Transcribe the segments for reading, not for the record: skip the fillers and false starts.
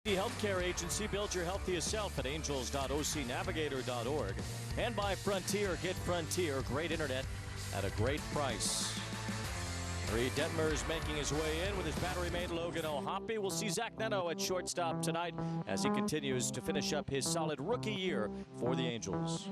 Healthcare Agency. Build your healthiest self at angels.ocnavigator.org. And by Frontier. Get Frontier. Great internet at a great price. Reid Detmers making his way in with his battery-mate Logan O'Hoppe. We'll see Zach Neto at shortstop tonight as he continues to finish up his solid rookie year for the Angels.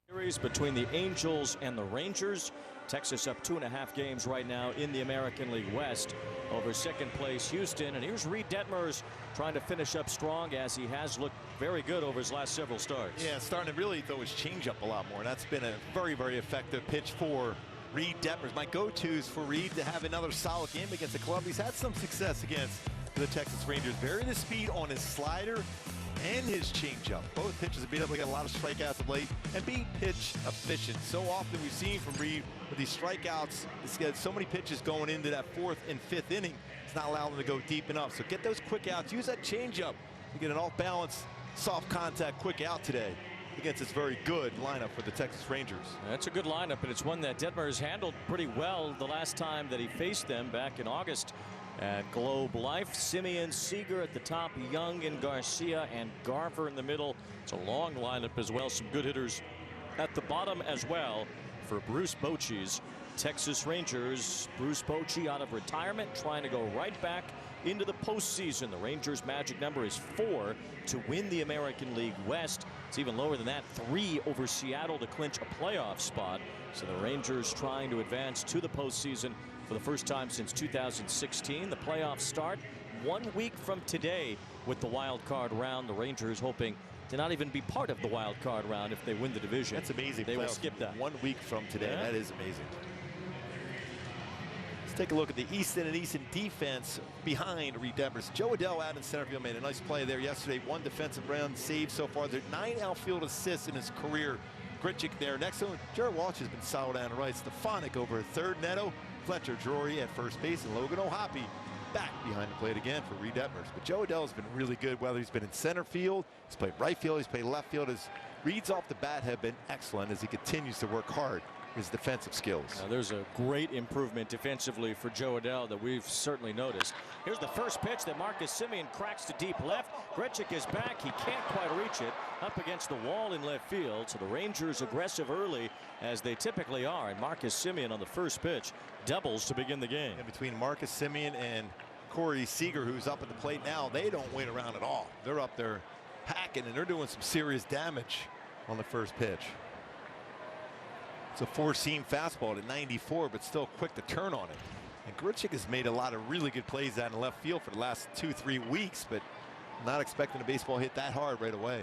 Series between the Angels and the Rangers. Texas up 2.5 games right now in the American League West over second place Houston. And here's Reid Detmers trying to finish up strong, as he has looked very good over his last several starts. Yeah, starting to really throw his changeup a lot more. That's been a very, very effective pitch for Reid Detmers. My go-tos for Reid to have another solid game against the club. He's had some success against the Texas Rangers. Vary the speed on his slider and his changeup. Both pitches have been able to get a lot of strikeouts of late and be pitch efficient. So often we've seen from Reid with these strikeouts, he's got so many pitches going into that 4th and 5th inning. It's not allowing them to go deep enough. So get those quick outs. Use that changeup to get an off-balance, soft contact quick out today against this very good lineup for the Texas Rangers. That's a good lineup, and it's one that Detmers handled pretty well the last time that he faced them back in August at Globe Life. Simeon, Seager at the top, Young and Garcia, and Garver in the middle. It's a long lineup as well. Some good hitters at the bottom as well for Bruce Bochy's Texas Rangers. Bruce Bochy out of retirement, trying to go right back into the postseason. The Rangers' magic number is 4 to win the American League West. It's even lower than that, 3 over Seattle to clinch a playoff spot. So the Rangers trying to advance to the postseason for the first time since 2016. The playoffs start 1 week from today with the wild card round. The Rangers hoping to not even be part of the wild card round if they win the division. That's amazing. They will skip that. 1 week from today. Yeah. That is amazing. Let's take a look at the Easton and Easton defense behind Reid Detmers. Joe Adell out in center field made a nice play there yesterday. 1 defensive round save so far. There are 9 outfield assists in his career. Gritchick there. Next to him, Jared Walsh has been solid down the right. Stefanik over at third. Neto, Fletcher, Drury at first base, and Logan O'Hoppe back behind the plate again for Reid Detmers. But Joe Adell has been really good, whether he's been in center field, he's played right field, he's played left field. His reads off the bat have been excellent as he continues to work hard his defensive skills. Now, there's a great improvement defensively for Joe Adell that we've certainly noticed. Here's the first pitch that Marcus Semien cracks to deep left. Gritchick is back. He can't quite reach it. Up against the wall in left field. So the Rangers aggressive early, as they typically are. And Marcus Semien on the first pitch doubles to begin the game. And between Marcus Semien and Corey Seager, who's up at the plate now, they don't wait around at all. They're up there packing second, and they're doing some serious damage on the first pitch. It's a four-seam fastball at 94, but still quick to turn on it. And Grichuk has made a lot of really good plays out in left field for the last 2-3 weeks, but not expecting a baseball hit that hard right away.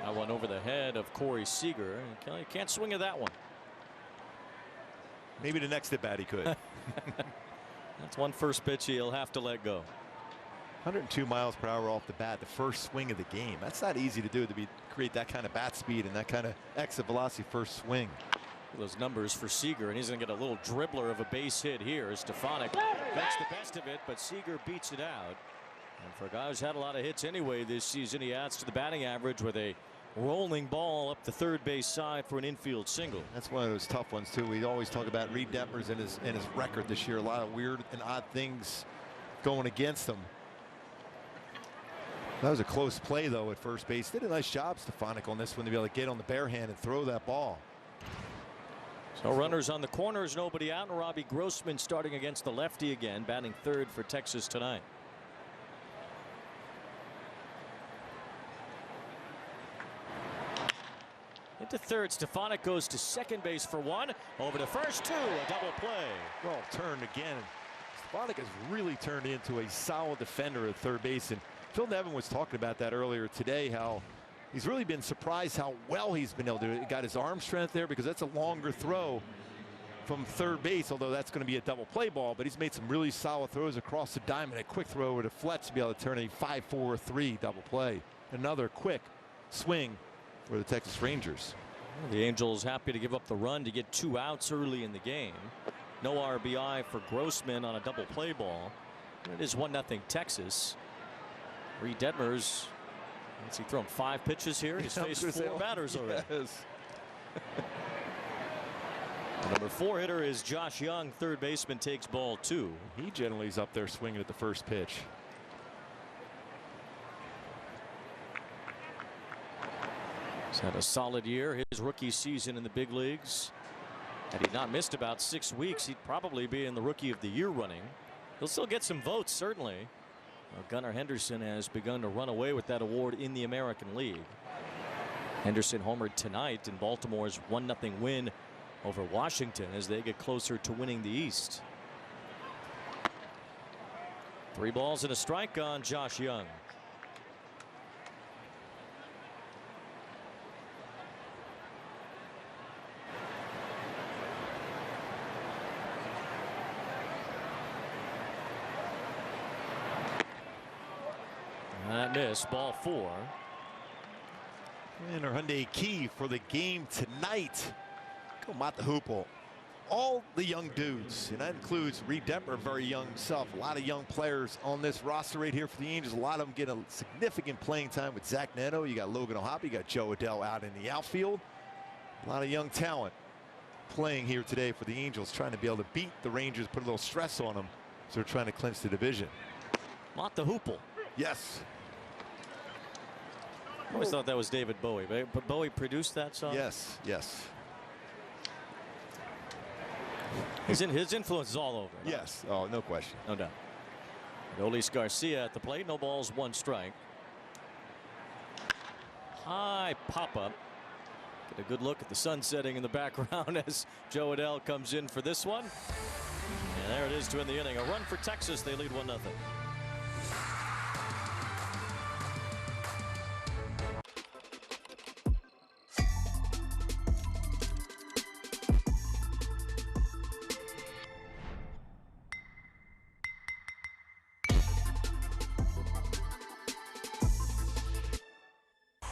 That one over the head of Corey Seager. Kelly can't swing at that one. Maybe the next at bat he could. That's one first pitch he'll have to let go. 102 miles per hour off the bat, the first swing of the game. That's not easy to do, to create that kind of bat speed and that kind of exit velocity first swing. Those numbers for Seager, and he's going to get a little dribbler of a base hit here. Stefanik makes the best of it, but Seager beats it out. And for a guy who's had a lot of hits anyway this season, he adds to the batting average with a rolling ball up the third base side for an infield single. That's one of those tough ones too. We always talk about Reid Detmers and his record this year. A lot of weird and odd things going against him. That was a close play though at first base. Did a nice job, Stefanik, on this one to be able to get on the bare hand and throw that ball. So runners on the corners, nobody out, and Robbie Grossman starting against the lefty again, batting third for Texas tonight. Into third, Stefanik goes to second base for one. Over to first, two, a double play. Well turned again. Stefanik has really turned into a solid defender at third base, and Phil Nevin was talking about that earlier today, how he's really been surprised how well he's been able to do it. He got his arm strength there because that's a longer throw from third base, although that's going to be a double play ball, but he's made some really solid throws across the diamond. A quick throw over to Fletch to be able to turn a 5-4-3 double play. Another quick swing for the Texas Rangers. The Angels happy to give up the run to get 2 outs early in the game. No RBI for Grossman on a double play ball. It is 1-0 Texas. Reid Detmers, has he thrown 5 pitches here? He's faced 4 batters already. Yes. The number 4 hitter is Josh Young. Third baseman takes ball 2. He generally is up there swinging at the first pitch. He's had a solid year his rookie season in the big leagues. Had he not missed about 6 weeks, he'd probably be in the Rookie of the Year running. He'll still get some votes, certainly. Gunnar Henderson has begun to run away with that award in the American League. Henderson homered tonight in Baltimore's 1-0 win over Washington as they get closer to winning the East. 3 balls and a strike on Josh Young. That missed, ball 4. And our Hyundai key for the game tonight. Go Mata Hoople. All the young dudes, and that includes Reid Detmer, very young himself. A lot of young players on this roster right here for the Angels. A lot of them get a significant playing time with Zach Neto. You got Logan O'Hoppe, you got Joe Adell out in the outfield. A lot of young talent playing here today for the Angels, trying to be able to beat the Rangers, put a little stress on them. So they're trying to clinch the division. Mata Hoople. Yes. I always thought that was David Bowie, but Bowie produced that song? Yes, yes. His influence is all over. Right? Yes, oh, no question. No doubt. Yolis Garcia at the plate, no balls, 1 strike. High pop up. Get a good look at the sun setting in the background as Joe Adell comes in for this one. And there it is to end the inning. A run for Texas. They lead 1-0.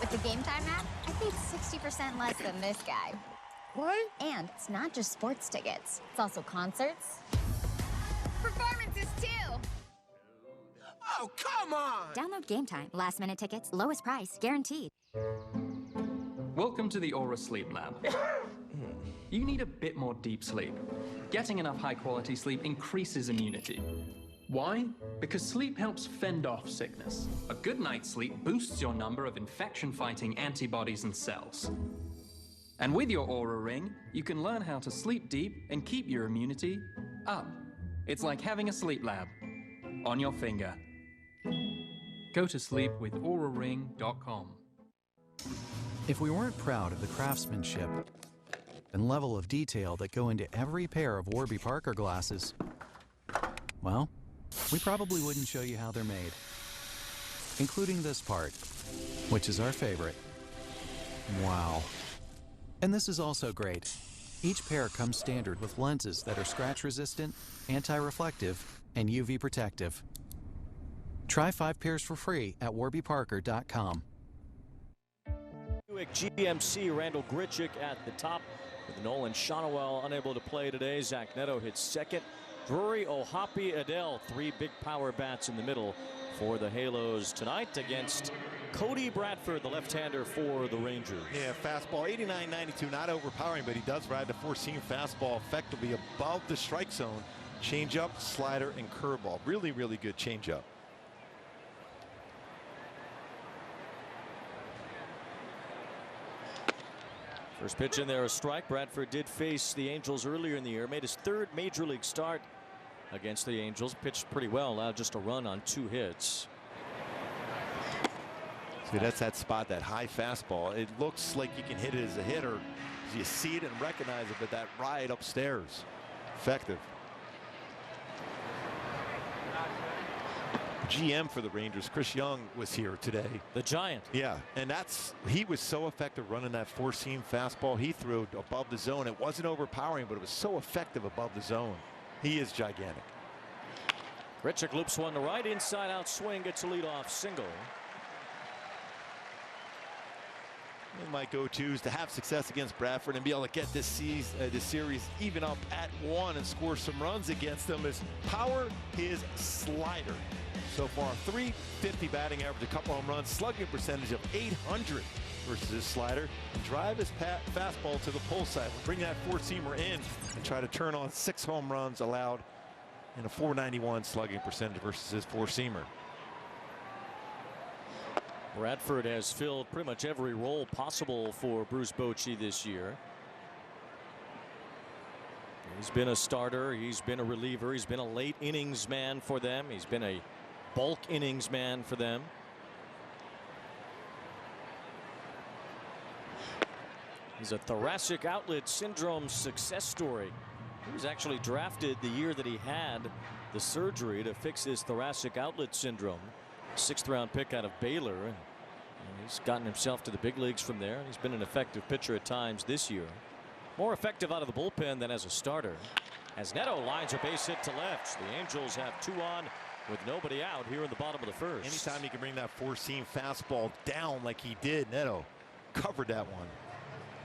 With the Game Time app, I paid 60% less than this guy. What? And it's not just sports tickets. It's also concerts. Performances, too. Oh, come on! Download Game Time. Last minute tickets, lowest price, guaranteed. Welcome to the Aura Sleep Lab. You need a bit more deep sleep. Getting enough high-quality sleep increases immunity. Why? Because sleep helps fend off sickness. A good night's sleep boosts your number of infection-fighting antibodies and cells. And with your Aura Ring, you can learn how to sleep deep and keep your immunity up. It's like having a sleep lab on your finger. Go to sleep with auraring.com. If we weren't proud of the craftsmanship and level of detail that go into every pair of Warby Parker glasses, well, we probably wouldn't show you how they're made, including this part, which is our favorite. Wow. And this is also great. Each pair comes standard with lenses that are scratch resistant, anti-reflective, and UV protective. Try 5 pairs for free at warbyparker.com. GMC, Randall Grichuk at the top, with Nolan Shonowell unable to play today. Zach Neto hits second. Drury, Ohapi, Adele, 3 big power bats in the middle for the Halos tonight against Cody Bradford, the left-hander for the Rangers. Yeah, fastball 89-92, not overpowering, but he does ride the four-seam fastball effectively above the strike zone. Changeup, slider, and curveball. Really, really good changeup. First pitch in there, a strike. Bradford did face the Angels earlier in the year, made his 3rd major league start against the Angels, pitched pretty well, allowed just a run on 2 hits. See, that's that spot, that high fastball. It looks like you can hit it as a hitter. You see it and recognize it, but that ride upstairs, effective. GM for the Rangers, Chris Young, was here today. The Giant. Yeah, and he was so effective running that four-seam fastball. He threw above the zone. It wasn't overpowering, but it was so effective above the zone. He is gigantic. Grichuk loops one to right, inside out swing, gets a leadoff single. And my go-to is to have success against Bradford and be able to get this series even up at 1 and score some runs against them is power his slider. So far, 350 batting average, a couple home runs, slugging percentage of 800 versus his slider, and drive his fastball to the pull side. Bring that four-seamer in and try to turn on 6 home runs allowed and a 491 slugging percentage versus his four-seamer. Bradford has filled pretty much every role possible for Bruce Bochy this year. He's been a starter, he's been a reliever, he's been a late innings man for them, he's been a bulk innings man for them. He's a thoracic outlet syndrome success story. He was actually drafted the year that he had the surgery to fix his thoracic outlet syndrome. 6th round pick out of Baylor. And he's gotten himself to the big leagues from there. He's been an effective pitcher at times this year. More effective out of the bullpen than as a starter. As Neto lines a base hit to left, the Angels have 2 on with nobody out here in the bottom of the 1st. Anytime you can bring that four-seam fastball down like he did, Neto covered that one.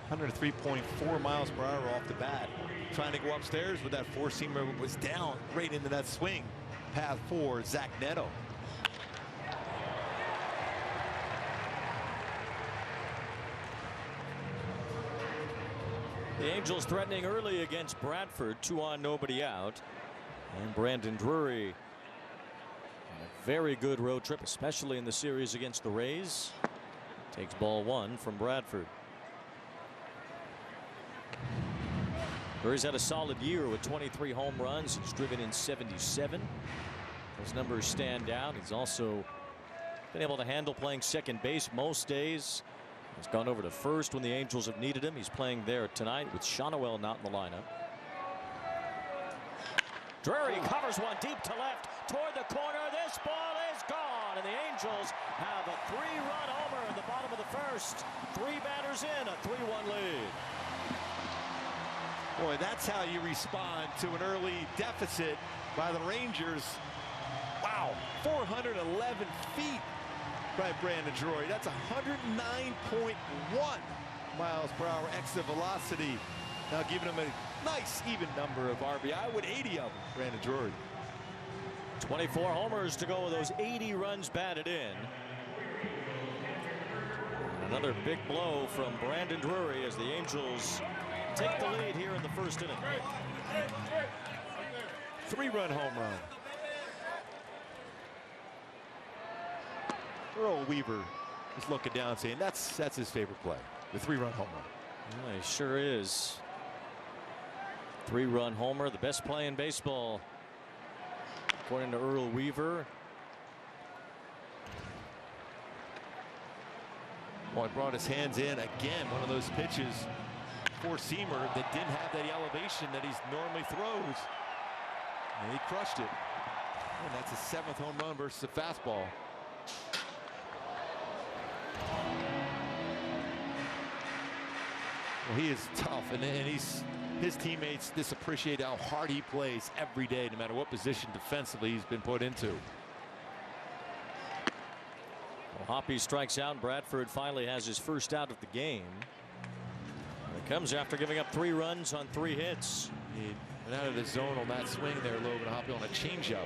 103.4 miles per hour off the bat. Trying to go upstairs with that four-seamer was down right into that swing path for Zach Neto. The Angels threatening early against Bradford, 2 on, nobody out. And Brandon Drury, a very good road trip, especially in the series against the Rays. Takes ball 1 from Bradford. Drury's had a solid year with 23 home runs. He's driven in 77. Those numbers stand out. He's also been able to handle playing second base most days. He's gone over to first when the Angels have needed him. He's playing there tonight with Shonowell not in the lineup. Drury covers one deep to left toward the corner. This ball is gone, and the Angels have a 3-run homer in the bottom of the 1st. 3 batters in, a 3-1 lead. Boy, that's how you respond to an early deficit by the Rangers. Wow, 411 feet by Brandon Drury. That's 109.1 miles per hour exit velocity. Now giving him a nice even number of RBI with 80 of them. Brandon Drury. 24 homers to go with those 80 runs batted in. And another big blow from Brandon Drury as the Angels take the lead here in the 1st inning. 3-run home run. Earl Weaver is looking down saying that's his favorite play, the 3-run home run. Yeah, he sure is. 3-run homer, the best play in baseball according to Earl Weaver. Well, he brought his hands in again. One of those pitches, four-seamer, that didn't have that elevation that he normally throws. And he crushed it. And that's his 7th home run versus a fastball. Well, he is tough, and his teammates just appreciate how hard he plays every day, no matter what position defensively he's been put into. Well, Hoppy strikes out, and Bradford finally has his first out of the game. It comes after giving up 3 runs on 3 hits. He went out of the zone on that swing there, Logan Hoppy, on a changeup.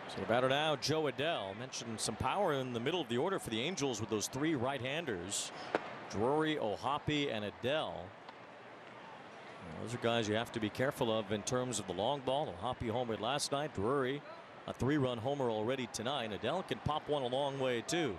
So the batter now, Joe Adell. Mentioned some power in the middle of the order for the Angels with those 3 right-handers. Drury, O'Hoppe, and Adell. Those are guys you have to be careful of in terms of the long ball. O'Hoppe homered last night. Drury, a 3-run homer already tonight. Adell can pop one a long way, too.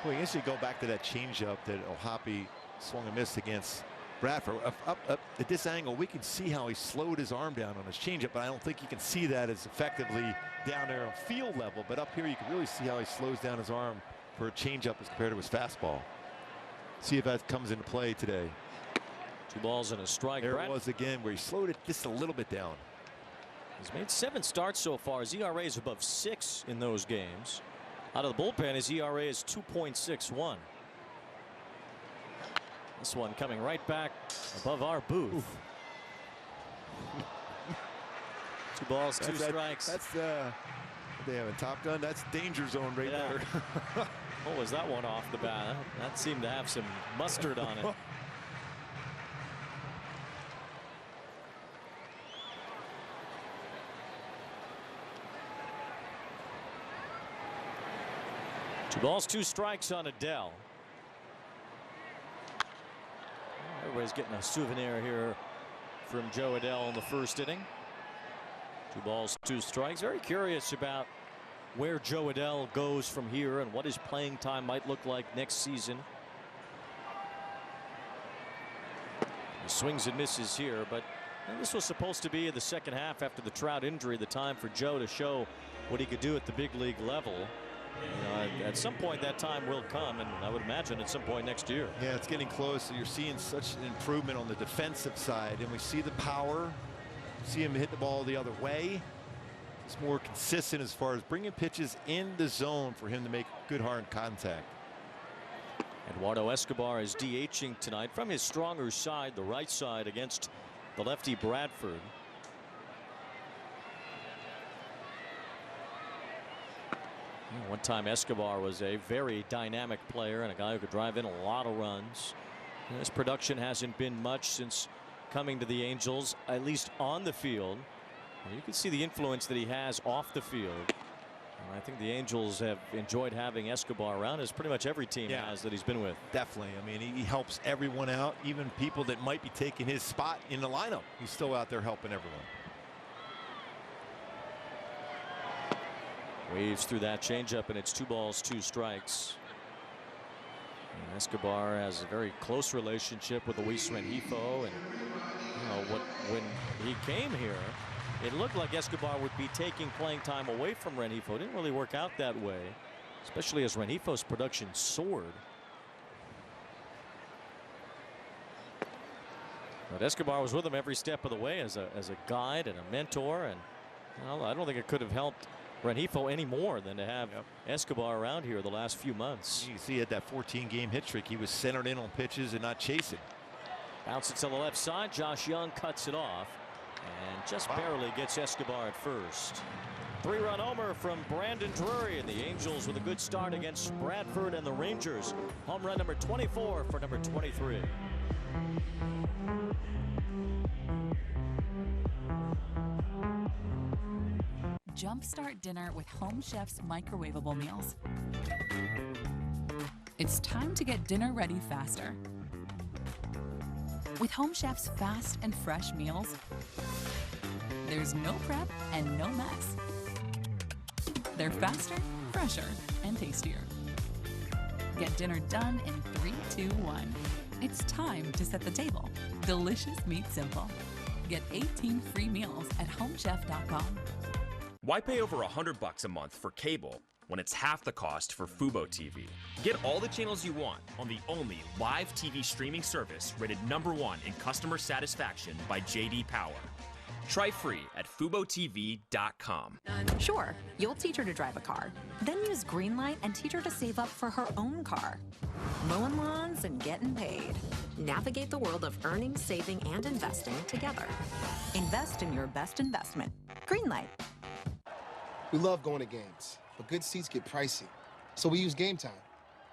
Well, I guess you go back to that changeup that O'Hoppe swung and missed against Bradford. Up at this angle, we can see how he slowed his arm down on his changeup, but I don't think you can see that as effectively down there on field level. But up here, you can really see how he slows down his arm for a changeup as compared to his fastball. See if that comes into play today. 2 balls and a strike. There it was again, where he slowed it just a little bit down. He's made 7 starts so far. His ERA is above 6 in those games. Out of the bullpen, his ERA is 2.61. This one coming right back above our booth. 2 balls, 2 strikes. That's they have a Top Gun. That's danger zone right there. What was that one off the bat? That seemed to have some mustard on it. Two balls, 2 strikes on Adell. Everybody's getting a souvenir here from Joe Adell in the first inning. 2 balls, 2 strikes. Very curious about where Joe Adell goes from here and what his playing time might look like next season. He swings and misses here, but this was supposed to be in the second half after the Trout injury, the time for Joe to show what he could do at the big league level. At some point that time will come, and I would imagine at some point next year. Yeah, it's getting close. So you're seeing such an improvement on the defensive side, and we see the power. See him hit the ball the other way. It's more consistent as far as bringing pitches in the zone for him to make good hard contact. Eduardo Escobar is DHing tonight from his stronger side, the right side, against the lefty Bradford. One time Escobar was a very dynamic player and a guy who could drive in a lot of runs. His production hasn't been much since coming to the Angels, at least on the field. You can see the influence that he has off the field. And I think the Angels have enjoyed having Escobar around, as pretty much every team has that he's been with. Definitely. I mean, he helps everyone out, even people that might be taking his spot in the lineup. He's still out there helping everyone. Waves through that changeup, and it's 2 balls, 2 strikes. And Escobar has a very close relationship with Luis Rengifo, and when he came here, it looked like Escobar would be taking playing time away from Rengifo. It didn't really work out that way, especially as Rengifo's production soared. But Escobar was with him every step of the way as a guide and a mentor, and I don't think it could have helped Rengifo any more than to have Escobar around here the last few months. You see at that 14-game hit streak, he was centered in on pitches and not chasing. Bounce it to the left side. Josh Young cuts it off and just barely gets Escobar at first. 3-run homer from Brandon Drury, and the Angels with a good start against Bradford and the Rangers. Home run number 24 for number 23. Jumpstart dinner with Home Chef's microwavable meals. It's time to get dinner ready faster. With Home Chef's fast and fresh meals, there's no prep and no mess. They're faster, fresher, and tastier. Get dinner done in 3, 2, 1. It's time to set the table. Delicious meat simple. Get 18 free meals at homechef.com. Why pay over $100 a month for cable when it's half the cost for Fubo TV? Get all the channels you want on the only live TV streaming service rated #1 in customer satisfaction by J.D. Power. Try free at FuboTV.com. Sure, you'll teach her to drive a car, then use Greenlight and teach her to save up for her own car. Mowing lawns and getting paid. Navigate the world of earning, saving, and investing together. Invest in your best investment. Greenlight. We love going to games, but good seats get pricey. So we use Game Time.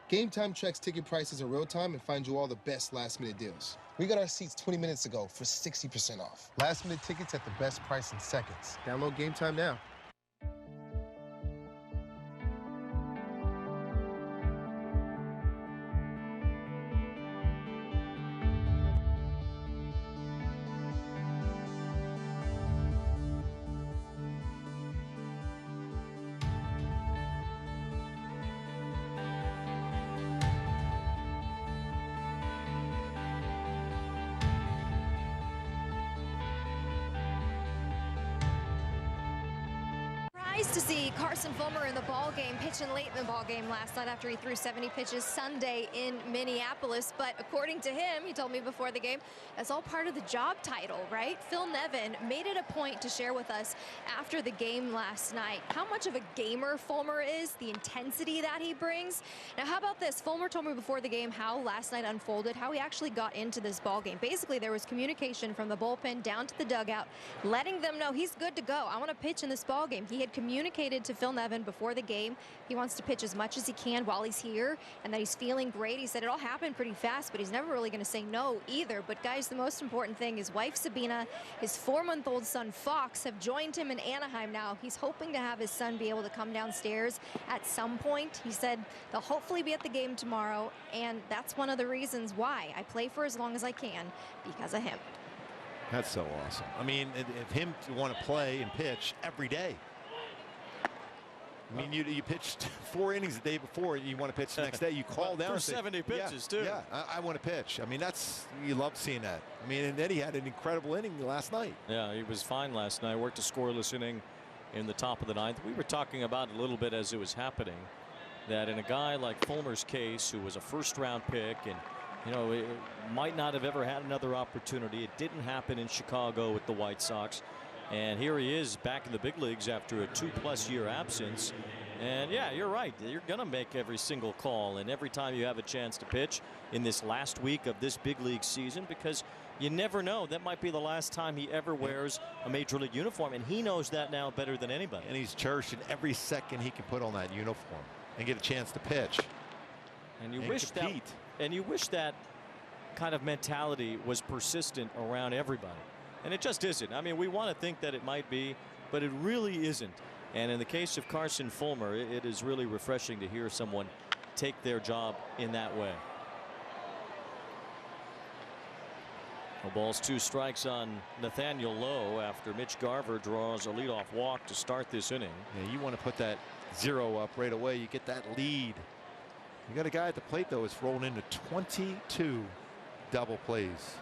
Game Time checks ticket prices in real time and finds you all the best last-minute deals. We got our seats 20 minutes ago for 60% off. Last-minute tickets at the best price in seconds. Download Game Time now. Nice to see Carson Fulmer in the ball game, pitching late in the ball game last night after he threw 70 pitches Sunday in Minneapolis. But according to him, he told me before the game, that's all part of the job title, right? Phil Nevin made it a point to share with us after the game last night how much of a gamer Fulmer is, the intensity that he brings. Now, how about this? Fulmer told me before the game how last night unfolded, how he actually got into this ball game. Basically, there was communication from the bullpen down to the dugout, letting them know he's good to go. I want to pitch in this ball game. He had communicated to Phil Nevin before the game he wants to pitch as much as he can while he's here and that he's feeling great. He said it all happened pretty fast, but he's never really going to say no either. But guys, the most important thing, his wife Sabina, his 4-month-old son Fox have joined him in Anaheim now. He's hoping to have his son be able to come downstairs at some point. He said they'll hopefully be at the game tomorrow, and that's one of the reasons why I play for as long as I can, because of him. That's so awesome. I mean, if him to want to play and pitch every day. I mean, you pitched 4 innings the day before, you want to pitch the next day. You call down for 70 pitches, too. Yeah, I want to pitch. I mean, you love seeing that. I mean, and then he had an incredible inning last night. Yeah, he was fine last night. Worked a scoreless inning in the top of the 9th. We were talking about it a little bit as it was happening, that in a guy like Fulmer's case, who was a first-round pick, and you know, it might not have ever had another opportunity. It didn't happen in Chicago with the White Sox. And here he is back in the big leagues after a 2+ year absence. And yeah, you're right. You're going to make every single call and every time you have a chance to pitch in this last week of this big league season, because you never know. That might be the last time he ever wears a major league uniform. And he knows that now better than anybody. And he's cherishing every second he can put on that uniform and get a chance to pitch. And you wish that kind of mentality was persistent around everybody. And it just isn't. I mean, we want to think that it might be, but it really isn't. And in the case of Carson Fulmer, it is really refreshing to hear someone take their job in that way. No balls, 2 strikes on Nathaniel Lowe after Mitch Garver draws a leadoff walk to start this inning. Yeah, you want to put that 0 up right away. You get that lead. You got a guy at the plate, though, who's rolled into 22 double plays.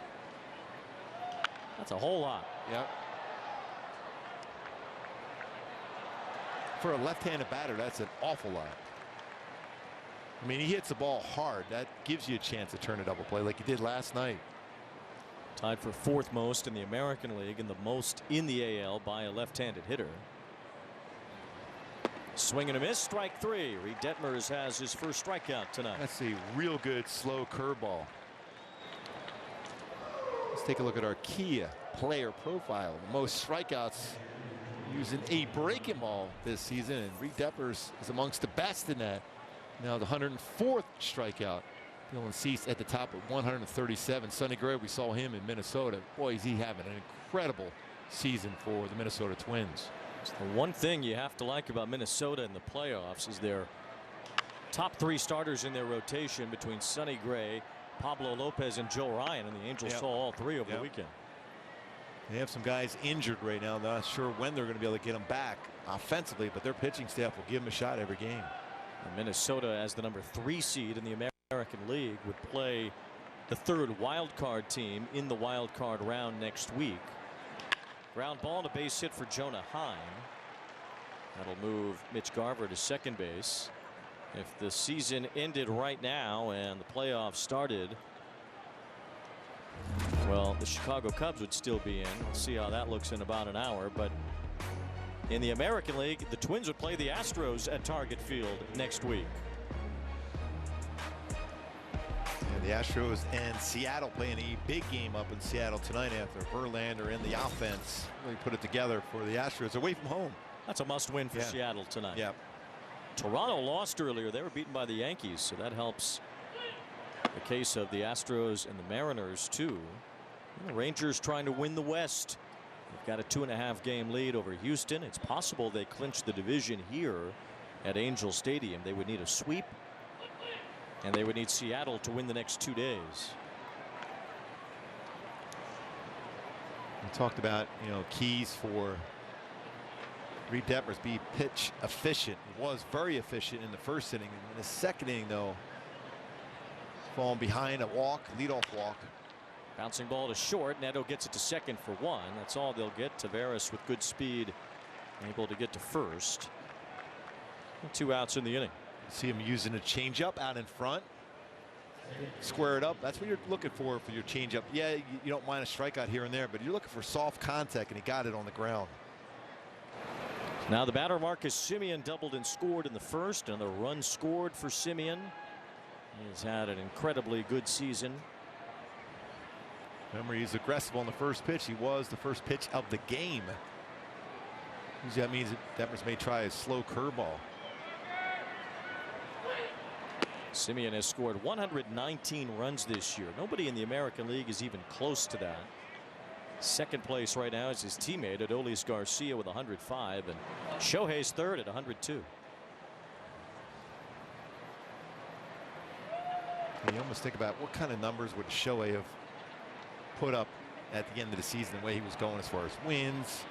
That's a whole lot. Yep. For a left-handed batter, that's an awful lot. I mean, he hits the ball hard. That gives you a chance to turn a double play like he did last night. Tied for 4th most in the American League and the most in the AL by a left-handed hitter. Swing and a miss, strike 3. Reid Detmers has his first strikeout tonight. That's a real good slow curveball. Let's take a look at our Kia player profile. Most strikeouts using a breaking ball this season, and Reid Detmers is amongst the best in that. Now the 104th strikeout. Dylan Cease at the top at 137. Sonny Gray, we saw him in Minnesota. Boy, is he having an incredible season for the Minnesota Twins. It's the one thing you have to like about Minnesota in the playoffs is their top 3 starters in their rotation between Sonny Gray, Pablo Lopez, and Joe Ryan, and the Angels saw all 3 over the weekend. They have some guys injured right now. They're not sure when they're going to be able to get them back offensively, but their pitching staff will give them a shot every game. And Minnesota, as the number 3 seed in the American League, would play the 3rd wild card team in the wild card round next week. Ground ball and a base hit for Jonah Heim. That'll move Mitch Garver to second base. If the season ended right now and the playoffs started, well, the Chicago Cubs would still be in. We'll see how that looks in about an hour. But in the American League, the Twins would play the Astros at Target Field next week. The Astros and Seattle playing a big game up in Seattle tonight after Verlander in the offense really put it together for the Astros away from home. That's a must-win for Seattle tonight. Yeah. Toronto lost earlier. They were beaten by the Yankees, so that helps the case of the Astros and the Mariners too. And the Rangers trying to win the West. They've got a 2.5 game lead over Houston. It's possible they clinch the division here at Angel Stadium. They would need a sweep, and they would need Seattle to win the next 2 days. We talked about, keys for Reid Detmers, be pitch efficient. He was very efficient in the first inning. In the second inning, though, falling behind a walk, leadoff walk. Bouncing ball to short. Neto gets it to second for 1. That's all they'll get. Tavares with good speed, able to get to first. And 2 outs in the inning. See him using a changeup out in front. Square it up. That's what you're looking for your changeup. Yeah, you don't mind a strikeout here and there, but you're looking for soft contact, and he got it on the ground. Now the batter Marcus Semien doubled and scored in the first. Another run scored for Semien. He's had an incredibly good season. Remember, he's aggressive on the first pitch. He was the first pitch of the game. Usually that means that Detmers may try a slow curveball. Semien has scored 119 runs this year. Nobody in the American League is even close to that. Second place right now is his teammate Adolis Garcia with 105, and Shohei's third at 102. You almost think about what kind of numbers would Shohei have put up at the end of the season, the way he was going as far as wins,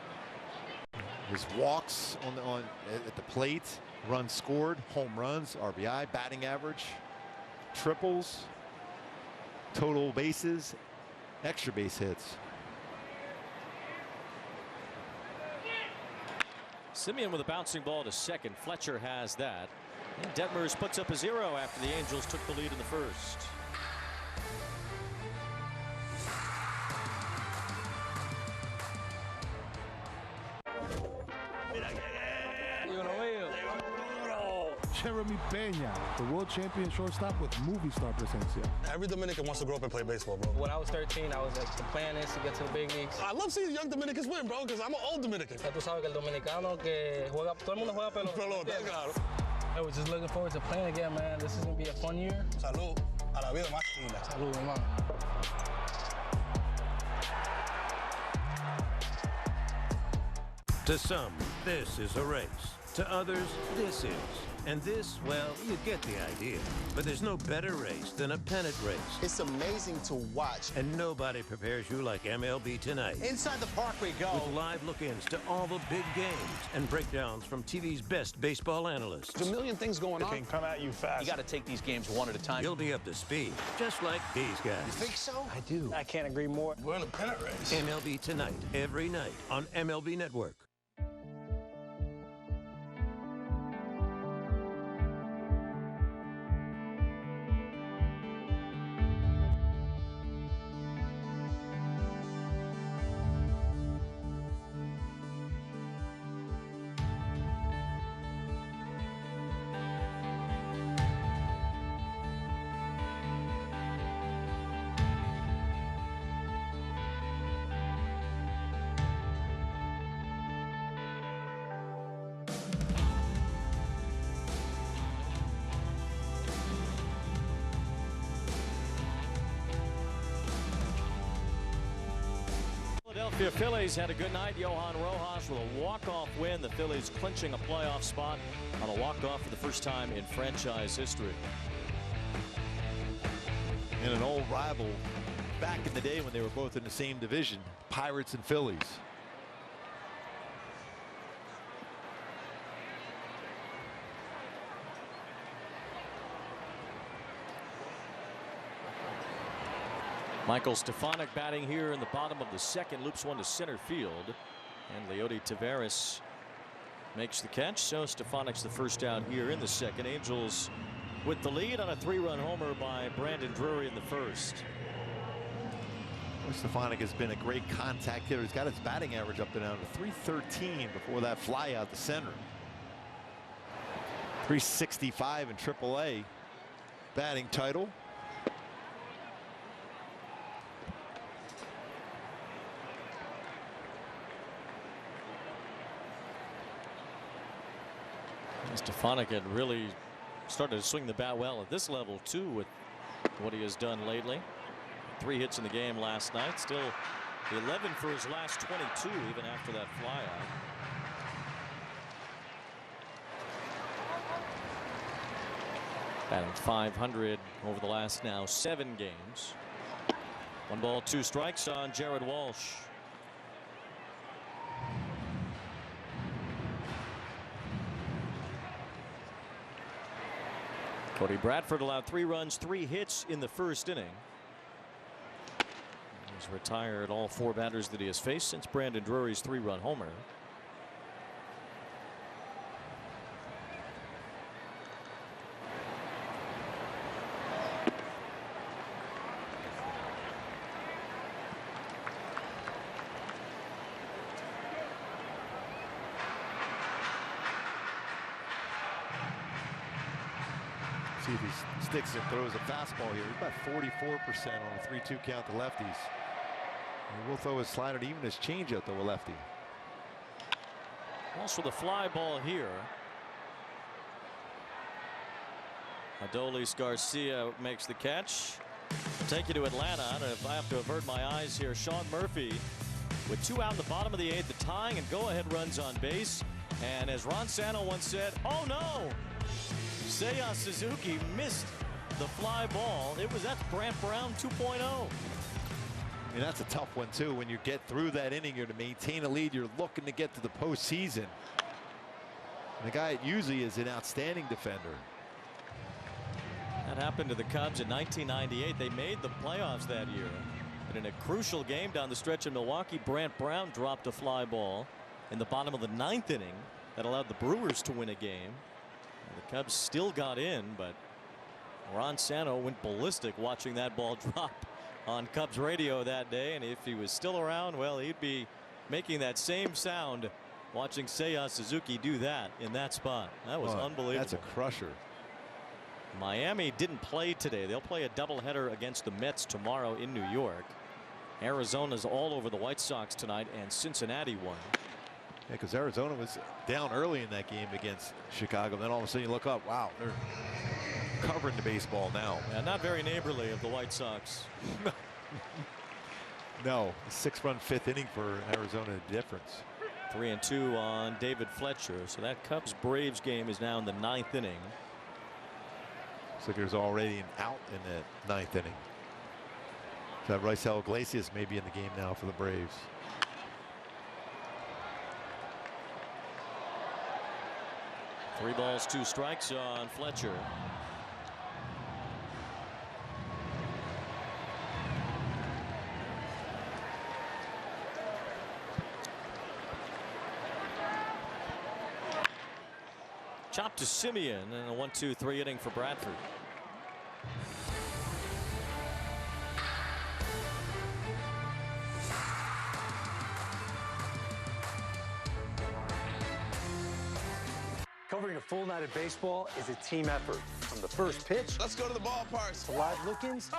his walks at the plate, runs scored, home runs, RBI, batting average, triples, total bases, extra base hits. Semien with a bouncing ball to second. Fletcher has that. And Detmers puts up a 0 after the Angels took the lead in the first. Jeremy Peña, the world champion shortstop with movie star presencia. Every Dominican wants to grow up and play baseball, bro. When I was 13, I was the plan is to get to the big leagues. I love seeing young Dominicans win, bro, because I'm an old Dominican. Tú sabes que el dominicano que juega, todo el mundo juega pelota. I was just looking forward to playing again, man. This is going to be a fun year. Salud. A la vida más linda. Salud, hermano. To some, this is a race. To others, this is. And this, well, you get the idea. But there's no better race than a pennant race. It's amazing to watch. And nobody prepares you like MLB Tonight. Inside the park we go. With live look-ins to all the big games and breakdowns from TV's best baseball analysts. There's a million things going on. It can come at you fast. You got to take these games one at a time. You'll be up to speed, just like these guys. You think so? I do. I can't agree more. We're in a pennant race. MLB Tonight, every night on MLB Network. Philadelphia Phillies had a good night. Johan Rojas with a walk-off win. The Phillies clinching a playoff spot on a walk-off for the first time in franchise history. And an old rival back in the day when they were both in the same division, Pirates and Phillies. Michael Stefanik batting here in the bottom of the second, loops one to center field. And Leody Taveras makes the catch. So Stefanic's the first out here in the second. Angels with the lead on a 3-run homer by Brandon Drury in the first. Stefanik has been a great contact hitter. He's got his batting average up and down to 313 before that fly out the center. 365 in AAA batting title. Stefanik had really started to swing the bat well at this level too with what he has done lately. 3 hits in the game last night. Still 11 for his last 22 even after that flyout. Batting .500 over the last now 7 games. 1 ball 2 strikes on Jared Walsh. Cody Bradford allowed 3 runs, 3 hits in the first inning. He's retired all 4 batters that he has faced since Brandon Drury's 3-run homer. See if he sticks and throws a fastball here. He's about 44% on a 3-2 count to lefties. He will throw his slider, even his changeup to a lefty. Also the fly ball here. Adolis Garcia makes the catch. Take you to Atlanta. And if I have to avert my eyes here, Sean Murphy with 2 out in the bottom of the 8th, the tying and go-ahead runs on base. And as Ron Santo once said, oh no! Seiya Suzuki missed the fly ball. That's Brant Brown 2.0. And that's a tough one too. When you get through that inning, you're to maintain a lead. You're looking to get to the postseason. And the guy usually is an outstanding defender. That happened to the Cubs in 1998. They made the playoffs that year. But in a crucial game down the stretch in Milwaukee, Brant Brown dropped a fly ball in the bottom of the 9th inning that allowed the Brewers to win a game. The Cubs still got in, but Ron Santo went ballistic watching that ball drop on Cubs radio that day. And if he was still around, well, he'd be making that same sound watching Seiya Suzuki do that in that spot. That was unbelievable. That's a crusher. Miami didn't play today. They'll play a doubleheader against the Mets tomorrow in New York. Arizona's all over the White Sox tonight, and Cincinnati won. Yeah, because Arizona was down early in that game against Chicago. Then all of a sudden you look up, wow, they're covering the baseball now. Yeah, not very neighborly of the White Sox. No, a 6-run 5th inning for Arizona difference. 3-2 on David Fletcher. So that Cubs Braves game is now in the 9th inning. Looks like there's already an out in the 9th inning. So that Raisel Iglesias may be in the game now for the Braves. Three balls, 2 strikes on Fletcher. Chopped to Simeon and a 1-2-3 inning for Bradford. Covering a full night of baseball is a team effort. From the first pitch, Let's go to the ballpark. to live look-ins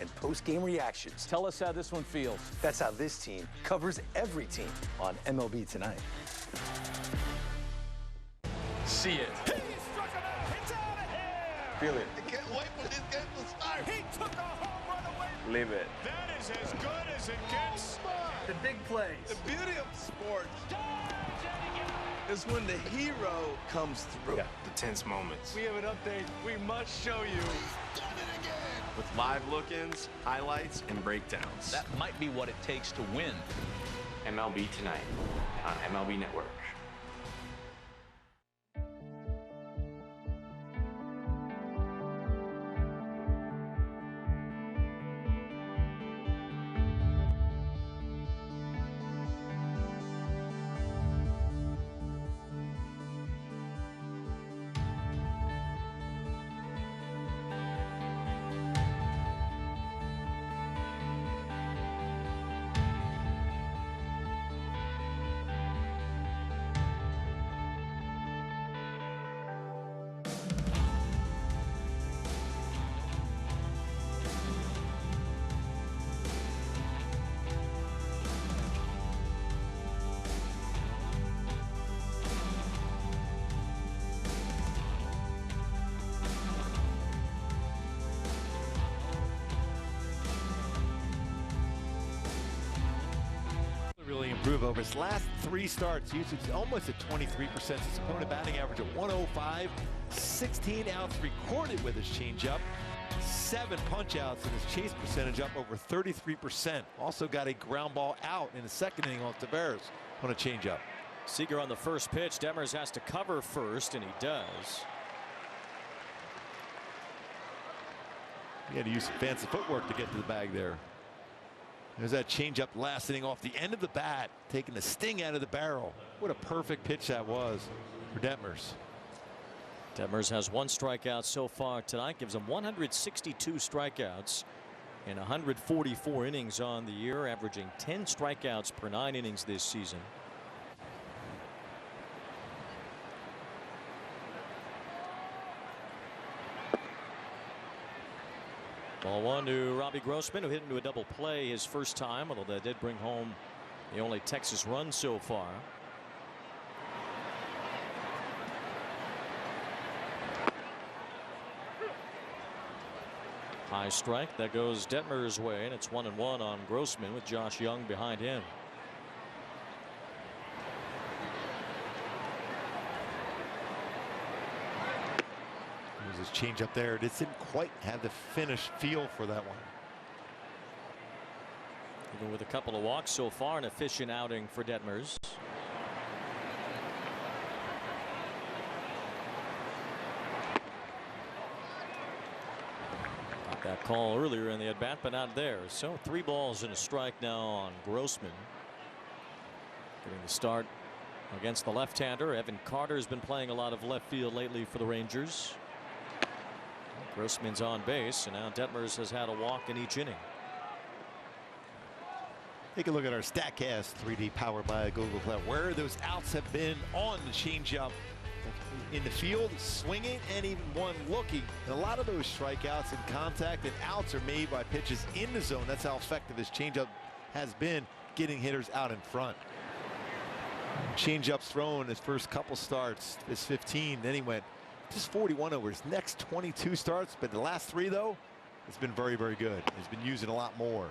and post-game reactions. Tell us how this one feels. That's how this team covers every team on MLB Tonight. See it. He struck him out. It's out of here. Feel it. I can't wait for this game to start. He took a home run away. Live it. That is as good as it gets. The big plays. The beauty of sports is when the hero comes through. Yeah. The tense moments. We have an update we must show you. Done it again. With live look-ins, highlights, and breakdowns. That might be what it takes to win. MLB Tonight on MLB Network. over his last 3 starts, usage almost at 23%. His opponent batting average at 105, 16 outs recorded with his changeup, 7 punch outs, and his chase percentage up over 33%. Also got a ground ball out in the second inning off Tavares on a changeup. Seager on the first pitch. Detmers has to cover first, and he does. He had to use some fancy footwork to get to the bag there. There's that changeup last inning off the end of the bat, taking the sting out of the barrel. What a perfect pitch that was for Detmers. Detmers has 1 strikeout so far tonight, gives him 162 strikeouts in 144 innings on the year, averaging 10 strikeouts per 9 innings this season. Ball 1 to Robbie Grossman, who hit into a double play his first time, although that did bring home the only Texas run so far. High strike that goes Detmers' way, and it's 1-1 on Grossman with Josh Young behind him. There's his change up there. It didn't quite have the finish feel for that one. Even with a couple of walks so far, an efficient outing for Detmers. Got that call earlier in the at bat, but not there. So 3 balls and a strike now on Grossman. Getting the start against the left-hander. Evan Carter has been playing a lot of left field lately for the Rangers. Grossman's on base, and now Detmers has had a walk in each inning. Take a look at our StatCast 3D powered by Google Cloud, where those outs have been on the changeup in the field, swinging, and even one looking. And a lot of those strikeouts and contact and outs are made by pitches in the zone. That's how effective his changeup has been, getting hitters out in front. Changeups thrown his first couple starts, his 15, then he went just 41 over his next 22 starts, but the last 3 though, it's been very, very good. He's been using a lot more.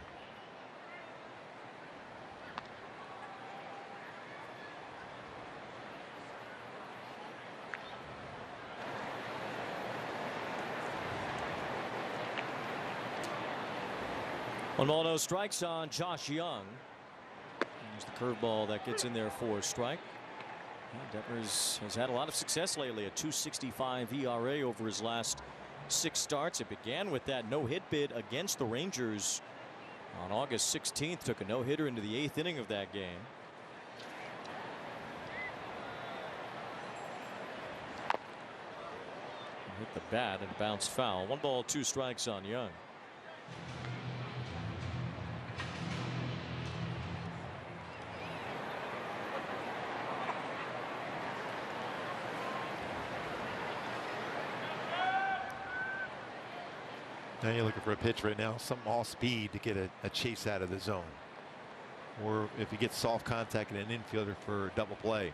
One ball, no strikes on Josh Young. There's the curveball that gets in there for a strike. Detmers has had a lot of success lately, a 2.65 ERA over his last 6 starts. It began with that no-hit bid against the Rangers on August 16th. Took a no-hitter into the 8th inning of that game. Hit the bat and bounced foul. 1 ball, 2 strikes on Young. Now you're looking for a pitch right now, something off speed to get a chase out of the zone. Or if you get soft contact in an infielder for a double play.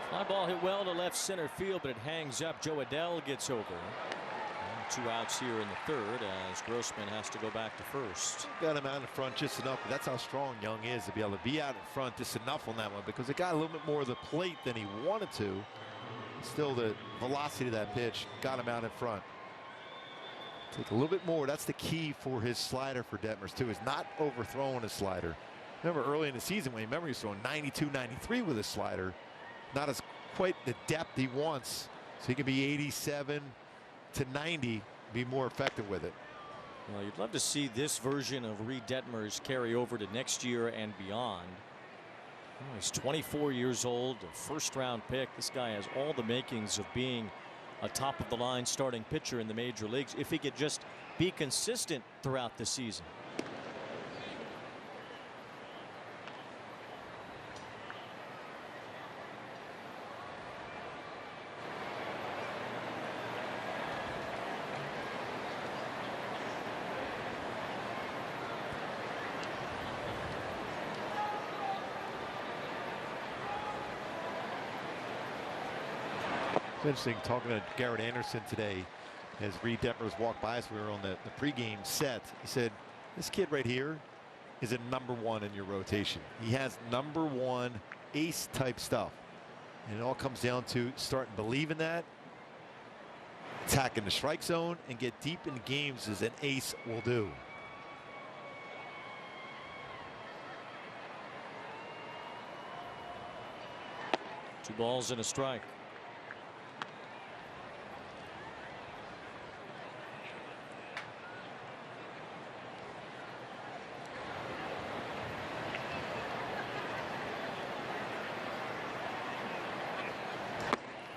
Fly ball hit well to left center field, but it hangs up. Joe Adell gets over. And 2 outs here in the 3rd as Grossman has to go back to first. Got him out in front just enough, but that's how strong Young is, to be able to be out in front just enough on that one, because it got a little bit more of the plate than he wanted to. Still, the velocity of that pitch got him out in front. Take a little bit more. That's the key for his slider for Detmers too, is not overthrowing his slider. Remember early in the season when he was throwing 92, 93 with his slider, not as quite the depth he wants. So he can be 87 to 90, be more effective with it. Well, you'd love to see this version of Reid Detmers carry over to next year and beyond. Well, he's 24 years old, a 1st-round pick. This guy has all the makings of being a top of the line starting pitcher in the major leagues if he could just be consistent throughout the season. Interesting talking to Garrett Anderson today as Reid Detmers walked by us. We were on the pregame set. He said, this kid right here, is a #1 in your rotation. He has #1 ace type stuff. And it all comes down to starting to believe in that, attacking the strike zone, and get deep in games as an ace will do. Two balls and a strike.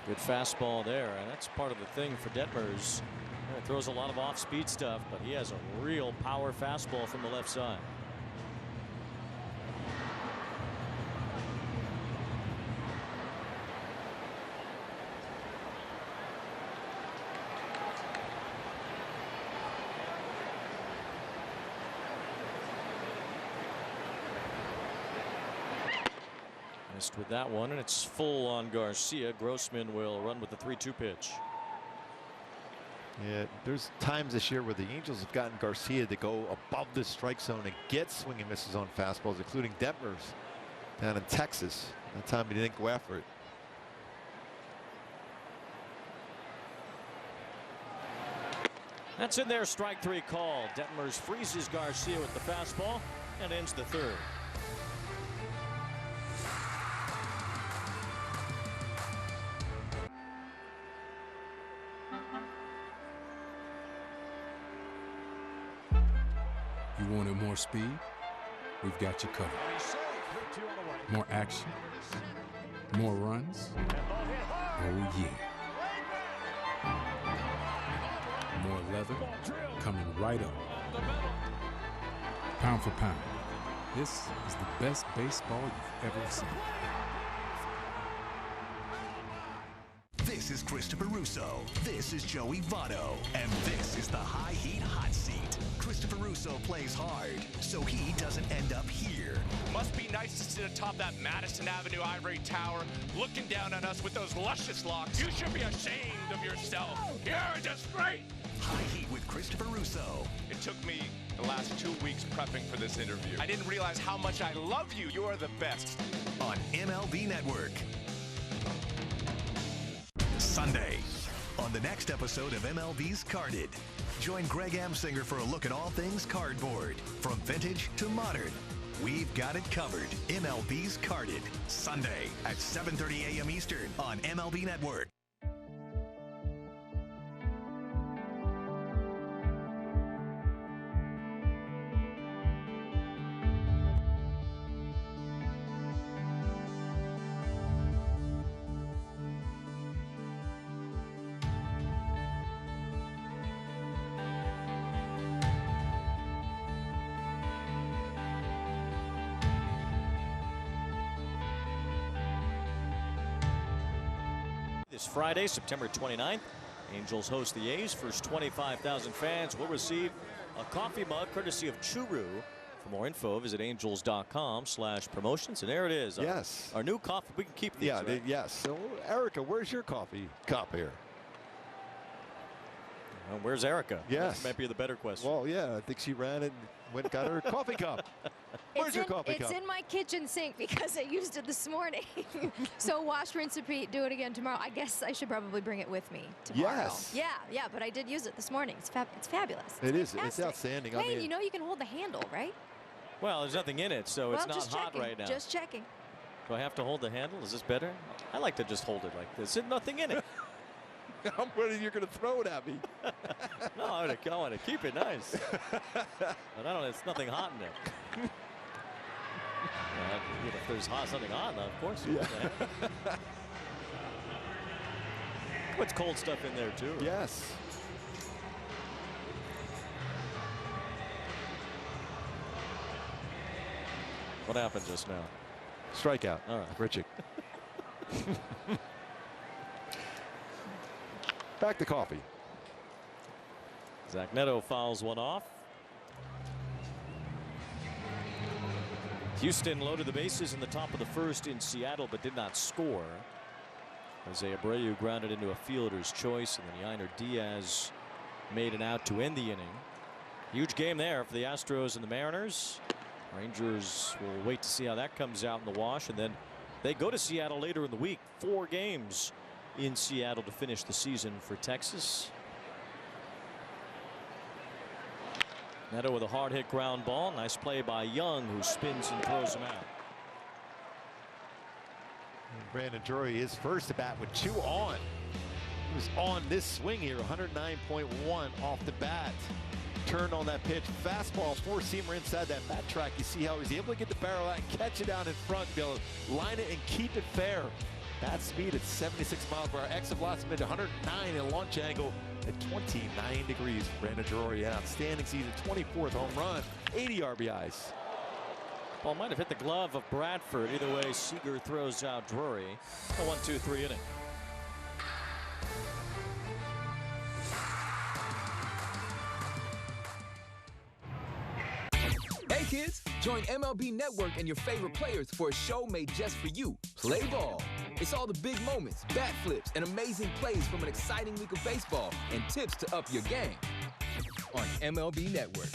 Good fastball there, and that's part of the thing for Detmers. He throws a lot of off-speed stuff, but he has a real power fastball from the left side. Missed with that one, and it's full on Garcia. Grossman will run with the 3-2 pitch. Yeah, there's times this year where the Angels have gotten Garcia to go above the strike zone and get swing and misses on fastballs, including Detmers down in Texas. That time he didn't go after it. That's in there, strike 3 call. Detmers freezes Garcia with the fastball and ends the third. You wanted more speed? We've got you covered. More action? More runs? Oh, yeah. More leather? Coming right up. Pound for pound, this is the best baseball you've ever seen. This is Christopher Russo. This is Joey Votto. And this is the High Heat Hot Seat. Christopher Russo plays hard, so he doesn't end up here. Must be nice to sit atop that Madison Avenue ivory tower, looking down at us with those luscious locks. You should be ashamed of yourself. You're a disgrace. High Heat with Christopher Russo. It took me the last 2 weeks prepping for this interview. I didn't realize how much I love you. You're the best. On MLB Network. Sunday, on the next episode of MLB's Carded, join Greg Amsinger for a look at all things cardboard, from vintage to modern. We've got it covered. MLB's Carded, Sunday at 7:30 a.m. Eastern on MLB Network. This Friday, September 29th, Angels host the A's. First 25,000 fans will receive a coffee mug courtesy of Churu. For more info, visit angels.com/promotions. And there it is. Yes. Our new coffee. We can keep these. Yeah, right? yes. So, Erica, where's your coffee cup here? Well, where's Erica? Yes. That might be the better question. Well, yeah, I think she ran and went and got her coffee cup. Where's your coffee cup? It's in my kitchen sink because I used it this morning. So wash, rinse, repeat, do it again tomorrow. I guess I should probably bring it with me tomorrow. Yes. Yeah, but I did use it this morning. It's fabulous. It is. Fantastic. It's outstanding. Wayne, I mean, you know you can hold the handle, right? Well, there's nothing in it, so it's not just hot checking, right now. Just checking. Do I have to hold the handle? Is this better? I like to just hold it like this. There's nothing in it. I'm worried you're going to throw it at me. No, I want to keep it nice. But I don't. It's nothing hot in there. If there's something hot, of course. Yeah. Puts cold stuff in there too. Yes. What happened just now? Strikeout. All right. Richard. Back to coffee. Zach Neto fouls one off. Houston loaded the bases in the top of the first in Seattle, but did not score. Jose Abreu grounded into a fielder's choice, and then Yainer Diaz made an out to end the inning. Huge game there for the Astros and the Mariners. Rangers will wait to see how that comes out in the wash, and then they go to Seattle later in the week. 4 games in Seattle to finish the season for Texas. Neto with a hard hit ground ball. Nice play by Young, who spins and throws him out. And Brandon Drury, his first at bat with 2 on. He was on this swing here, 109.1 off the bat. Turned on that pitch, fastball, 4-seamer inside that bat track. You see how he's able to get the barrel out and catch it down in front, be able to line it and keep it fair. Bat speed at 76 miles per hour. Exit velocity at 109 and launch angle at 29 degrees. Brandon Drury, an outstanding season, 24th home run, 80 RBIs. Ball might have hit the glove of Bradford. Either way, Seager throws out Drury. A 1-2-3 inning. Hey kids, join MLB Network and your favorite players for a show made just for you. Play ball. It's all the big moments, bat flips, and amazing plays from an exciting week of baseball and tips to up your game on MLB Network.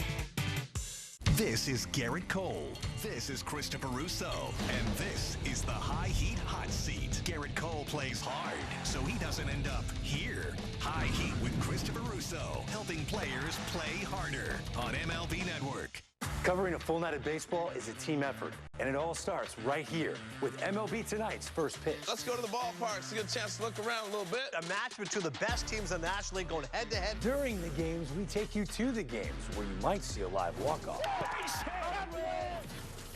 This is Garrett Cole. This is Christopher Russo. And this is the High Heat Hot Seat. Garrett Cole plays hard, so he doesn't end up here. High Heat with Christopher Russo, helping players play harder on MLB Network. Covering a full night of baseball is a team effort, and it all starts right here with MLB Tonight's first pitch. Let's go to the ballpark to get a chance to look around a little bit. A match between the best teams in the National League going head-to-head. During the games, we take you to the games where you might see a live walk-off.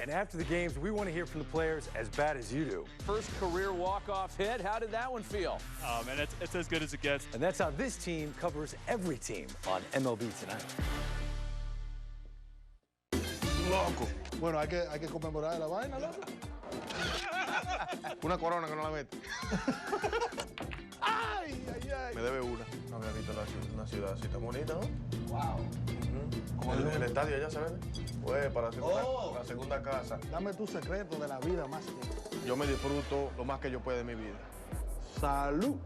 And after the games, we want to hear from the players as bad as you do. First career walk-off hit. How did that one feel? Oh, man, it's as good as it gets. And that's how this team covers every team on MLB Tonight. Loco. Bueno, hay que conmemorar la vaina, loco. Una corona que no la mete. Ay, ay, ay. Me debe una. No había visto una ciudad así tan bonita, ¿no? Wow. El estadio ya se ve. Pues para la segunda casa. Dame tu secreto de la vida más tiempo. Yo me disfruto lo más que yo pueda de mi vida. Salud.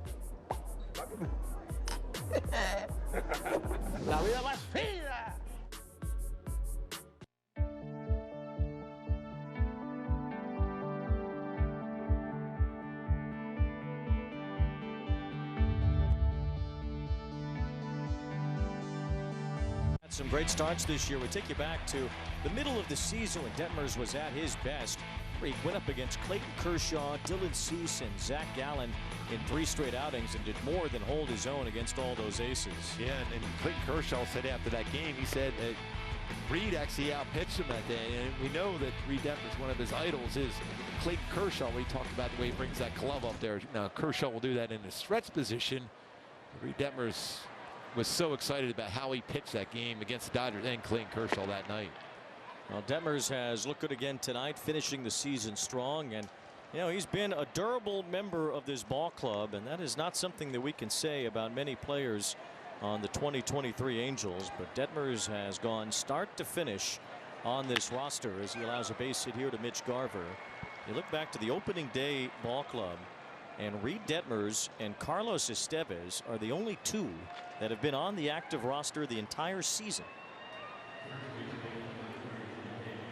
La vida más fina. Some great starts this year. We take you back to the middle of the season when Detmers was at his best. Reid went up against Clayton Kershaw, Dylan Cease, and Zach Gallen in 3 straight outings and did more than hold his own against all those aces. Yeah, and Clayton Kershaw said after that game, he said that Reid actually outpitched him that day. And we know that Reid Detmers, one of his idols, is Clayton Kershaw. We talked about the way he brings that glove up there. Now, Kershaw will do that in a stretch position. Reid Detmers was so excited about how he pitched that game against the Dodgers and Clayton Kershaw that night. Well, Detmers has looked good again tonight, finishing the season strong. And, you know, he's been a durable member of this ball club, and that is not something that we can say about many players on the 2023 Angels. But Detmers has gone start to finish on this roster as he allows a base hit here to Mitch Garver. You look back to the opening day ball club, and Reid Detmers and Carlos Estevez are the only 2 that have been on the active roster the entire season.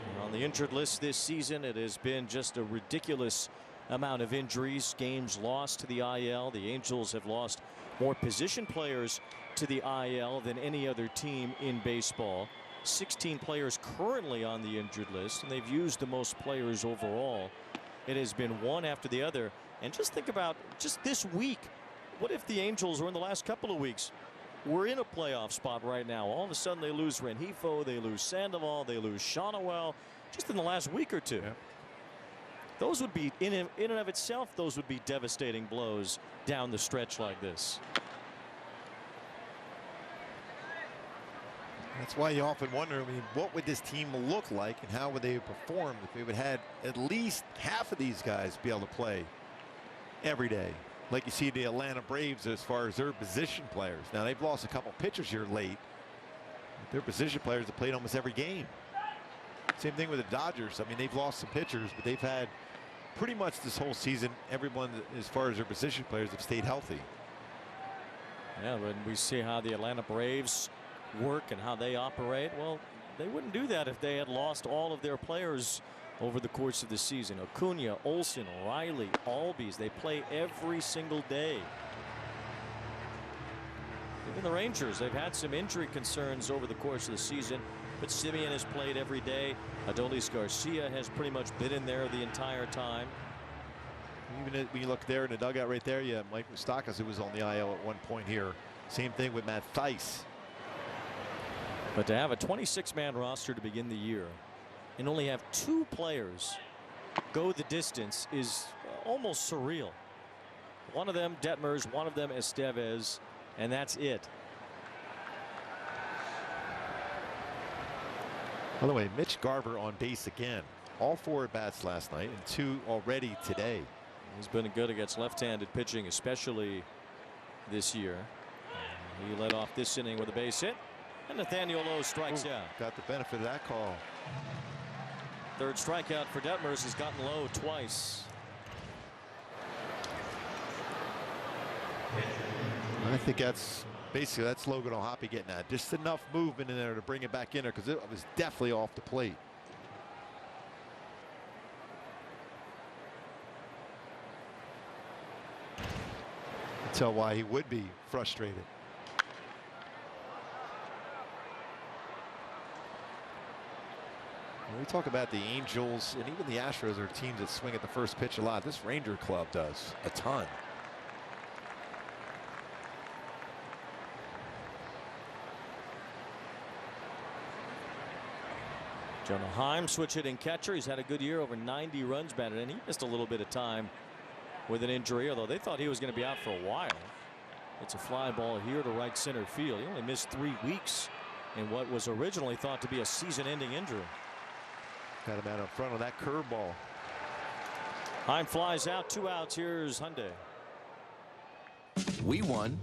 And on the injured list this season, it has been just a ridiculous amount of injuries. Games lost to the IL. The Angels have lost more position players to the IL than any other team in baseball. 16 players currently on the injured list, and they've used the most players overall. It has been one after the other. And just think about just this week. What if the Angels, or in the last couple of weeks, were in a playoff spot right now? All of a sudden they lose Rengifo, they lose Sandoval, they lose Shawnuel just in the last week or 2. Yeah. Those would be, in and of itself, those would be devastating blows down the stretch like this. That's why you often wonder, I mean, what would this team look like and how would they perform if we would have had at least half of these guys be able to play every day, like you see the Atlanta Braves as far as their position players. Now, they've lost a couple pitchers here late. Their position players have played almost every game. Same thing with the Dodgers. I mean, they've lost some pitchers, but they've had pretty much this whole season, everyone as far as their position players have stayed healthy. Yeah, when we see how the Atlanta Braves work and how they operate, well, They wouldn't do that if they had lost all of their players over the course of the season. Acuna, Olsen, Riley, Albies, they play every single day. Even the Rangers, they've had some injury concerns over the course of the season, but Semien has played every day. Adolis Garcia has pretty much been in there the entire time. Even when you look there in the dugout right there, yeah, Mike Moustakas, who was on the IL at one point here. Same thing with Matt Thaiss. But to have a 26-man roster to begin the year and only have 2 players go the distance is almost surreal. One of them Detmers, one of them Estevez, and that's it. By the way, Mitch Garver on base again. All 4 at bats last night and 2 already today. He's been good against left-handed pitching, especially this year. He led off this inning with a base hit, and Nathaniel Lowe strikes out. Got the benefit of that call. 3rd strikeout for Detmers. Has gotten Lowe twice. I think that's basically Logan O'Hoppe getting that. Just enough movement in there to bring it back in there because it was definitely off the plate. Tell why he would be frustrated. When we talk about the Angels and even the Astros are teams that swing at the first pitch a lot. This Ranger club does a ton. Anaheim, switch hitting catcher. He's had a good year, over 90 runs batted, and he missed a little bit of time with an injury, although they thought he was going to be out for a while. It's a fly ball here to right center field. He only missed 3 weeks in what was originally thought to be a season-ending injury. Got him out in front of that curveball. Heim flies out, 2 outs. Here's Hyundai. We won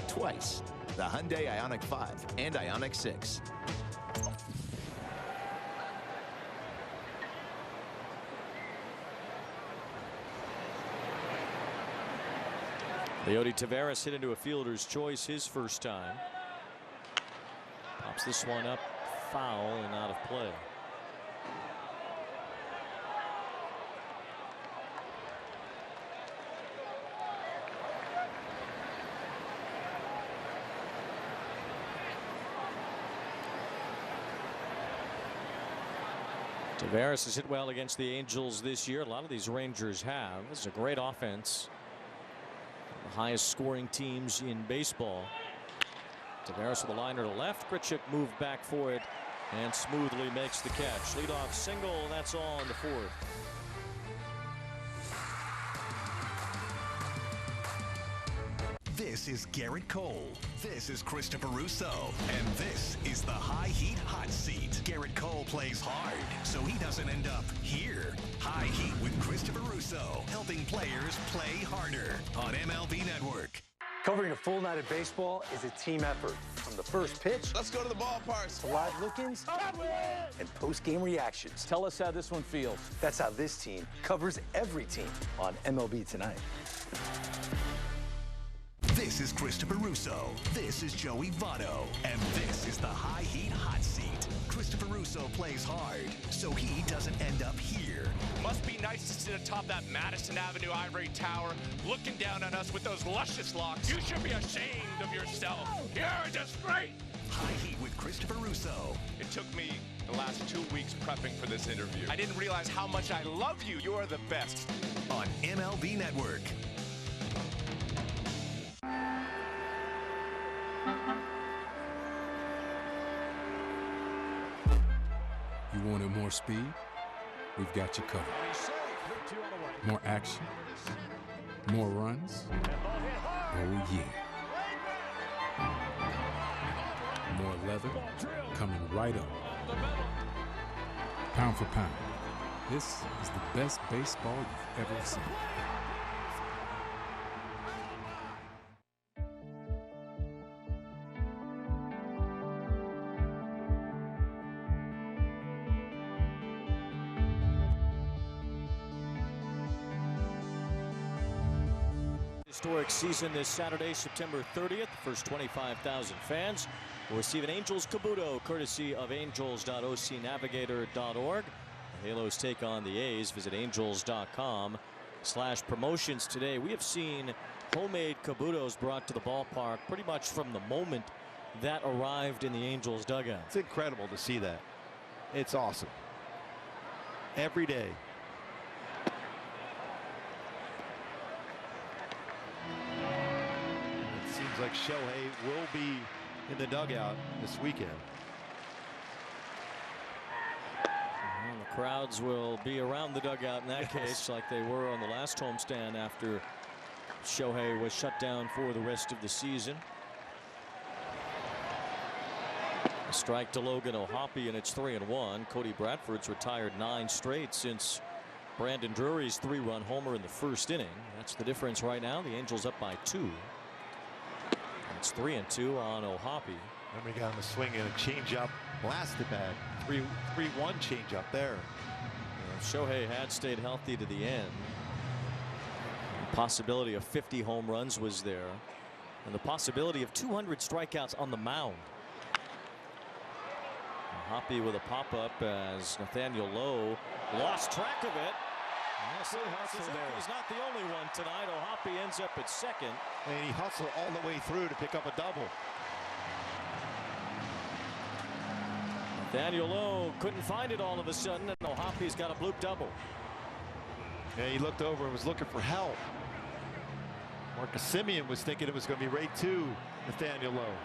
twice. The Hyundai Ioniq 5 and Ioniq 6. Leody Taveras hit into a fielder's choice his first time. Pops this one up foul and out of play. Taveras has hit well against the Angels this year. A lot of these Rangers have. This is a great offense. The highest scoring teams in baseball. Taveras with a liner to left. Grichuk moved back for it and smoothly makes the catch. Leadoff single, and that's all in the 4th. This is Garrett Cole. This is Christopher Russo. And this is the High Heat Hot Seat. Garrett Cole plays hard, so he doesn't end up here. High Heat with Christopher Russo, helping players play harder on MLB Network. Covering a full night of baseball is a team effort. From the first pitch, let's go to the ballpark, to live look-ins and post-game reactions. Tell us how this one feels. That's how this team covers every team on MLB Tonight. This is Christopher Russo. This is Joey Votto. And this is the High Heat Hot Seat. Christopher Russo plays hard, so he doesn't end up here. Must be nice to sit atop that Madison Avenue ivory tower, looking down on us with those luscious locks. You should be ashamed of yourself. You're a disgrace. High Heat with Christopher Russo. It took me the last 2 weeks prepping for this interview. I didn't realize how much I love you. You're the best. On MLB Network. You wanted more speed? We've got you covered. More action? More runs? Oh, yeah. More leather? Coming right up. Pound for pound, this is the best baseball you've ever seen. Historic season this Saturday, September 30th. First 25,000 fans will receive an Angels Kabuto, courtesy of angels.ocnavigator.org. The Halos take on the A's. Visit angels.com/promotions today. We have seen homemade Kabutos brought to the ballpark pretty much from the moment that arrived in the Angels dugout. It's incredible to see that. It's awesome. Every day. It seems like Shohei will be in the dugout this weekend. Well, the crowds will be around the dugout in that case, like they were on the last homestand after Shohei was shut down for the rest of the season. A strike to Logan O'Hoppe, and it's 3-1. Cody Bradford's retired 9 straight since Brandon Drury's 3-run homer in the first inning. That's the difference right now. The Angels up by 2. It's 3-2 on O'Hoppe. Then we got him a swing and a changeup last at bat. 3-1 changeup there. Shohei had stayed healthy to the end. The possibility of 50 home runs was there, and the possibility of 200 strikeouts on the mound. Hoppe with a pop-up as Nathaniel Lowe lost track of it. Yes, he's not the only one tonight. O'Hoppe ends up at second. And he hustled all the way through to pick up a double. Nathaniel Lowe couldn't find it all of a sudden, and O'Hoppe's got a bloop double. Yeah, he looked over and was looking for help. Marcus Semien was thinking it was going to be right to Nathaniel Lowe.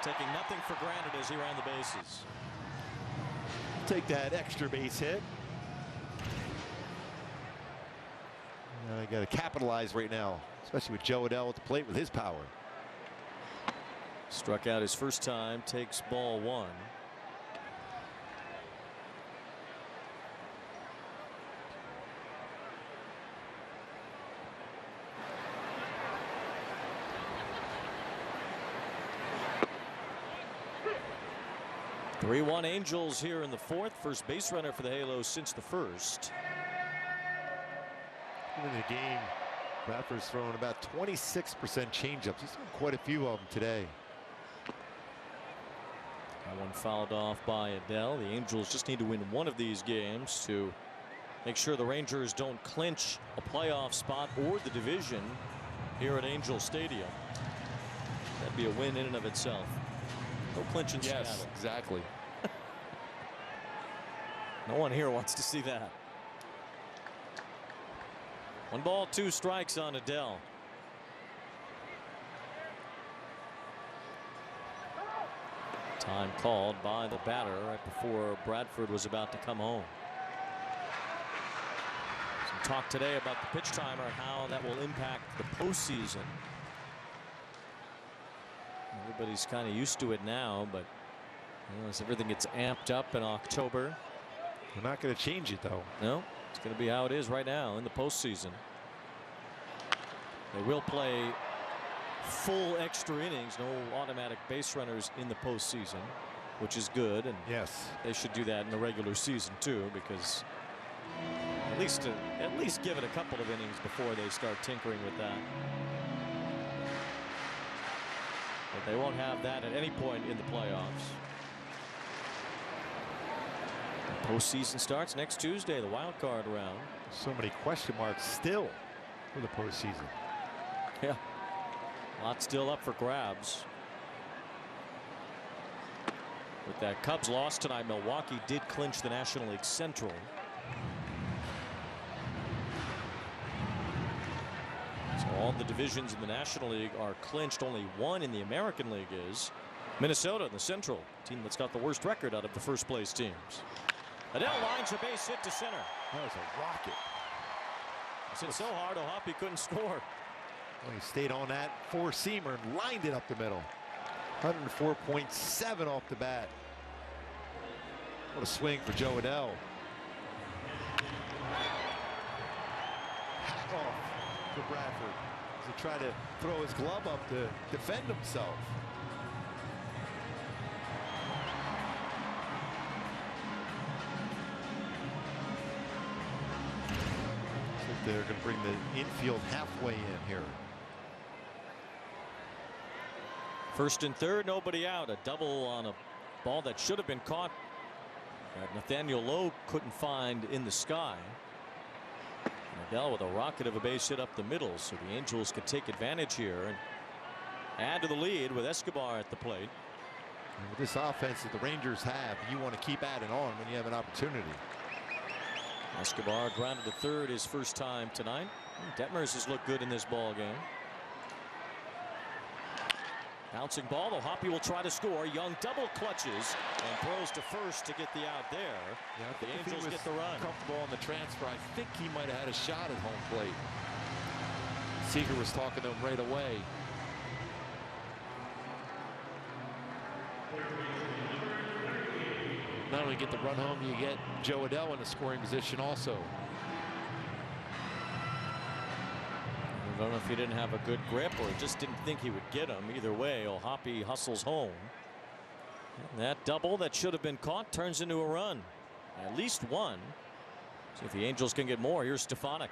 Taking nothing for granted as he ran the bases. Take that extra base hit. I got to capitalize right now, especially with Joe Adell at the plate with his power. Struck out his first time, takes ball 1. Three-1 Angels here in the 4th. First base runner for the Halos since the first. In the game, Bradford's throwing about 26% changeups. He's thrown quite a few of them today. That one fouled off by Adell. The Angels just need to win one of these games to make sure the Rangers don't clinch a playoff spot or the division here at Angel Stadium. That'd be a win in and of itself. No clinch in Seattle. Yes, exactly. No one here wants to see that. 1 ball, 2 strikes on Adell. Time called by the batter right before Bradford was about to come home. Some talk today about the pitch timer and how that will impact the postseason. Everybody's kind of used to it now, but as everything gets amped up in October. They're not going to change it, though. No, it's going to be how it is right now in the postseason. They will play full extra innings, no automatic base runners in the postseason, which is good. And yes, they should do that in the regular season too, because at least give it a couple of innings before they start tinkering with that. But they won't have that at any point in the playoffs. The postseason starts next Tuesday, the wild card round. So many question marks still for the postseason. Yeah, a lot still up for grabs. With that Cubs loss tonight, Milwaukee did clinch the National League Central. So all the divisions in the National League are clinched. Only one in the American League is Minnesota in the Central, team that's got the worst record out of the first place teams. Adell lines a base hit to center. That was a rocket. It's hit so hard, O'Hoppe couldn't score. Well, he stayed on that four-seamer and lined it up the middle. 104.7 off the bat. What a swing for Joe Adell. Hat off for Bradford as he tried to throw his glove up to defend himself. they're going to bring the infield halfway in here. First and third, nobody out. A double on a ball that should have been caught that Nathaniel Lowe couldn't find in the sky. Adele with a rocket of a base hit up the middle, so the Angels could take advantage here and add to the lead with Escobar at the plate. And with this offense that the Rangers have, you want to keep adding on when you have an opportunity. Escobar grounded to third his first time tonight. Detmers has looked good in this ball game. Bouncing ball, though Hoppy will try to score. Young double clutches and throws to first to get the out there. Yeah, the Angels get the run. Comfortable on the transfer. I think he might have had a shot at home plate. Seager was talking to him right away. Not only get the run home, you get Joe Adell in a scoring position also. I don't know if he didn't have a good grip or just didn't think he would get him. Either way, Hoppy hustles home. And that double that should have been caught turns into a run. At least one. See if the Angels can get more. Here's Stefanik.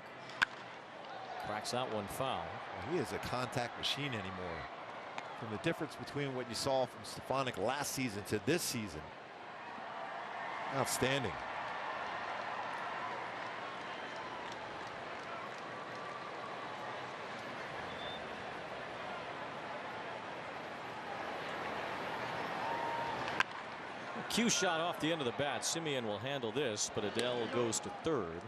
Cracks out one foul. Well, he is a contact machine anymore. From the difference between what you saw from Stefanik last season to this season. Outstanding. Cue shot off the end of the bat. Simeon will handle this, but Adele goes to third.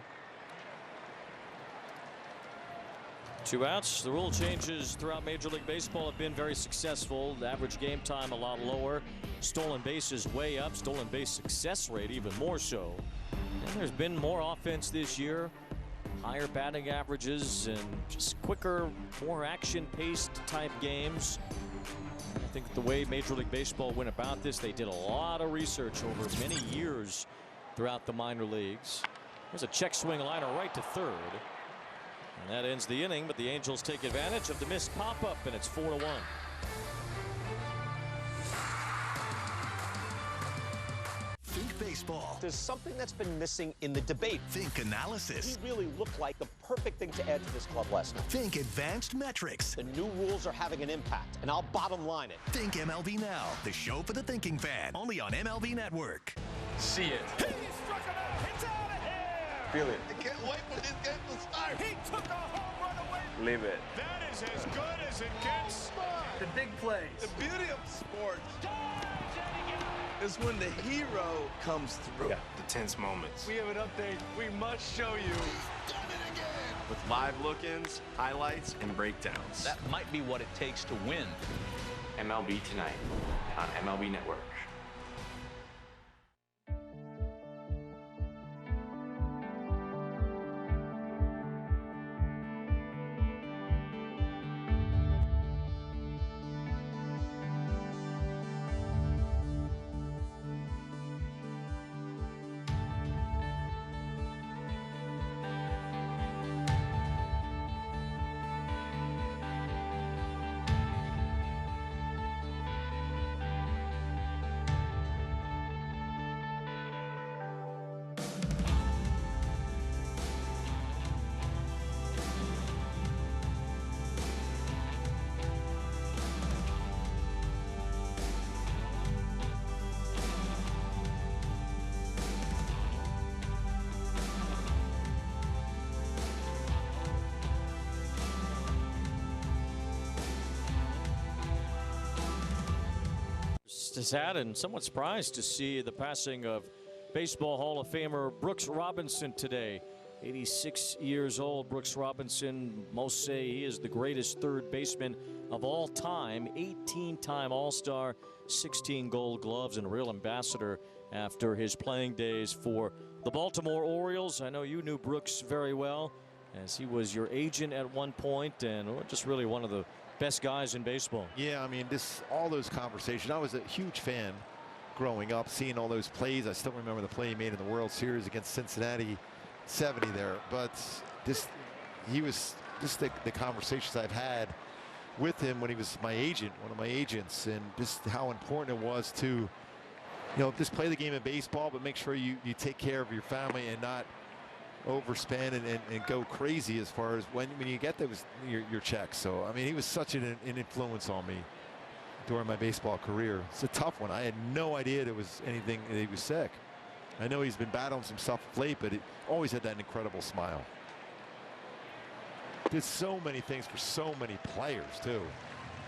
2 outs. The rule changes throughout Major League Baseball have been very successful. The average game time a lot lower. Stolen bases way up. Stolen base success rate even more so. And there's been more offense this year. Higher batting averages and just quicker, more action-paced type games. I think the way Major League Baseball went about this, they did a lot of research over many years throughout the minor leagues. There's a check swing liner right to third. And that ends the inning, but the Angels take advantage of the missed pop-up, and it's 4-1. Think baseball. There's something that's been missing in the debate. Think analysis. He really looked like the perfect thing to add to this club last night. Think advanced metrics. The new rules are having an impact, and I'll bottom line it. Think MLB Now, the show for the thinking fan, only on MLB Network. See it. He struck him out. It's out of here. Feel it. I can't wait for this game to start. He took a home run away. Leave it. That is as good as it gets. The big plays. The beauty of sports is when the hero comes through. Yeah, the tense moments. We have an update we must show you. With live look-ins, highlights, and breakdowns. That might be what it takes to win. MLB Tonight on MLB Network. Sad and somewhat surprised to see the passing of Baseball Hall of Famer Brooks Robinson today. 86 years old. Brooks Robinson, most say he is the greatest third baseman of all time. 18-time All-Star, 16 Gold Gloves, and a real ambassador after his playing days for the Baltimore Orioles. I know you knew Brooks very well, as he was your agent at one point, and just really one of the best guys in baseball. Yeah, I mean, all those conversations. I was a huge fan growing up, seeing all those plays. I still remember the play he made in the World Series against Cincinnati, 70 there. But he was just the conversations I've had with him when he was my agent, one of my agents, and just how important it was to, just play the game of baseball, but make sure you take care of your family and not overspend and go crazy as far as when you get those your checks. So I mean, he was such an influence on me during my baseball career. It's a tough one. I had no idea there was anything that he was sick. I know he's been battling some stuff of late, but he always had that incredible smile. Did so many things for so many players too.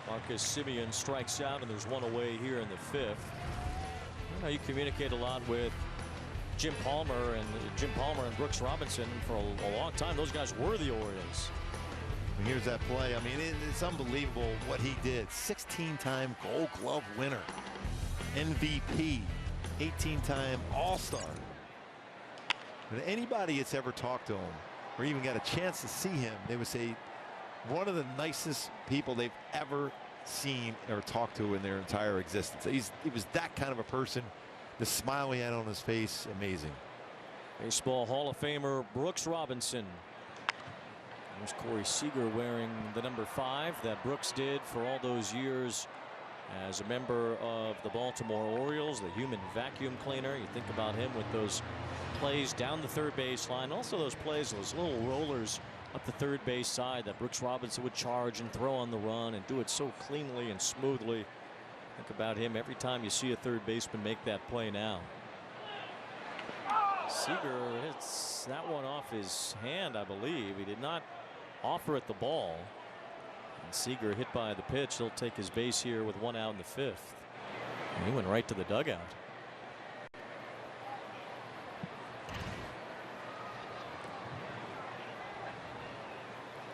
Marcus Semien strikes out, and there's one away here in the fifth. You know, you communicate a lot with Jim Palmer and Brooks Robinson for a long time. Those guys were the Orioles. And here's that play. I mean, it's unbelievable what he did. 16-time Gold Glove winner, MVP, 18-time All-Star. And anybody that's ever talked to him or even got a chance to see him, they would say one of the nicest people they've ever seen or talked to in their entire existence. He was that kind of a person. The smile he had on his face, amazing. Baseball Hall of Famer Brooks Robinson. There's Corey Seager wearing the number 5 that Brooks did for all those years as a member of the Baltimore Orioles, the human vacuum cleaner. You think about him with those plays down the third baseline, also those plays, those little rollers up the third base side that Brooks Robinson would charge and throw on the run and do it so cleanly and smoothly. Think about him every time you see a third baseman make that play now. Seager hits that one off his hand, I believe. He did not offer at the ball. And Seager hit by the pitch. He'll take his base here with 1 out in the 5th. And he went right to the dugout.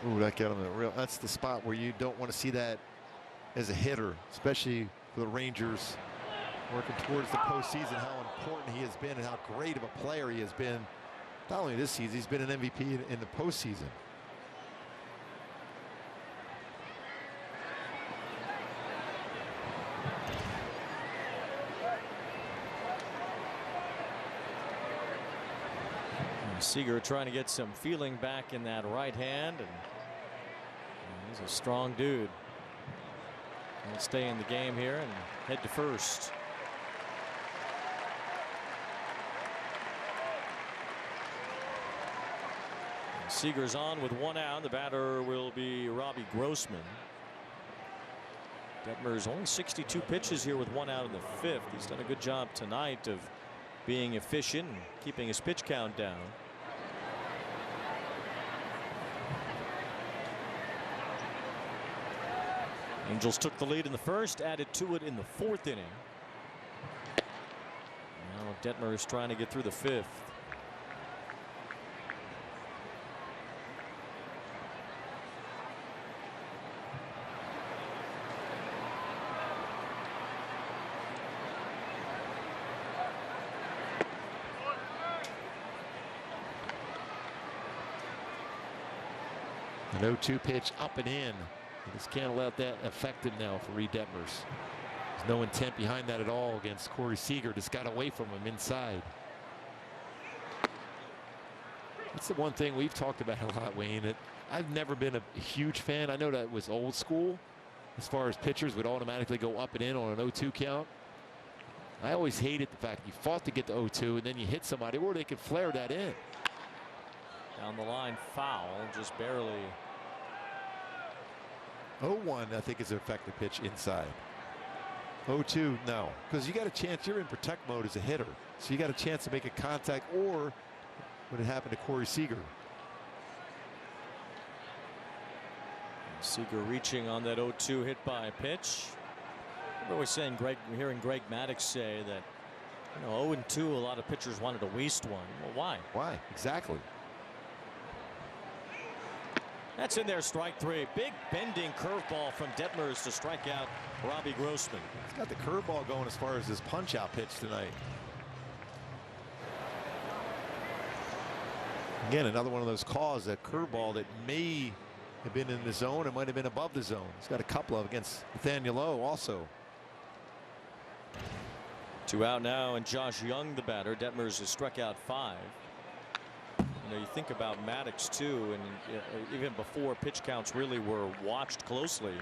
Ooh, that got him in a real. That's the spot where you don't want to see that as a hitter, especially for the Rangers working towards the postseason. How important he has been and how great of a player he has been. Not only this season, he's been an MVP in the postseason. Seager trying to get some feeling back in that right hand, and he's a strong dude. He'll stay in the game here and head to first. And Seager's on with 1 out. The batter will be Robbie Grossman. Detmers only 62 pitches here with 1 out in the 5th. He's done a good job tonight of being efficient and keeping his pitch count down. Angels took the lead in the 1st, added to it in the 4th inning. Now Detmers trying to get through the 5th. An 0-2 pitch up and in. You just can't let that affect him now for Reid Detmers. There's no intent behind that at all against Corey Seager. Just got away from him inside. That's the one thing we've talked about a lot, Wayne. That I've never been a huge fan. I know that was old school as far as pitchers would automatically go up and in on an 0-2 count. I always hated the fact you fought to get the 0-2 and then you hit somebody, or they could flare that in. Down the line, foul, just barely. 0-1, I think, is an effective pitch inside. 0-2, no, because you got a chance. You're in protect mode as a hitter, so you got a chance to make a contact, or what had happened to Corey Seager. Seager reaching on that 0-2 hit by a pitch. I'm always saying, hearing Greg Maddux say that, you know, 0-2, a lot of pitchers wanted to waste one. Well, why? Why? Exactly. That's in there, strike 3. Big bending curveball from Detmers to strike out Robbie Grossman. He's got the curveball going as far as his punch-out pitch tonight. Again, another one of those calls, that curveball that may have been in the zone. It might have been above the zone. He's got a couple of against Nathaniel Lowe also. 2 out now, and Josh Young, the batter. Detmers has struck out 5. You know, you think about Maddux too, and even before pitch counts really were watched closely,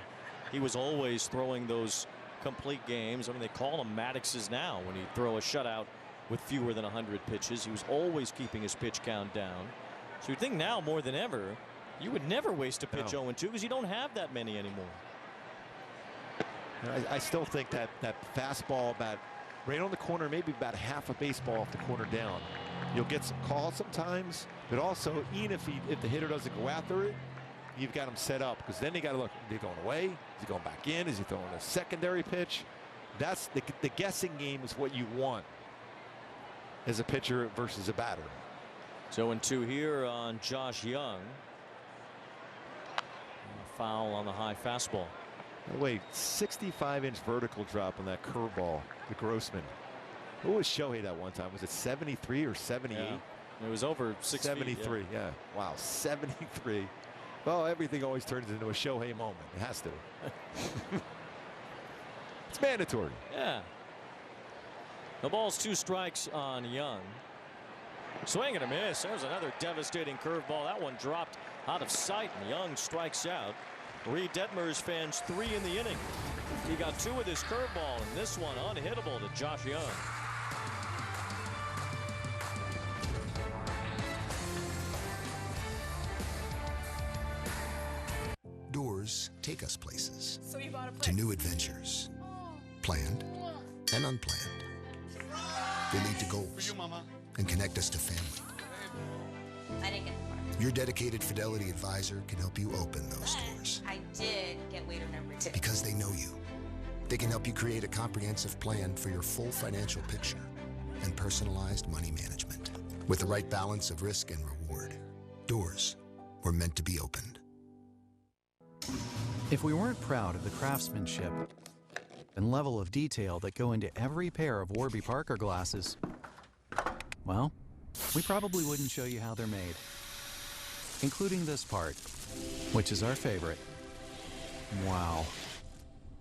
he was always throwing those complete games. I mean, they call them Madduxes now when he throw a shutout with fewer than 100 pitches. He was always keeping his pitch count down. So you think now more than ever, you would never waste a pitch 0-2 because you don't have that many anymore. I still think that fastball about right on the corner, maybe about half a baseball off the corner down. You'll get some calls sometimes, but also even if the hitter doesn't go after it, you've got him set up, because then you got to look, is he going away? Is he going back in? Is he throwing a secondary pitch? That's the guessing game is what you want as a pitcher versus a batter. 0-2 here on Josh Young. A foul on the high fastball. By the way, 65-inch vertical drop on that curveball, the Grossman. What was Shohei that one time? Was it 73 or 78? Yeah. It was over 6 73, feet, yeah. Wow, 73. Well, everything always turns into a Shohei moment. It has to. It's mandatory. Yeah. The ball's 2 strikes on Young. Swing and a miss. There's another devastating curveball. That one dropped out of sight, and Young strikes out. Reid Detmers fans 3 in the inning. He got 2 with his curveball, and this one unhittable to Josh Young. Doors take us places, So you bought a to new adventures, planned and unplanned. They lead to goals and connect us to family. I didn't get the part. Your dedicated Fidelity advisor can help you open those doors I did get waiter number 2. because they know you. They can help you create a comprehensive plan for your full financial picture and personalized money management. With the right balance of risk and reward, doors were meant to be opened. If we weren't proud of the craftsmanship and level of detail that go into every pair of Warby Parker glasses, well, we probably wouldn't show you how they're made, including this part, which is our favorite. Wow.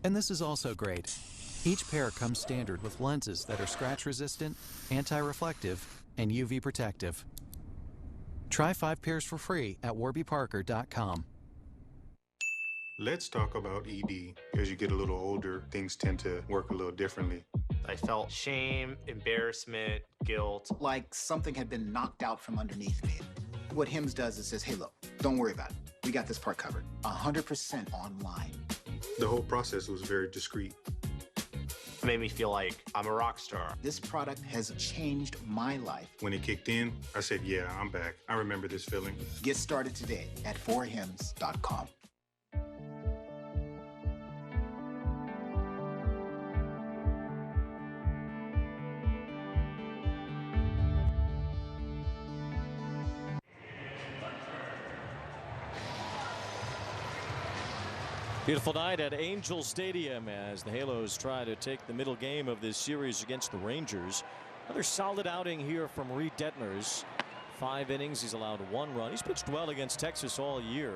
And this is also great. Each pair comes standard with lenses that are scratch resistant, anti-reflective, and UV protective. Try 5 pairs for free at warbyparker.com. Let's talk about ED. As you get a little older, things tend to work a little differently. I felt shame, embarrassment, guilt. Like something had been knocked out from underneath me. What HIMS does is says, hey, look, don't worry about it. We got this part covered. 100% online. The whole process was very discreet. It made me feel like I'm a rock star. This product has changed my life. When it kicked in, I said, yeah, I'm back. I remember this feeling. Get started today at 4hims.com. Beautiful night at Angel Stadium as the Halos try to take the middle game of this series against the Rangers. Another solid outing here from Reid Detmers. 5 innings. He's allowed 1 run. He's pitched well against Texas all year.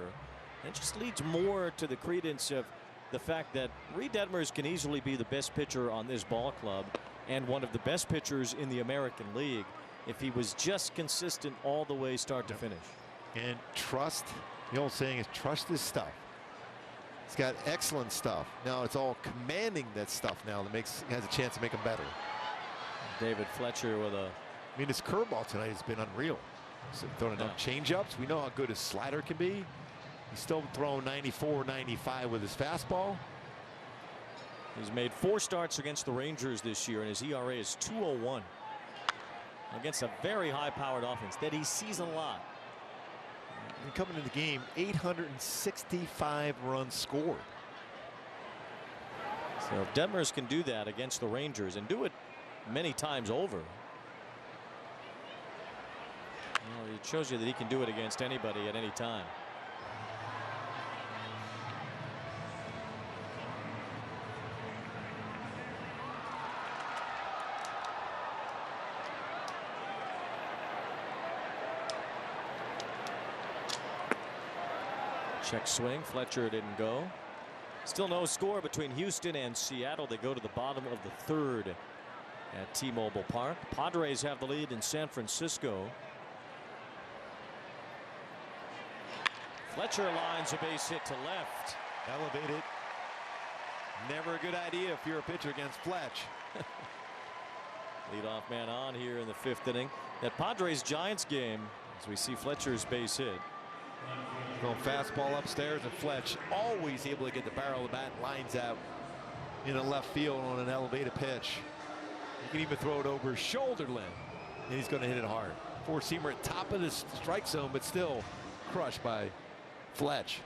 It just leads more to the credence of the fact that Reid Detmers can easily be the best pitcher on this ball club and one of the best pitchers in the American League if he was just consistent all the way start to finish. And trust, the old saying is trust his stuff. He's got excellent stuff. Now it's all commanding that stuff now that has a chance to make him better. David Fletcher with a... I mean, his curveball tonight has been unreal. He's throwing enough changeups. We know how good his slider can be. He's still throwing 94, 95 with his fastball. He's made 4 starts against the Rangers this year, and his ERA is 2.01 against a very high-powered offense that he sees a lot. And coming into the game, 865 runs scored. So if Detmers can do that against the Rangers and do it many times over, well, it shows you that he can do it against anybody at any time. Check swing. Fletcher didn't go. Still no score between Houston and Seattle. They go to the bottom of the 3rd at T-Mobile Park. Padres have the lead in San Francisco. Fletcher lines a base hit to left. Elevated. Never a good idea if you're a pitcher against Fletch. Leadoff man on here in the 5th inning. That Padres-Giants game, As we see Fletcher's base hit. Going fastball upstairs, and Fletch always able to get the barrel of the bat, lines out in the left field on an elevated pitch. He can even throw it over his shoulder, Lynn, and he's going to hit it hard. Four-seamer at top of the strike zone, but still crushed by Fletch.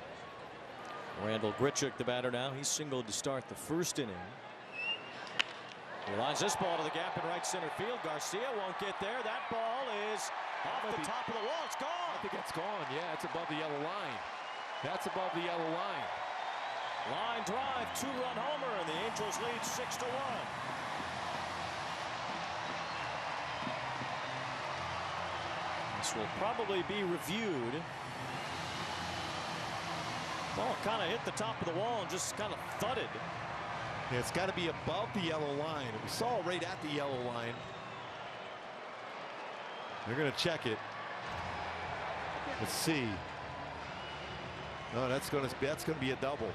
Randall Grichuk, the batter now. He's singled to start the first inning. He lines this ball to the gap in right center field. Garcia won't get there. That ball is off the top of the wall. It's gone. I think it's gone. Yeah, it's above the yellow line. That's above the yellow line. Line drive, 2-run homer, and the Angels lead 6-1. This will probably be reviewed. Ball kind of hit the top of the wall and just kind of thudded. Yeah, it's got to be above the yellow line. We saw it right at the yellow line. They're going to check it. Let's see. No, that's going to be a double.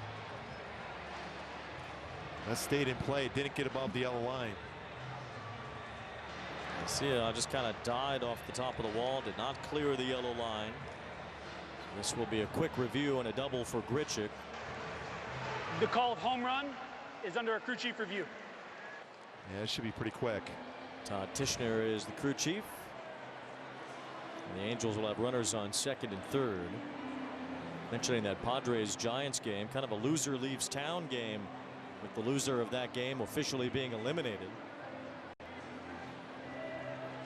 That stayed in play. It didn't get above the yellow line. See, I just kind of died off the top of the wall. Did not clear the yellow line. This will be a quick review and a double for Grichuk. The call of home run is under a crew chief review. Yeah, it should be pretty quick. Todd Tishner is the crew chief. And the Angels will have runners on second and third. Mentioning that Padres-Giants game, kind of a loser leaves town game, with the loser of that game officially being eliminated.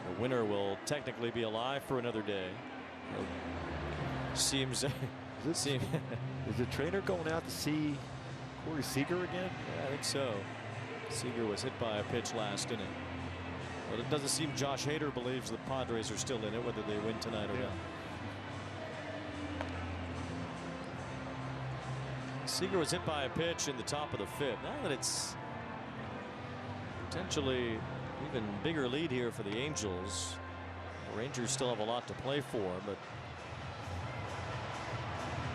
The winner will technically be alive for another day. Seems. Is the trainer going out to see Corey Seager again? Yeah, I think so. Seager was hit by a pitch last inning. But it doesn't seem Josh Hader believes the Padres are still in it, whether they win tonight or not. Seager was hit by a pitch in the top of the fifth. Now that it's potentially even bigger lead here for the Angels. The Rangers still have a lot to play for, but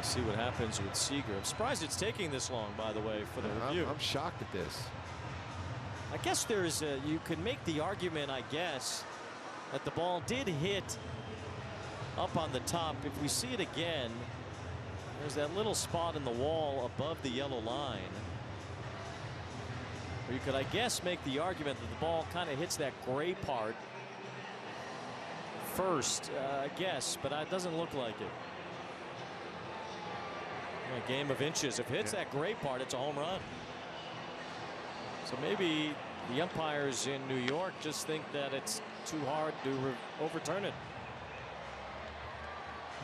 see what happens with Seager. I'm surprised it's taking this long, by the way, for the review. I'm shocked at this. I guess there's you can make the argument, I guess, that the ball did hit up on the top. If we see it again, there's that little spot in the wall above the yellow line. Or you could, I guess, make the argument that the ball kind of hits that gray part first, I guess, but it doesn't look like it. A game of inches. If it hits that gray part, it's a home run. So maybe the umpires in New York just think that it's too hard to overturn it.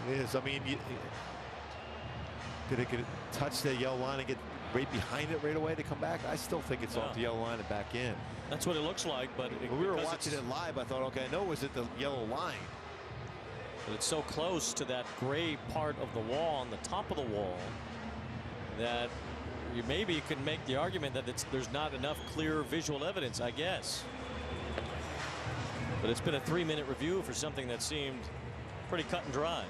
It is. I mean, did it touch the yellow line and get right behind it right away to come back? I still think it's off the yellow line and back in. That's what it looks like. But when we were watching it live, I thought, okay, I know it was at the yellow line. But it's so close to that gray part of the wall on the top of the wall that you maybe could make the argument that there's not enough clear visual evidence, I guess. But it's been a 3-minute review for something that seemed pretty cut and dry.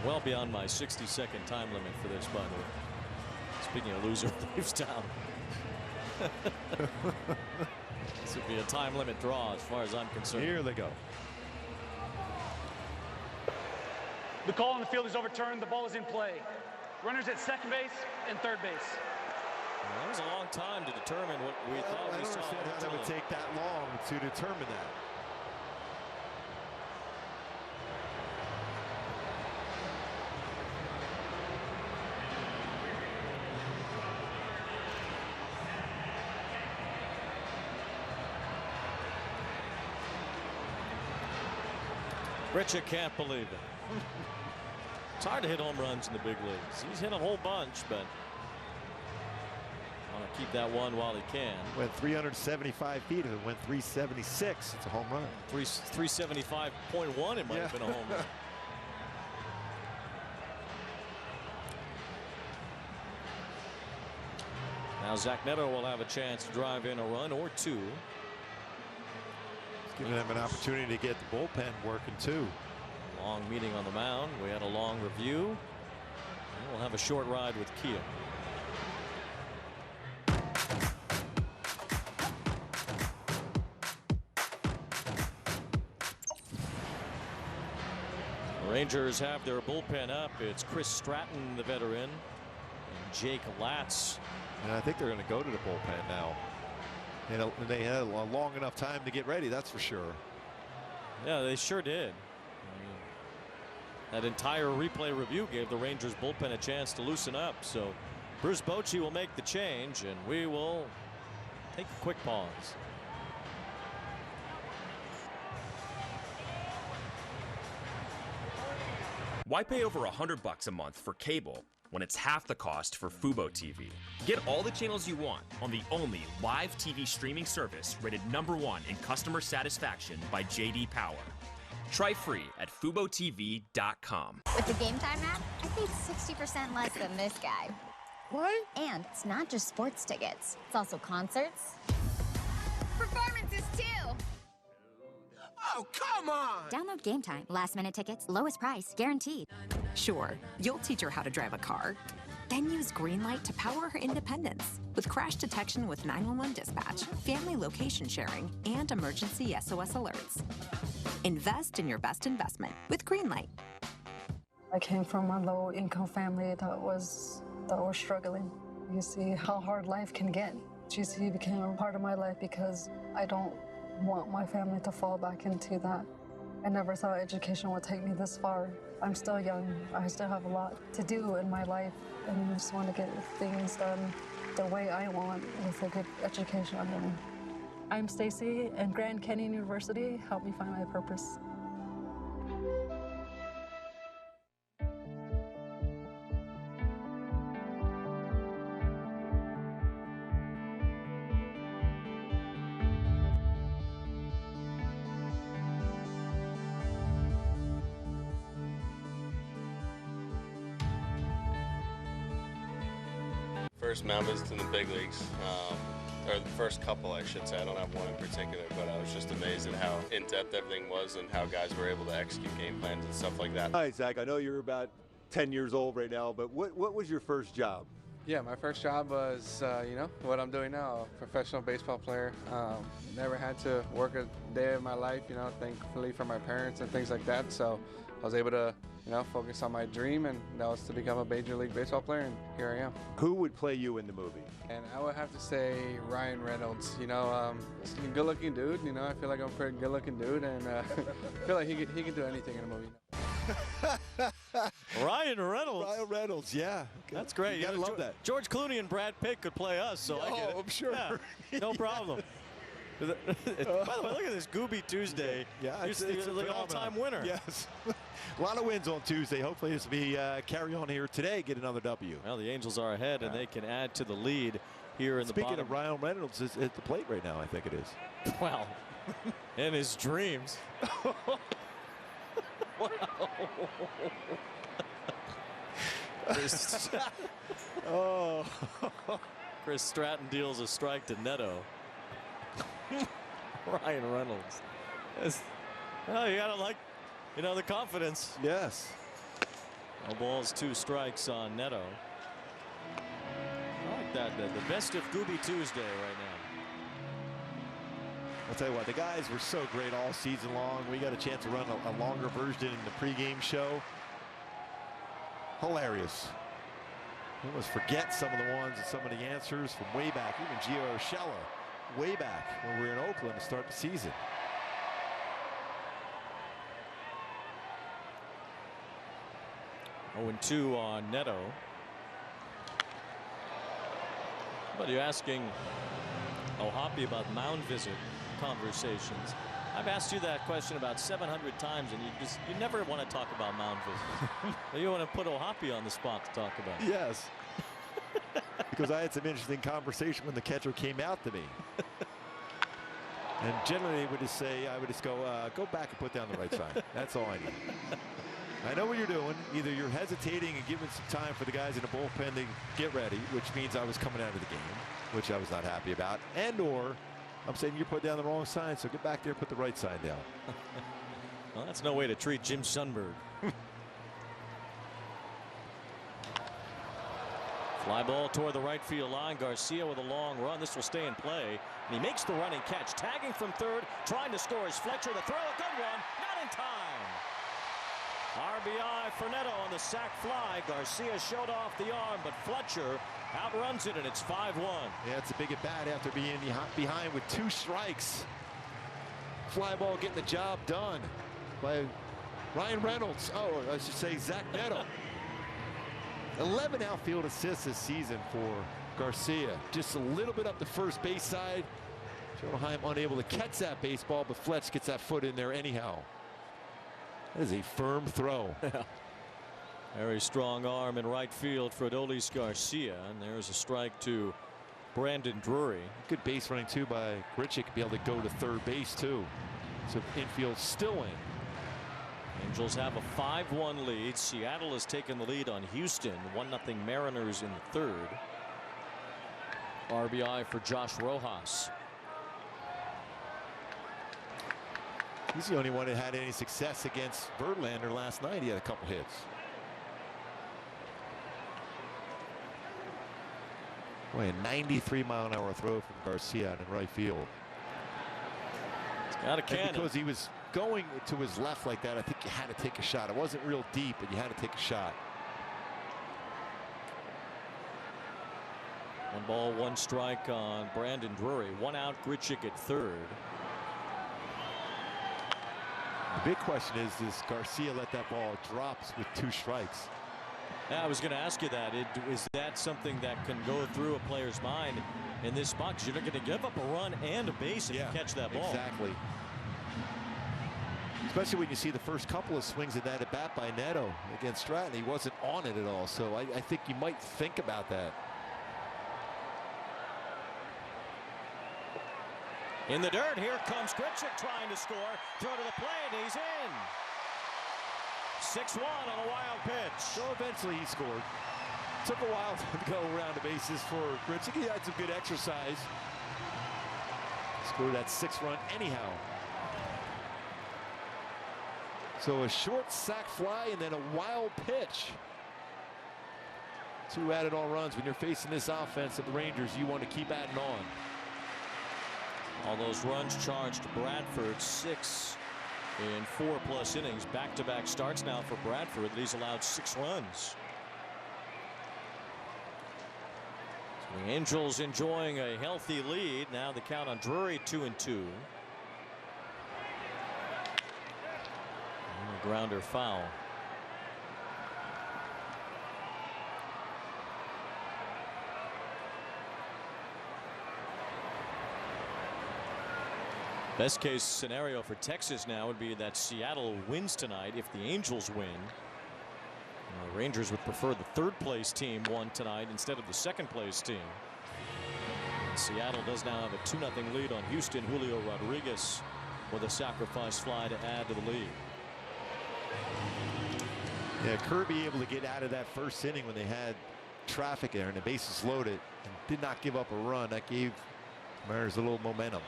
Well beyond my 60-second time limit for this, by the way. Speaking of loser leaves town. This would be a time limit draw as far as I'm concerned. Here they go. The call on the field is overturned. The ball is in play. Runners at second base and third base. Well, that was a long time to determine what we thought we saw. I don't understand how that would take that long to determine that. Grichuk can't believe it. It's hard to hit home runs in the big leagues. He's hit a whole bunch, but want to keep that one while he can. Went 375 feet. If it went 376, it's a home run. 375.1, it might have been a home run. Now Zach Neto will have a chance to drive in a run or two. Giving them an opportunity to get the bullpen working too. Long meeting on the mound. We had a long review. And we'll have a short ride with Kia. Rangers have their bullpen up. It's Chris Stratton, the veteran, and Jake Latz. And I think they're going to go to the bullpen now. And they had a long enough time to get ready, that's for sure. Yeah, they sure did. I mean, that entire replay review gave the Rangers bullpen a chance to loosen up. So Bruce Bochy will make the change, and we will take a quick pause. Why pay over $100 a month for cable when it's half the cost for Fubo TV? Get all the channels you want on the only live TV streaming service rated #1 in customer satisfaction by JD Power. Try free at FuboTV.com. With the Game Time app, I paid 60% less than this guy. What? And it's not just sports tickets. It's also concerts. Performances, too. Oh, come on! Download Game Time. Last-minute tickets, lowest price, guaranteed. Sure, you'll teach her how to drive a car. Then use Greenlight to power her independence with crash detection with 911 dispatch, family location sharing, and emergency SOS alerts. Invest in your best investment with Greenlight. I came from a low-income family that was struggling. You see how hard life can get. GC became a part of my life because I don't want my family to fall back into that. I never thought education would take me this far. I'm still young. I still have a lot to do in my life, and I just want to get things done the way I want with a good education. I'm Stacy, and Grand Canyon University helped me find my purpose. First mound visit in the big leagues, or the first couple, I should say. I don't have one in particular, but I was just amazed at how in-depth everything was and how guys were able to execute game plans and stuff like that. Hi, Zach. I know you're about 10 years old right now, but what was your first job? Yeah, my first job was, what I'm doing now, a professional baseball player. Never had to work a day of my life, thankfully for my parents and things like that. So I was able to, focus on my dream, and that was to become a Major League Baseball player, and here I am. Who would play you in the movie? And I would have to say Ryan Reynolds. He's a good-looking dude. I feel like I'm a pretty good-looking dude, and I feel like he can do anything in a movie. Ryan Reynolds. Ryan Reynolds, yeah. That's great. You gotta love that. George Clooney and Brad Pitt could play us, so I get it. I'm sure. Yeah, no problem. By the way, look at this Gooby Tuesday. Yeah, it's like an all-time winner. Yes. A lot of wins on Tuesday. Hopefully this will be carry on here today, get another W. Well, the Angels are ahead, and they can add to the lead here in the bottom. Speaking of Ryan Reynolds, is at the plate right now, I think it is. Well, in his dreams. Wow. Chris Stratton deals a strike to Neto. Ryan Reynolds. Well, you gotta like, the confidence. Yes. No balls, 2 strikes on Neto. I like that. The best of Gooby Tuesday right now. I'll tell you what, the guys were so great all season long. We got a chance to run a longer version in the pregame show. Hilarious. You almost forget some of the ones and some of the answers from way back. Even Gio Urshela, way back when we were in Oakland to start the season. Oh, and 2 on Neto. But you're asking O'Hoppe about mound visit conversations. I've asked you that question about 700 times, and you never want to talk about mound visits. You want to put O'Hoppe on the spot to talk about. Yes. Because I had some interesting conversation when the catcher came out to me. And generally I would just go back and put down the right sign. That's all I need. I know what you're doing. Either you're hesitating and giving some time for the guys in the bullpen to get ready, which means I was coming out of the game, which I was not happy about, and/or I'm saying you put down the wrong sign, so get back there and put the right sign down. Well, that's no way to treat Jim Sundberg. Fly ball toward the right field line. Garcia with a long run. This will stay in play. And he makes the running catch. Tagging from third. Trying to score is Fletcher. The throw, a good one. Not in time. RBI for Neto on the sac fly. Garcia showed off the arm, but Fletcher outruns it, and it's 5-1. Yeah, it's a big at bat after being behind with 2 strikes. Fly ball getting the job done by Ryan Reynolds. Oh, I should say Zach Neto. 11 outfield assists this season for Garcia. Just a little bit up the first base side. Anaheim unable to catch that baseball, but Fletch gets that foot in there anyhow. That is a firm throw. Very strong arm in right field for Adolis Garcia, and there's a strike to Brandon Drury. Good base running too by Grichuk to be able to go to third base too. So infield still in. Angels have a 5-1 lead. Seattle has taken the lead on Houston. 1-0 Mariners in the third. RBI for Josh Rojas. He's the only one that had any success against Verlander last night. He had a couple hits. Boy, a 93-mile-an-hour throw from Garcia out in right field. It's got a cannon. And because he was going to his left like that, I think you had to take a shot. It wasn't real deep, but you had to take a shot. 1 ball, 1 strike on Brandon Drury. 1 out, Grichuk at third. The big question is, does Garcia let that ball drop with 2 strikes? Yeah, I was going to ask you that. Is that something that can go through a player's mind in this spot? Because you're not going to give up a run and a base if you catch that ball. Exactly. Especially when you see the first couple of swings of that at bat by Neto against Stratton. He wasn't on it at all. So I think you might think about that. In the dirt, here comes Grichuk trying to score. Throw to the plate, he's in. 6-1 on a wild pitch. So eventually he scored. Took a while to go around the bases for Grichuk. He had some good exercise. Scored that 6th run anyhow. So a short sac fly and then a wild pitch. 2 added on runs. When you're facing this offense of the Rangers, you want to keep adding on. All those runs charged to Bradford. 6 in 4+ innings. Back-to-back starts now for Bradford. He's allowed 6 runs. So the Angels enjoying a healthy lead. Now the count on Drury 2-2. And a grounder foul. Best case scenario for Texas now would be that Seattle wins tonight. If the Angels win, the Rangers would prefer the 3rd place team won tonight instead of the 2nd place team. And Seattle does now have a 2-0 lead on Houston. Julio Rodriguez with a sacrifice fly to add to the lead. Yeah, Kirby able to get out of that first inning when they had traffic there and the bases loaded and did not give up a run. That gave Mariners a little momentum.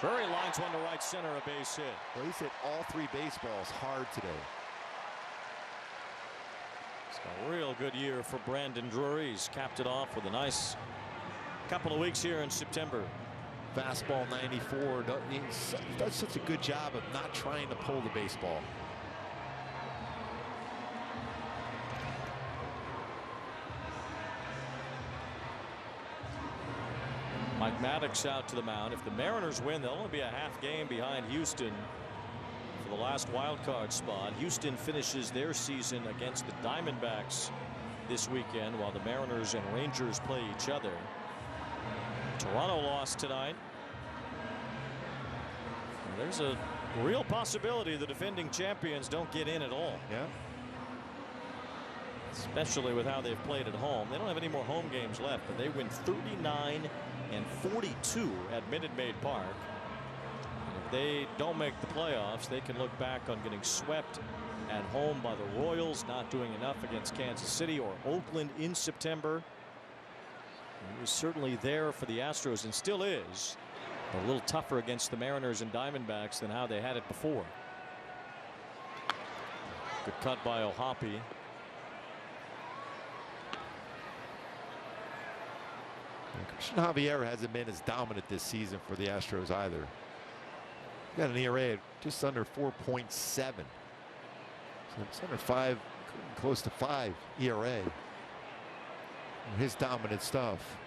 Drury lines one to right center, a base hit. Well, he's hit all 3 baseballs hard today. It's a real good year for Brandon Drury. He's capped it off with a nice couple of weeks here in September. Fastball 94. He does such a good job of not trying to pull the baseball. Mike Maddox out to the mound. If the Mariners win, they'll only be a half game behind Houston for the last wild card spot. Houston finishes their season against the Diamondbacks this weekend, while the Mariners and Rangers play each other. Toronto lost tonight. And there's a real possibility the defending champions don't get in at all. Yeah. Especially with how they've played at home. They don't have any more home games left, but they win 39 and 42 at Minute Maid Park. And if they don't make the playoffs, they can look back on getting swept at home by the Royals, not doing enough against Kansas City or Oakland in September. He was certainly there for the Astros and still is, but a little tougher against the Mariners and Diamondbacks than how they had it before. Good cut by O'Hoppe. Christian Javier hasn't been as dominant this season for the Astros either. Got an ERA at just under 4.7. So it's under 5, close to 5 ERA. His dominant stuff.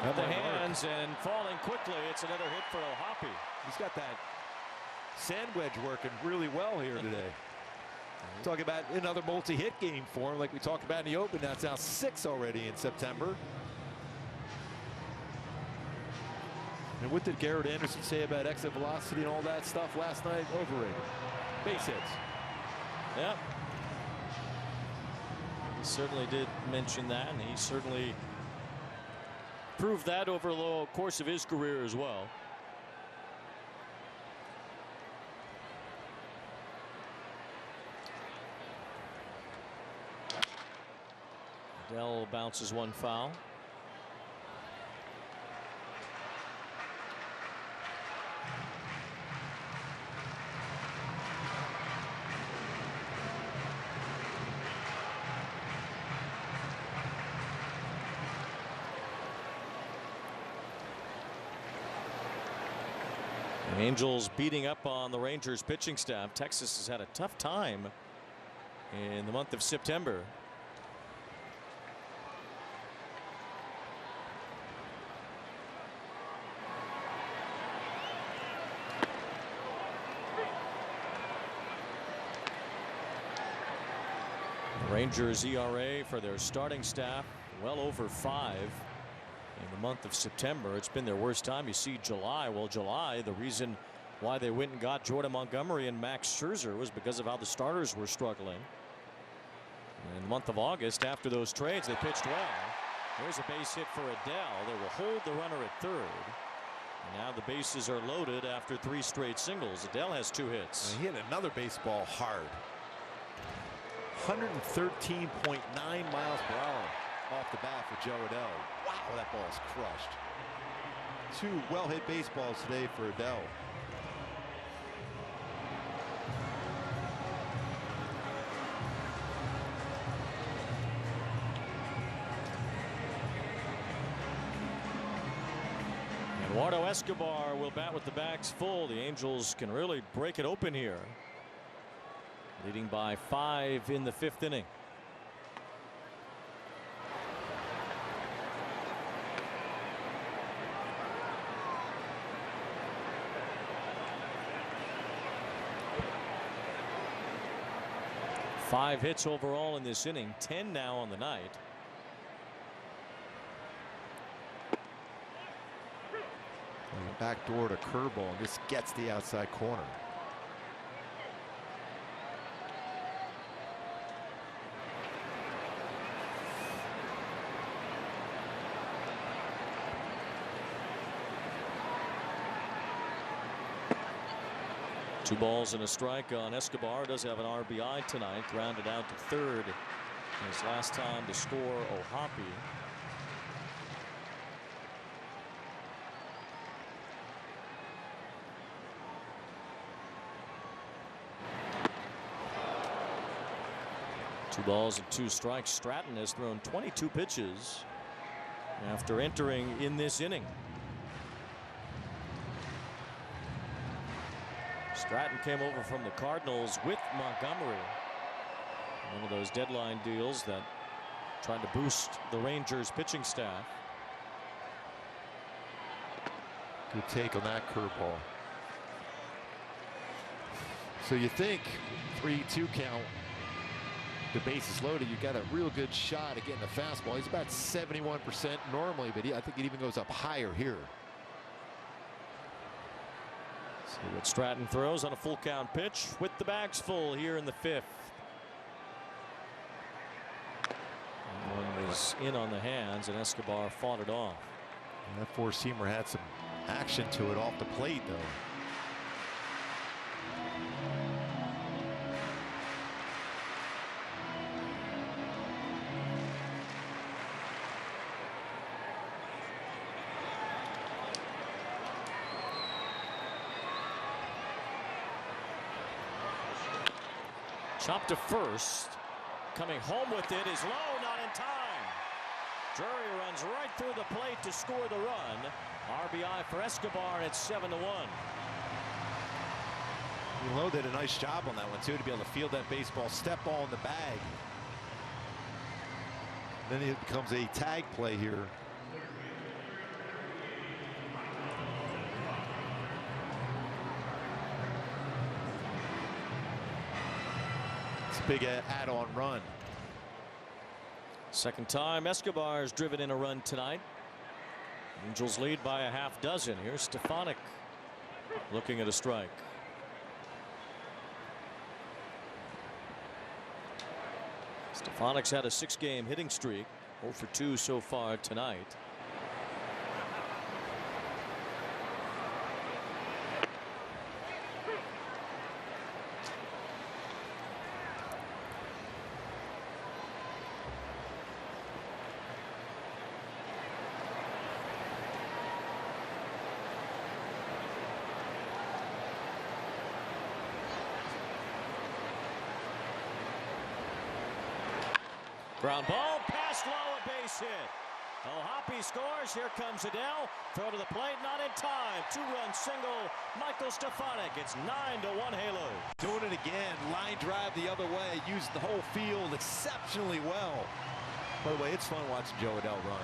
At the hands and falling quickly. It's another hit for O'Hoppe. He's got that sand wedge working really well here today. Talking about another multi-hit game for him, like we talked about in the open. That's now 6 already in September. And what did Garrett Anderson say about exit velocity and all that stuff last night? Overrated. Base hits. Yeah. He certainly did mention that, and he certainly proved that over the course of his career as well. Dell bounces one foul. The Angels beating up on the Rangers pitching staff. Texas has had a tough time in the month of September. The Rangers ERA for their starting staff well over 5 in the month of September. It's been their worst time. You see July. Well, July, the reason why they went and got Jordan Montgomery and Max Scherzer was because of how the starters were struggling. In the month of August, after those trades, they pitched well. There's a base hit for Adele. They will hold the runner at third. And now the bases are loaded after 3 straight singles. Adele has 2 hits. And he hit another baseball hard. 113.9 miles per hour off the bat for Joe Adele. Wow, that ball is crushed. 2 well-hit baseballs today for Adele. Eduardo Escobar will bat with the backs full. The Angels can really break it open here. Leading by 5 in the 5th inning. Five hits overall in this inning, 10 now on the night. Backdoor to curveball, and this gets the outside corner. Two balls and a strike on Escobar. Does have an RBI tonight, grounded out to third. His last time to score, O'Hoppe. Two balls and 2 strikes. Stratton has thrown 22 pitches after entering in this inning. Stratton came over from the Cardinals with Montgomery. One of those deadline deals that tried to boost the Rangers pitching staff. Good take on that curveball. So you think 3-2 count, the base is loaded, you got a real good shot at getting a fastball. He's about 71% normally, but I think it even goes up higher here. See what Stratton throws on a full count pitch with the bags full here in the 5th. One was in on the hands, and Escobar fought it off. And that four-seamer had some action to it off the plate, though. Chop to first. Coming home with it is low, not in time. Drury runs right through the plate to score the run. RBI for Escobar, and it's 7-1. Lowe did a nice job on that one too, to be able to field that baseball, step ball in the bag. Then it becomes a tag play here. It's a big add-on run. Second time Escobar has driven in a run tonight. Angels lead by a half dozen. Here's Stefanik looking at a strike. Stefanik's had a 6-game hitting streak, 0 for 2 so far tonight. Ground ball, past low, a base hit. Hoppy scores. Here comes Adele. Throw to the plate, not in time. 2-run single. Michael Stefanik. It's 9-1 Halo. Doing it again. Line drive the other way. Used the whole field exceptionally well. By the way, it's fun watching Joe Adele run.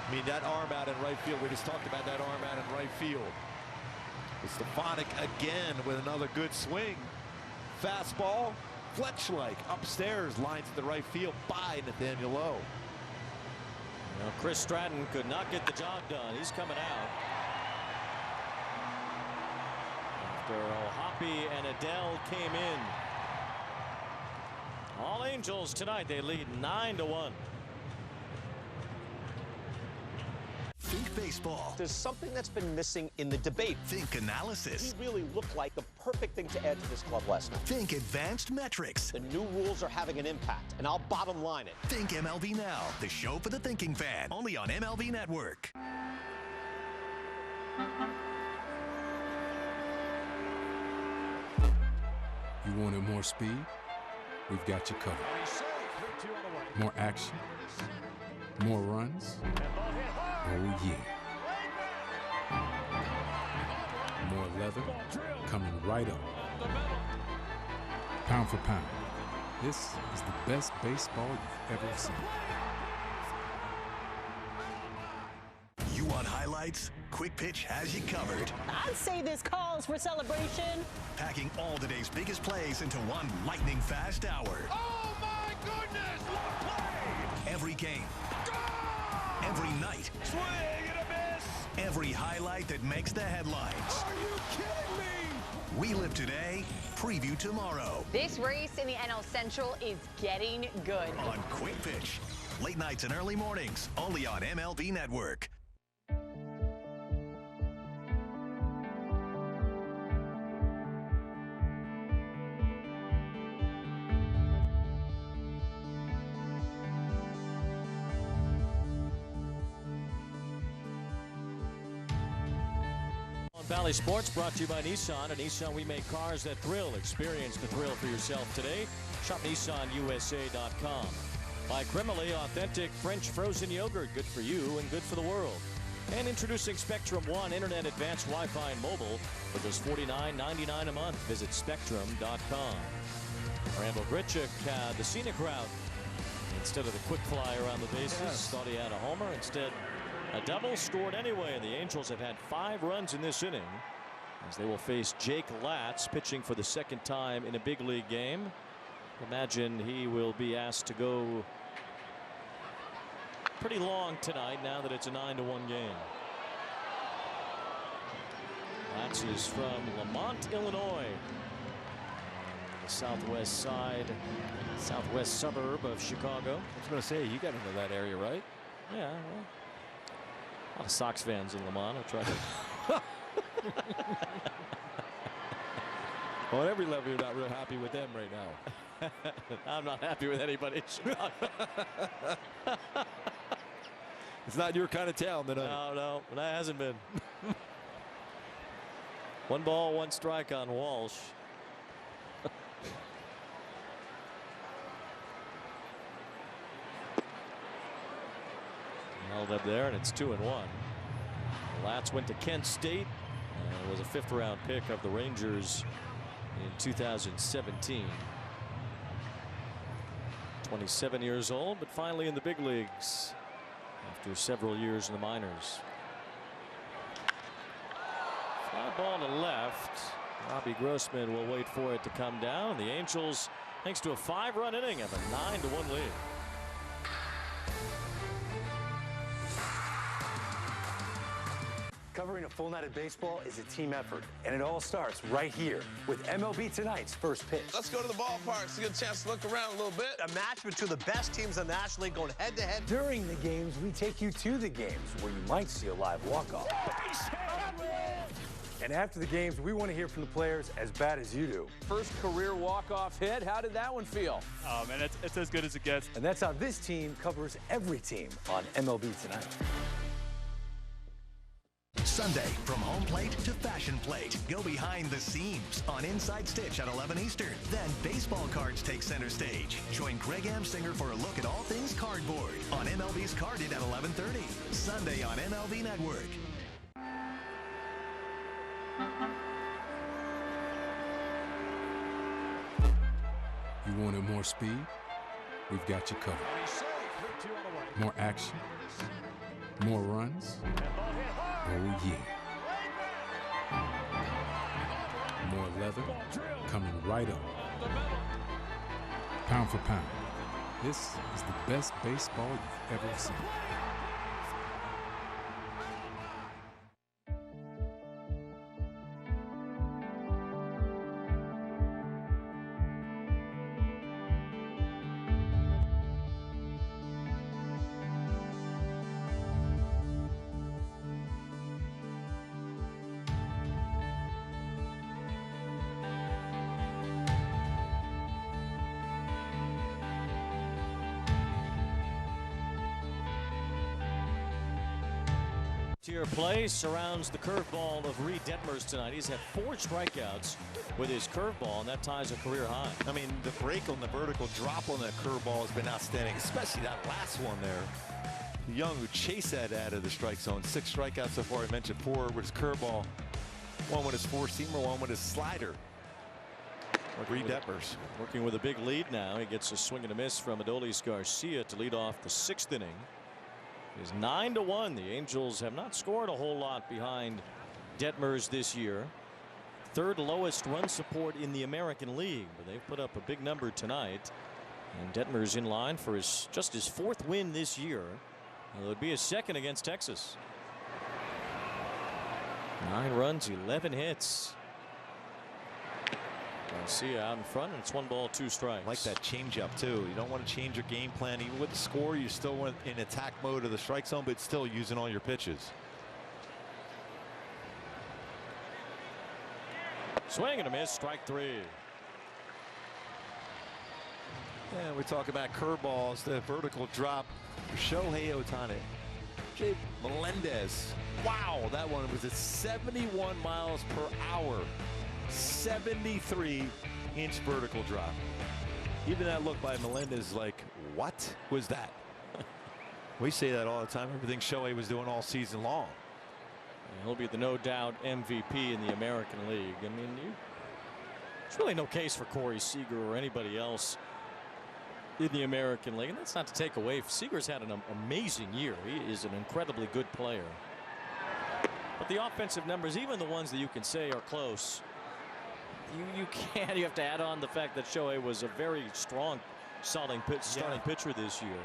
I mean, that arm out in right field. We just talked about that arm out in right field. Stefanik again with another good swing. Fastball. Fletch-like upstairs, lines to the right field by Nathaniel Lowe. Well, Chris Stratton could not get the job done. He's coming out. After Hoppy and Adele came in. All Angels tonight, they lead 9-1. Think baseball. There's something that's been missing in the debate. Think analysis. He really looked like the perfect thing to add to this club last night. Think advanced metrics. The new rules are having an impact, and I'll bottom line it. Think MLB Now, the show for the thinking fan, only on MLB Network. You wanted more speed? We've got you covered. More action? More runs? Oh, yeah. More leather coming right up. Pound for pound, this is the best baseball you've ever seen. You want highlights? Quick Pitch has you covered. I'd say this calls for celebration. Packing all today's biggest plays into one lightning-fast hour. Oh, my goodness! What a play! Every game. Every night. Swing and a miss! Every highlight that makes the headlines. Are you kidding me? We live today, preview tomorrow. This race in the NL Central is getting good. On Quick Pitch. Late nights and early mornings, only on MLB Network. Valley Sports brought to you by Nissan. At Nissan, we make cars that thrill. Experience the thrill for yourself today. Shop NissanUSA.com. By Cremelli, authentic French frozen yogurt. Good for you and good for the world. And introducing Spectrum One Internet Advanced Wi-Fi and mobile for just $49.99 a month. Visit Spectrum.com. Randall Grichuk had the scenic route instead of the quick fly around the bases. Yes. Thought he had a homer. Instead, a double, scored anyway, and the Angels have had 5 runs in this inning as they will face Jake Latz, pitching for the second time in a big league game. Imagine he will be asked to go pretty long tonight now that it's a 9-1 game. Latz is from Lamont, Illinois, on the southwest side, southwest suburb of Chicago. I was going to say, you got into that area, right? Yeah, well, a lot of Sox fans in Lamont. I'll try to. Well, at every level, you're not real happy with them right now. I'm not happy with anybody in Chicago. It's not your kind of town, then. No, that hasn't been. 1 ball, 1 strike on Walsh. Held up there, and it's 2-1. Latz went to Kent State and was a 5th-round pick of the Rangers in 2017. 27 years old, but finally in the big leagues after several years in the minors. Fly ball to left. Robbie Grossman will wait for it to come down. The Angels, thanks to a 5-run inning, have a 9-1 lead. Covering a full night of baseball is a team effort, and it all starts right here with MLB Tonight's first pitch. Let's go to the ballpark so you get a chance to look around a little bit. A match between the best teams in the National League going head-to-head. During the games, we take you to the games where you might see a live walk-off. And after the games, we want to hear from the players as bad as you do. First career walk-off hit. How did that one feel? Oh, man, it's as good as it gets. And that's how this team covers every team on MLB Tonight. Sunday, from home plate to fashion plate. Go behind the seams on Inside Stitch at 11 Eastern. Then baseball cards take center stage. Join Greg Amsinger for a look at all things cardboard on MLB's Carded at 11:30. Sunday on MLB Network. You wanted more speed? We've got you covered. More action? More runs? Oh, yeah. More leather coming right up. Pound for pound, this is the best baseball you've ever seen. Tier play surrounds the curveball of Reid Detmers tonight. He's had 4 strikeouts with his curveball, and that ties a career high. I mean, the break on the vertical drop on that curveball has been outstanding, especially that last one there. Young, who chased that out of the strike zone. 6 strikeouts so far. I mentioned 4 with his curveball, 1 with his 4-seamer, 1 with his slider. Reid Detmers working with a big lead now. He gets a swing and a miss from Adolis Garcia to lead off the 6th inning. It is 9-1. The Angels have not scored a whole lot behind Detmers this year. 3rd lowest run support in the American League, but they've put up a big number tonight. And Detmers in line for just his 4th win this year. It would be his 2nd against Texas. 9 runs, 11 hits. Garcia out in front, and it's 1 ball, 2 strikes. Like that changeup too. You don't want to change your game plan. Even with the score, you still want in attack mode of the strike zone, but still using all your pitches. Swing and a miss, strike 3. Yeah, we talk about curveballs, the vertical drop for Shohei Ohtani. Jay Melendez. Wow, that one was at 71 miles per hour. 73-inch vertical drop. Even that look by Melendez, like, what was that? We say that all the time. Everything Shohei was doing all season long. And he'll be the no doubt MVP in the American League. I mean, there's really no case for Corey Seager or anybody else in the American League. And that's not to take away. Seager's had an amazing year. He is an incredibly good player. But the offensive numbers, even the ones that you can say are close, you can't. You have to add on the fact that Shohei was a very strong starting pitcher this year.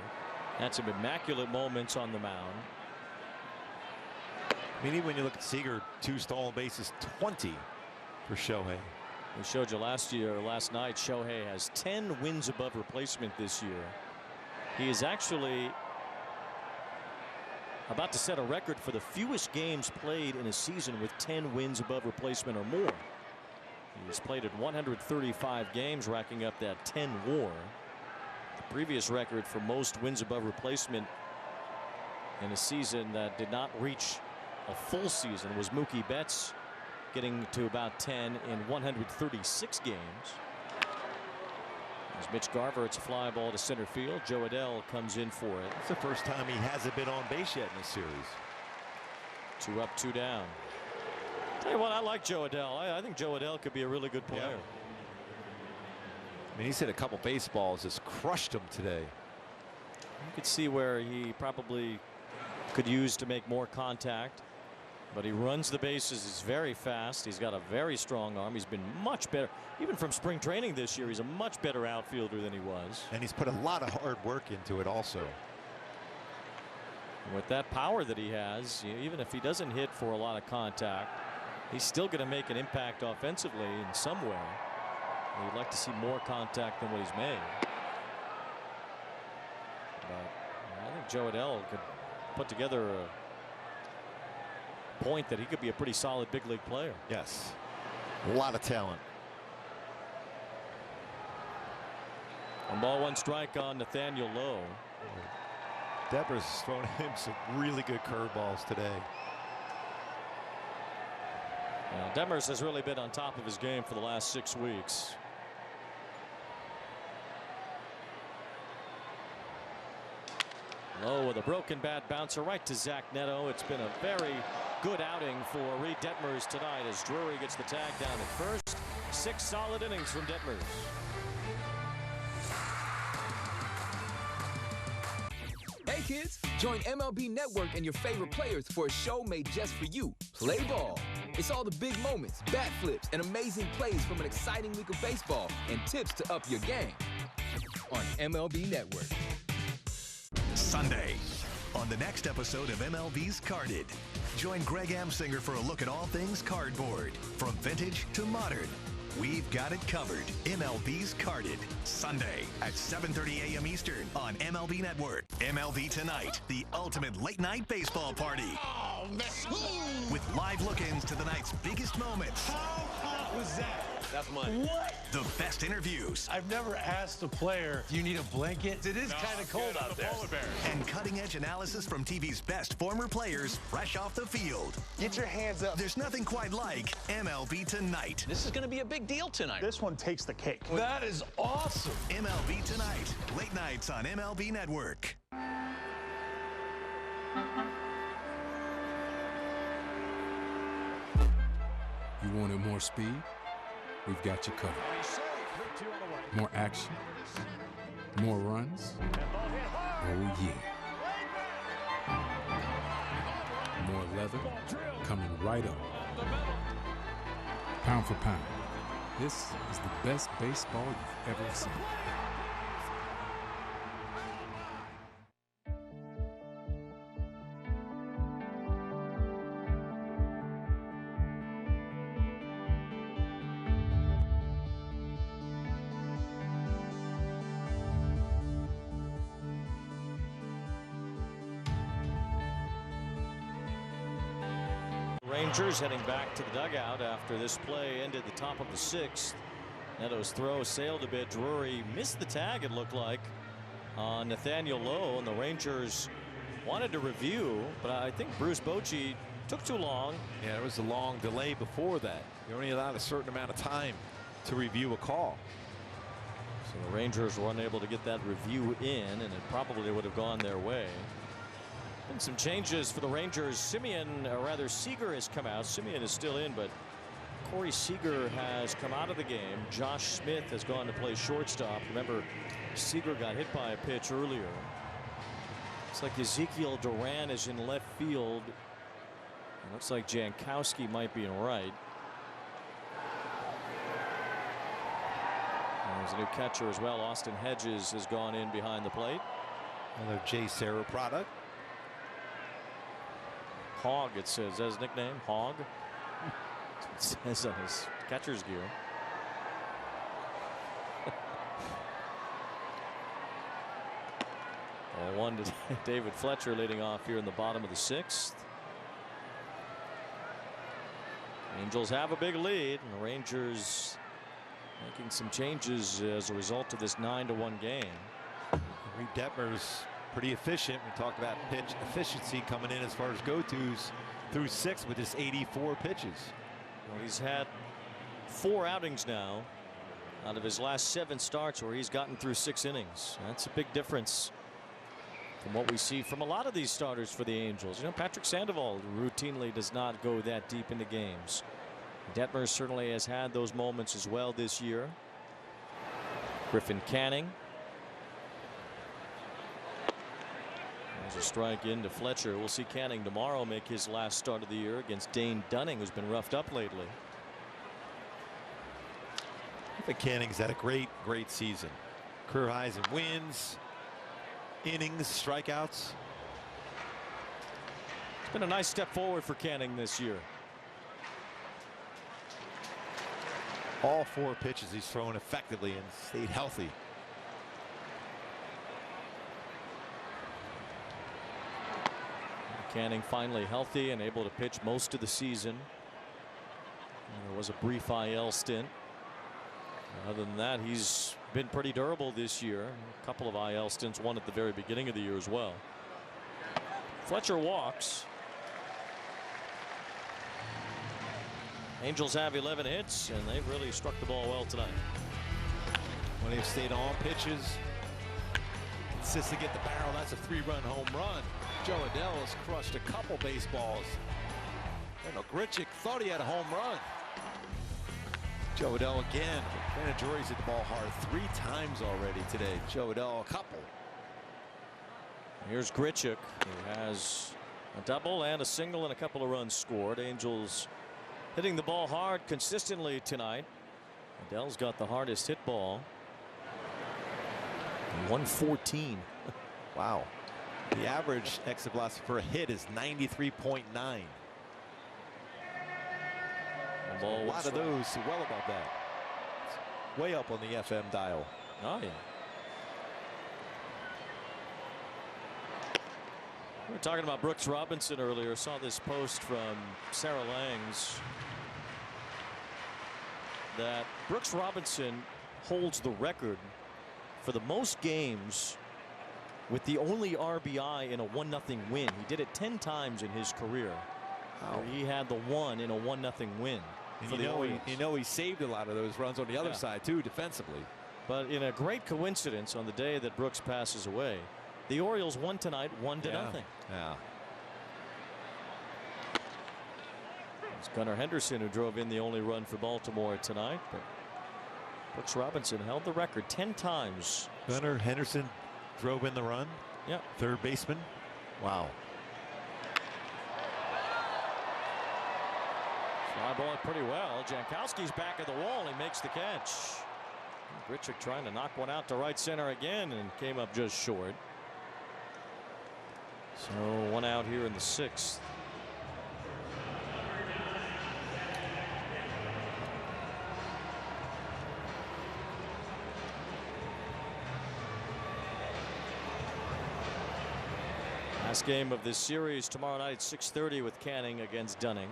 Had some immaculate moments on the mound. I mean, even when you look at Seager, 2 stolen bases, 20 for Shohei. We showed you last night, Shohei has 10 wins above replacement this year. He is actually about to set a record for the fewest games played in a season with 10 wins above replacement or more. He's played at 135 games, racking up that 10 WAR. The previous record for most wins above replacement in a season that did not reach a full season was Mookie Betts, getting to about 10 in 136 games. As Mitch Garver, it's a fly ball to center field. Joe Adell comes in for it. It's the first time he hasn't been on base yet in this series. 2 up, 2 down. Tell you what, I like Joe Adell. I think Joe Adell could be a really good player. Yeah. I mean, he's hit a couple baseballs, just crushed him today. You could see where he probably could use to make more contact, but he runs the bases. He's very fast. He's got a very strong arm. He's been much better. Even from spring training this year, he's a much better outfielder than he was. And he's put a lot of hard work into it also. With that power that he has, even if he doesn't hit for a lot of contact, he's still going to make an impact offensively in some way. You'd like to see more contact than what he's made. But I think Joe Adell could put together a point that he could be a pretty solid big league player. Yes. A lot of talent. 1 ball, 1 strike on Nathaniel Lowe. Detmers has thrown him some really good curveballs today. Detmers has really been on top of his game for the last 6 weeks. Lowe with a broken bat bouncer right to Zach Neto. It's been a very good outing for Reid Detmers tonight as Drury gets the tag down at first. 6 solid innings from Detmers. Hey kids, join MLB Network and your favorite players for a show made just for you. Play ball. It's all the big moments, bat flips, and amazing plays from an exciting week of baseball and tips to up your game on MLB Network. Sunday, on the next episode of MLB's Carded, join Greg Amsinger for a look at all things cardboard, from vintage to modern. We've got it covered. MLB's Carded, Sunday at 7:30 a.m. Eastern on MLB Network. MLB Tonight, the ultimate late-night baseball party. Oh, man. With live look-ins to the night's biggest moments. How hot was that? That's money. What? The best interviews. I've never asked a player, do you need a blanket? It is kind of cold out there. And cutting-edge analysis from TV's best former players fresh off the field. Get your hands up. There's nothing quite like MLB Tonight. This is going to be a big deal tonight. This one takes the cake. That is awesome. MLB Tonight, late nights on MLB Network. You wanted more speed? We've got you covered. More action? More runs? Oh, yeah. More leather? Coming right up. Pound for pound, this is the best baseball you've ever seen. Rangers heading back to the dugout after this play ended the top of the 6th. Neto's throw sailed a bit. Drury missed the tag, it looked like, on Nathaniel Lowe, and the Rangers wanted to review, but I think Bruce Bochy took too long. Yeah, there was a long delay before that. You're only allowed a certain amount of time to review a call. So the Rangers were unable to get that review in, and it probably would have gone their way. Been some changes for the Rangers. Seager has come out. Simeon is still in, but Corey Seager has come out of the game. Josh Smith has gone to play shortstop. Remember, Seager got hit by a pitch earlier. It's like Ezekiel Duran is in left field. It looks like Jankowski might be in right. And there's a new catcher as well. Austin Hedges has gone in behind the plate. Another Jay Serra product. Hog, it says, as nickname, Hog. That's what it says on his catcher's gear. And 1 to David Fletcher leading off here in the bottom of the 6th. Angels have a big lead, and the Rangers making some changes as a result of this 9-1 game. Reid Detmers pretty efficient. We talked about pitch efficiency coming in as far as go-tos through 6 with his 84 pitches. Well, he's had 4 outings now. out of his last 7 starts where he's gotten through 6 innings. That's a big difference from what we see from a lot of these starters for the Angels. You know, Patrick Sandoval routinely does not go that deep into games. Detmers certainly has had those moments as well this year. Griffin Canning. There's a strike into Fletcher. We'll see Canning tomorrow make his last start of the year against Dane Dunning, who's been roughed up lately. I think Canning's had a great season. Career highs in wins, innings, strikeouts. It's been a nice step forward for Canning this year. All 4 pitches he's thrown effectively and stayed healthy. Canning finally healthy and able to pitch most of the season. And there was a brief IL stint. Other than that, he's been pretty durable this year. A couple of IL stints, one at the very beginning of the year as well. Fletcher walks. Angels have 11 hits, and they've really struck the ball well tonight. When they've stayed on pitches, consistent get the barrel. That's a 3-run home run. Joe Adell has crushed a couple baseballs. Grichuk thought he had a home run. Joe Adell again. Brandon Drury's hit the ball hard 3 times already today. Joe Adell a couple. Here's Grichuk, who has a double and a single and a couple of runs scored. Angels hitting the ball hard consistently tonight. Adell's got the hardest hit ball. 114. Wow. The average exit velocity for a hit is 93.9. A lot of those well above that. It's way up on the FM dial. Oh yeah. We were talking about Brooks Robinson earlier. Saw this post from Sarah Langs that Brooks Robinson holds the record for the most games with the only RBI in a 1-0 win. He did it 10 times in his career. Wow. He had the 1 in a 1-0 win. And for the Orioles. You know he saved a lot of those runs on the other side too, defensively. But in a great coincidence, on the day that Brooks passes away, the Orioles won tonight 1-0. Yeah. It's Gunnar Henderson who drove in the only run for Baltimore tonight. But Brooks Robinson held the record 10 times. Gunnar Henderson drove in the run. Yeah. Third baseman. Wow. Fly ball it pretty well. Jankowski's back at the wall. He makes the catch. Grichuk trying to knock one out to right center again and came up just short. So 1 out here in the 6th. Last game of this series tomorrow night at 6:30 with Canning against Dunning.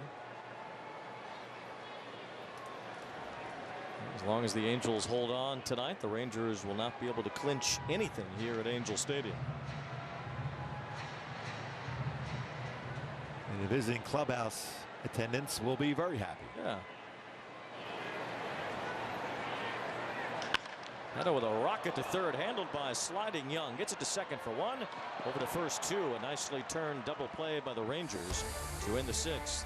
As long as the Angels hold on tonight, the Rangers will not be able to clinch anything here at Angel Stadium. And the visiting clubhouse attendants will be very happy. Yeah. Netto with a rocket to third, handled by sliding Young. Gets it to second for 1. Over to first 2. A nicely turned double play by the Rangers to win the 6th.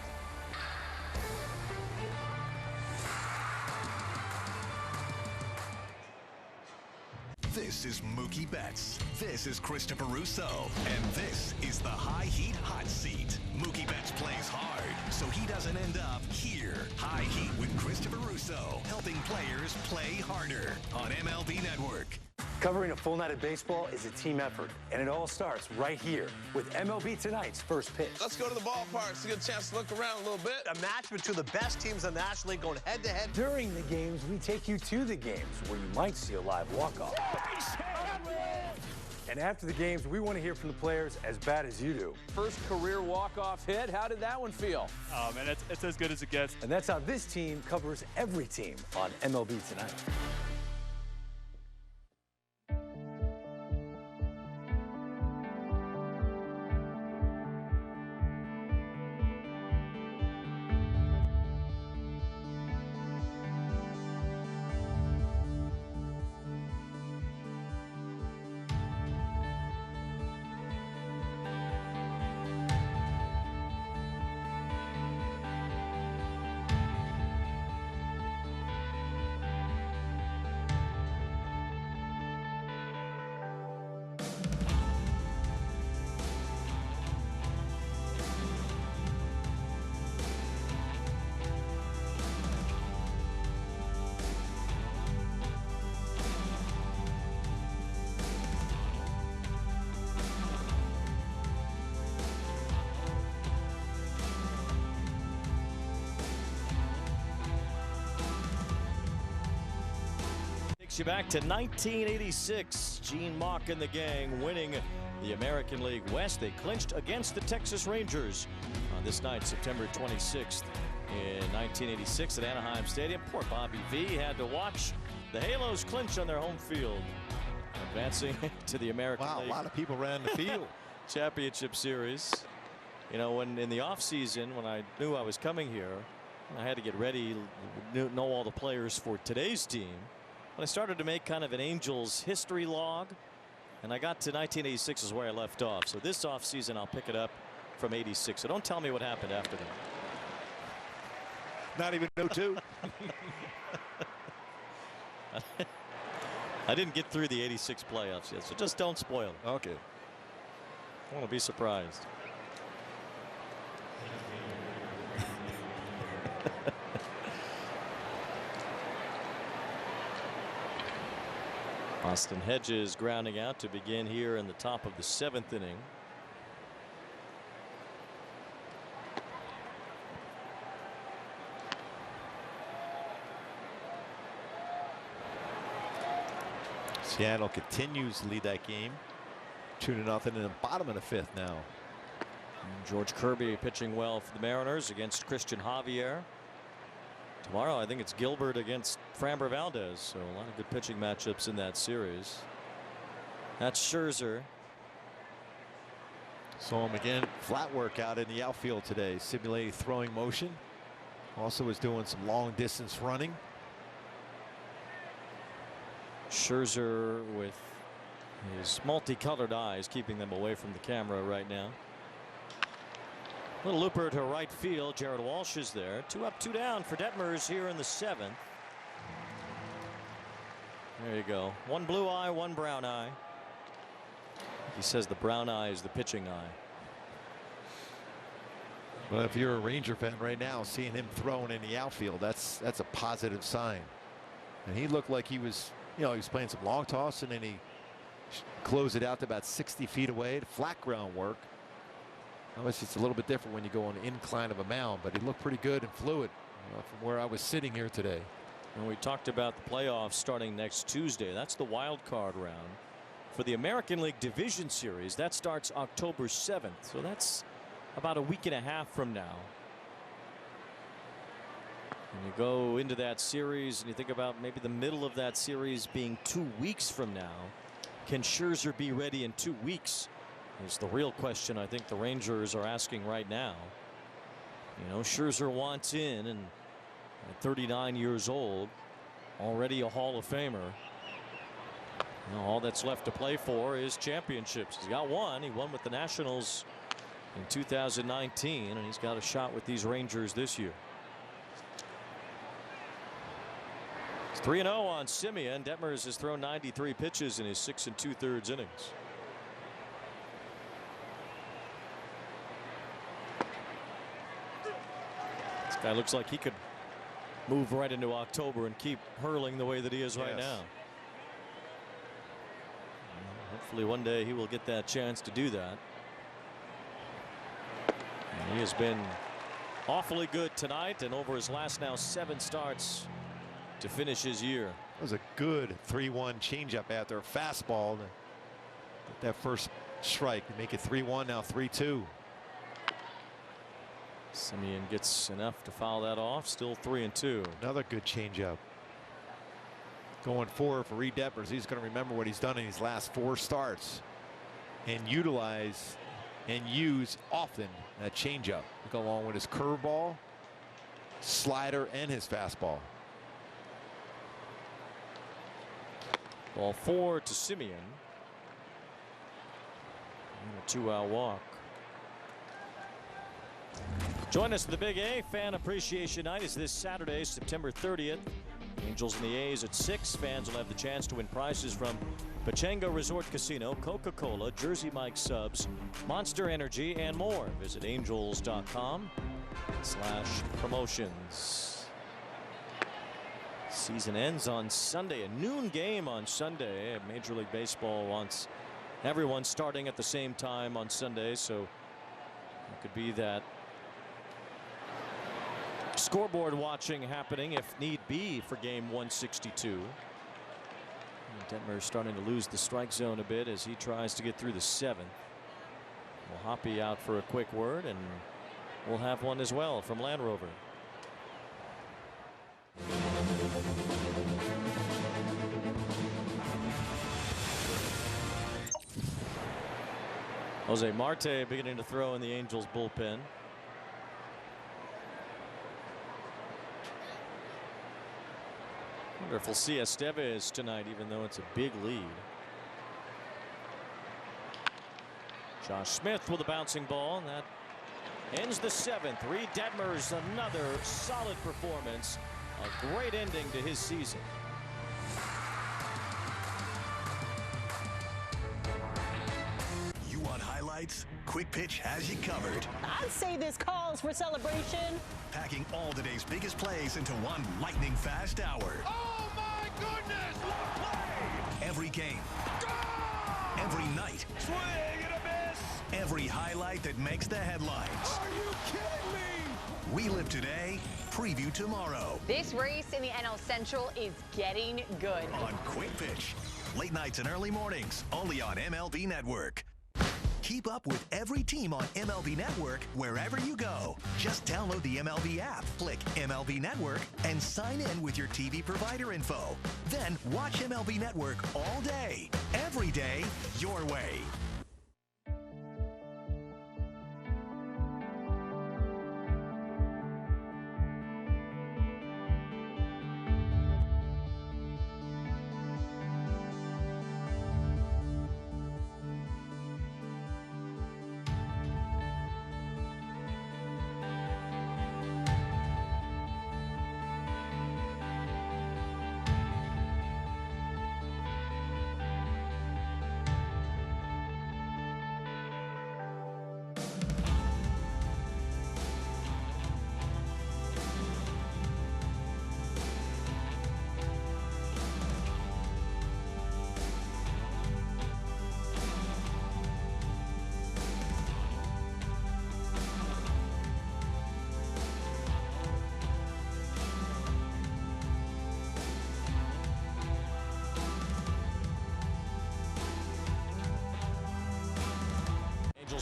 This is Mookie Betts. This is Christopher Russo. And this is the High Heat Hot Seat. Mookie Betts plays hard, so he doesn't end up here. High Heat with Christopher Russo, helping players play harder on MLB Network. Covering a full night of baseball is a team effort, and it all starts right here with MLB Tonight's first pitch. Let's go to the ballpark so you get a chance to look around a little bit. A match between the best teams in the National League going head-to-head. During the games, we take you to the games where you might see a live walk-off. And after the games, we want to hear from the players as bad as you do. First career walk-off hit. How did that one feel? Oh, man, it's as good as it gets. And that's how this team covers every team on MLB Tonight. Takes you back to 1986. Gene Mauch and the gang winning the American League West. They clinched against the Texas Rangers on this night, September 26th in 1986 at Anaheim Stadium. Poor Bobby V had to watch the Halos clinch on their home field, advancing to the American League. A lot of people ran the field. Championship Series. You know, when in the off season, when I knew I was coming here, I had to get ready, know all the players for today's team. But I started to make kind of an Angels history log, and I got to 1986 is where I left off. So this off season, I'll pick it up from 86. So don't tell me what happened after that. Not even 02. I didn't get through the 86 playoffs yet, so just don't spoil it. Okay. I want to be surprised. Austin Hedges grounding out to begin here in the top of the 7th inning. Seattle continues to lead that game 2-0 in the bottom of the 5th now. And George Kirby pitching well for the Mariners against Christian Javier. Tomorrow I think it's Gilbert against Framber Valdez, so a lot of good pitching matchups in that series. That's Scherzer. Saw him again, flat work out in the outfield today, simulating throwing motion. Also was doing some long distance running. Scherzer with his multicolored eyes keeping them away from the camera right now. Little looper to right field. Jared Walsh is there. 2 up, 2 down for Detmers here in the 7th. There you go. One blue eye, one brown eye. He says the brown eye is the pitching eye. Well, if you're a Ranger fan right now, seeing him throwing in the outfield, that's a positive sign. And he looked like he was, you know, he was playing some long toss, and then he closed it out to about 60 feet away. Flat ground work. Obviously, it's a little bit different when you go on the incline of a mound, but he looked pretty good and fluid from where I was sitting here today. And we talked about the playoffs starting next Tuesday. That's the wild card round. For the American League Division Series, that starts October 7th. So that's about a week and a half from now. And you go into that series and you think about maybe the middle of that series being 2 weeks from now. Can Scherzer be ready in 2 weeks? Is the real question I think the Rangers are asking right now. You know, Scherzer wants in, and at 39 years old, already a Hall of Famer. You know, all that's left to play for is championships. He's got one. He won with the Nationals in 2019, and he's got a shot with these Rangers this year. It's 3-0 on Semien. Detmers has thrown 93 pitches in his 6 2/3 innings. This guy looks like he could move right into October and keep hurling the way that he is right now. Hopefully one day he will get that chance to do that. And he has been awfully good tonight, and over his last now 7 starts to finish his year. That was a good 3-1 changeup after a fastball. That first strike to make it 3-1, now 3-2. Semien gets enough to foul that off. Still 3-2. Another good changeup. Going forward for Reid Detmers, he's going to remember what he's done in his last 4 starts and utilize and use often that changeup to go along with his curveball, slider, and his fastball. Ball 4 to Semien. And a 2-out walk. Join us for the Big A Fan Appreciation Night. Is this Saturday, September 30th. Angels and the A's at 6. Fans will have the chance to win prizes from Pechanga Resort Casino, Coca-Cola, Jersey Mike Subs, Monster Energy, and more. Visit angels.com/promotions. Season ends on Sunday, a noon game on Sunday. Major League Baseball wants everyone starting at the same time on Sunday, so it could be that scoreboard watching happening if need be for game 162. Detmers starting to lose the strike zone a bit as he tries to get through the 7th. Well, Hoppy out for a quick word, and we'll have one as well from Land Rover. Jose Marte beginning to throw in the Angels bullpen. Wonder if we'll see Estevez tonight, even though it's a big lead. Josh Smith with a bouncing ball, and that ends the 7th. Reid Detmers, another solid performance. A great ending to his season. You want highlights? Quick Pitch has you covered. I'd say this calls for celebration. Packing all today's biggest plays into one lightning fast hour. Oh my goodness, what a play! Every game. Every night. Swing and a miss! Every highlight that makes the headlines. Are you kidding me? Relive today, preview tomorrow. This race in the NL Central is getting good. On Quick Pitch. Late nights and early mornings, only on MLB Network. Keep up with every team on MLB Network wherever you go. Just download the MLB app, click MLB Network, and sign in with your TV provider info. Then watch MLB Network all day, every day, your way.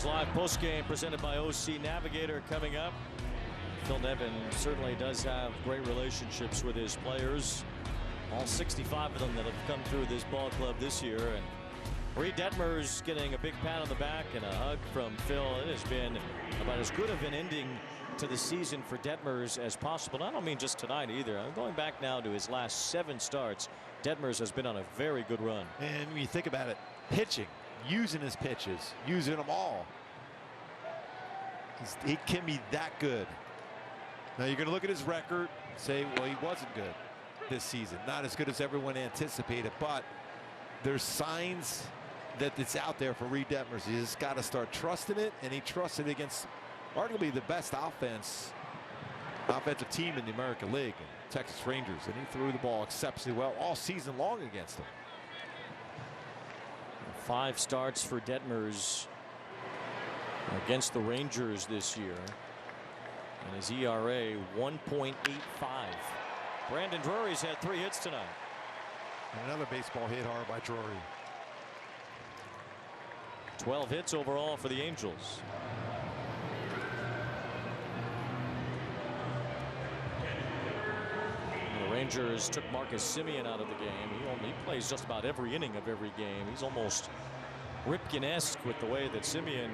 Live postgame presented by OC Navigator coming up. Phil Nevin certainly does have great relationships with his players. All 65 of them that have come through this ball club this year. And Reid Detmers getting a big pat on the back and a hug from Phil. It has been about as good of an ending to the season for Detmers as possible. And I don't mean just tonight either. I'm going back now to his last 7 starts. Detmers has been on a very good run. And when you think about it, pitching, using his pitches, using them all. He can be that good. Now you're going to look at his record and say, well, he wasn't good this season. Not as good as everyone anticipated, but there's signs that it's out there for Reid Detmers. He just got to start trusting it, and he trusted it against arguably the best offensive team in the American League, Texas Rangers, and he threw the ball exceptionally well all season long against them. 5 starts for Detmers against the Rangers this year, and his ERA 1.85. Brandon Drury's had 3 hits tonight. And another baseball hit hard by Drury. 12 hits overall for the Angels. And the Rangers took Marcus Semien out of the game. He plays just about every inning of every game. He's almost Ripken-esque with the way that Semien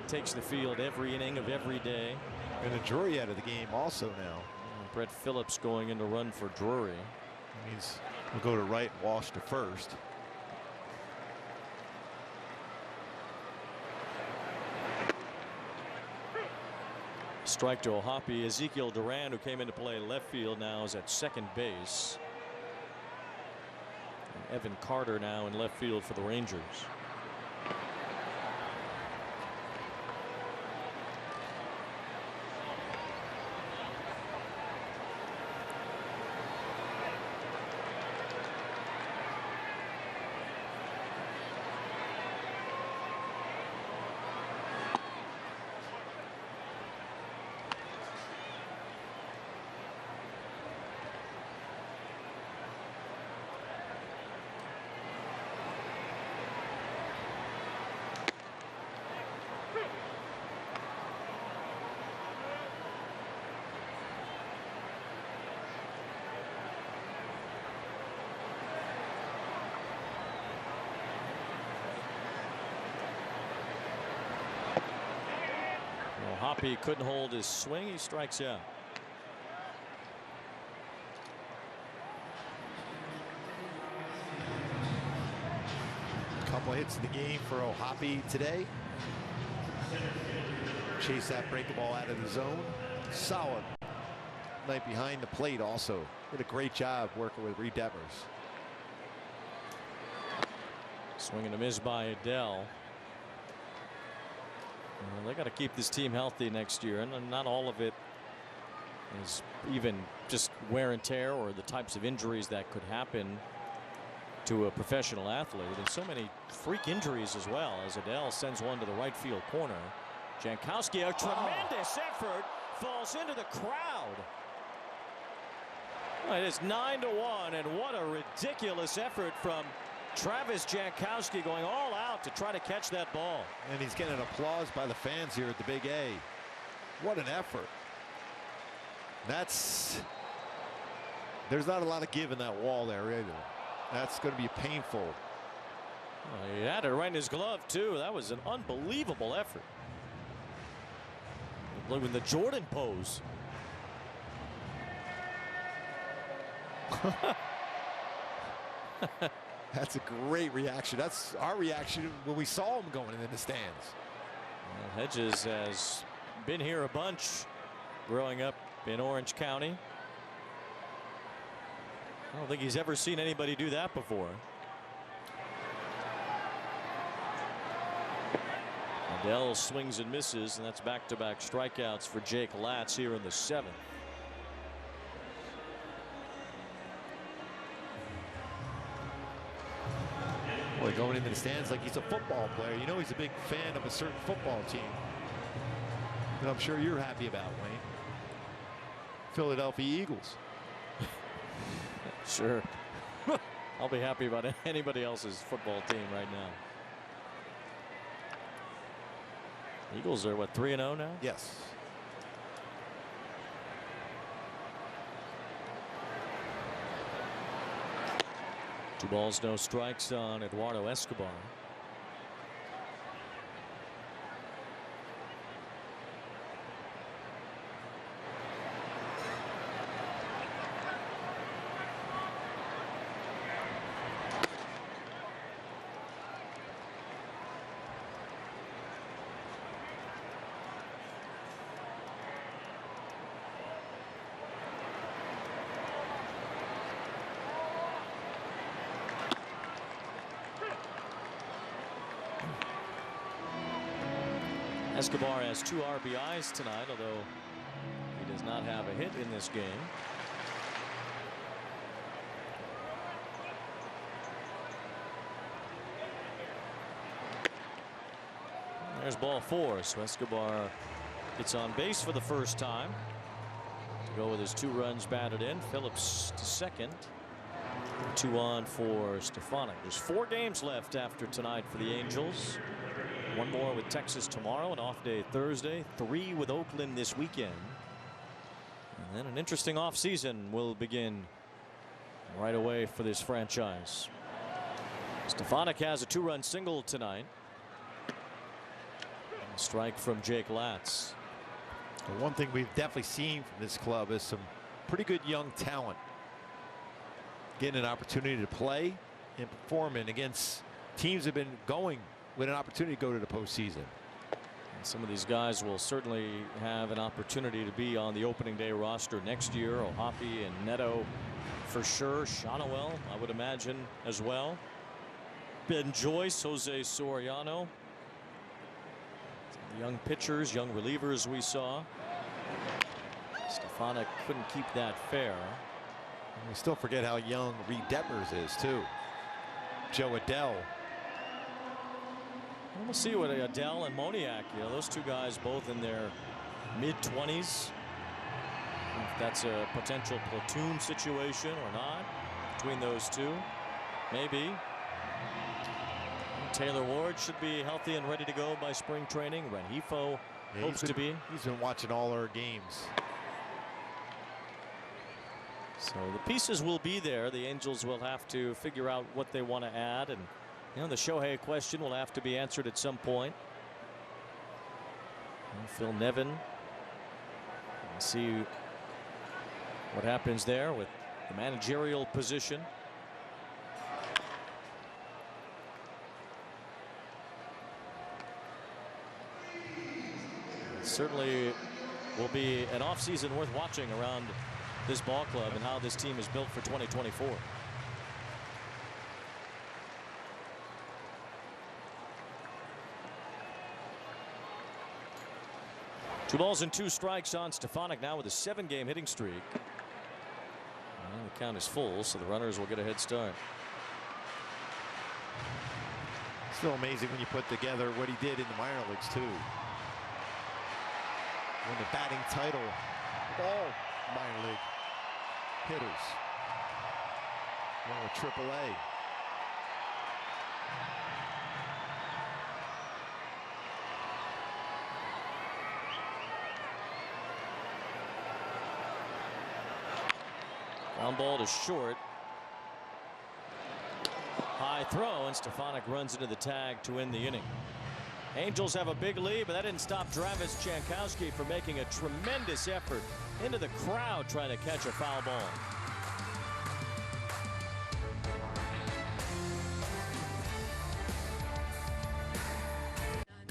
takes the field every inning of every day. And a Drury out of the game also now. And Brett Phillips going in to run for Drury. That means we'll go to right and Walsh to first. Strike to Hoppy. Ezekiel Duran, who came into play left field, now is at second base. And Evan Carter now in left field for the Rangers. Hoppy couldn't hold his swing. He strikes out. Couple hits in the game for Hoppy today. Chase that breaking ball out of the zone. Solid night behind the plate also. Did a great job working with Reid Detmers. Swing and a miss by Adele. They got to keep this team healthy next year, and not all of it is even just wear and tear or the types of injuries that could happen to a professional athlete. And so many freak injuries as well, as Adele sends one to the right field corner. Jankowski, a tremendous effort, falls into the crowd. It is 9-1, and what a ridiculous effort from Travis Jankowski, going all out to try to catch that ball. And he's getting applause by the fans here at the Big A. What an effort. There's not a lot of give in that wall there either. That's going to be painful. He had it right in his glove too. That was an unbelievable effort. Look at the Jordan pose. That's a great reaction. That's our reaction when we saw him going in the stands. Well, Hedges has been here a bunch growing up in Orange County. I don't think he's ever seen anybody do that before. Adele swings and misses, and that's back-to-back strikeouts for Jake Latz here in the 7th. Boy, going into the stands like he's a football player. You know he's a big fan of a certain football team that I'm sure you're happy about, Wayne. Philadelphia Eagles. Sure. I'll be happy about anybody else's football team right now. Eagles are what, 3-0 now? Yes. Two balls, no strikes on Eduardo Escobar. Escobar has 2 RBIs tonight, although he does not have a hit in this game. There's ball 4, so Escobar gets on base for the first time to go with his 2 runs batted in. Phillips to second. 2 on for Stefanik. There's 4 games left after tonight for the Angels. 1 more with Texas tomorrow, an off day Thursday, 3 with Oakland this weekend. And then an interesting offseason will begin right away for this franchise. Stefanik has a 2-run single tonight. A strike from Jake Latz. The one thing we've definitely seen from this club is some pretty good young talent getting an opportunity to play and performing against teams that have been going with an opportunity to go to the postseason. And some of these guys will certainly have an opportunity to be on the opening day roster next year. O'Hoppe and Neto for sure. Shonowell, I would imagine, as well. Ben Joyce, Jose Soriano. Some young pitchers, young relievers we saw. Stefanik couldn't keep that fair. And we still forget how young Reid Detmers is too. Joe Adele. We'll see what Adele and Moniak, those 2 guys both in their mid-20s. If that's a potential platoon situation or not between those 2, maybe. Taylor Ward should be healthy and ready to go by spring training. Rengifo hopes to be. He's been watching all our games. So the pieces will be there. The Angels will have to figure out what they want to add, and the Shohei question will have to be answered at some point. Phil Nevin. We'll see what happens there with the managerial position. It certainly will be an offseason worth watching around this ball club and how this team is built for 2024. Two balls and two strikes on Stefanik now with a 7-game hitting streak. And the count is full, so the runners will get a head start. Still amazing when you put together what he did in the minor leagues too. Won the batting title of all minor league hitters. Along with AAA. Ground ball to short. High throw, and Stefanik runs into the tag to end the inning. Angels have a big lead, but that didn't stop Travis Jankowski from making a tremendous effort into the crowd trying to catch a foul ball.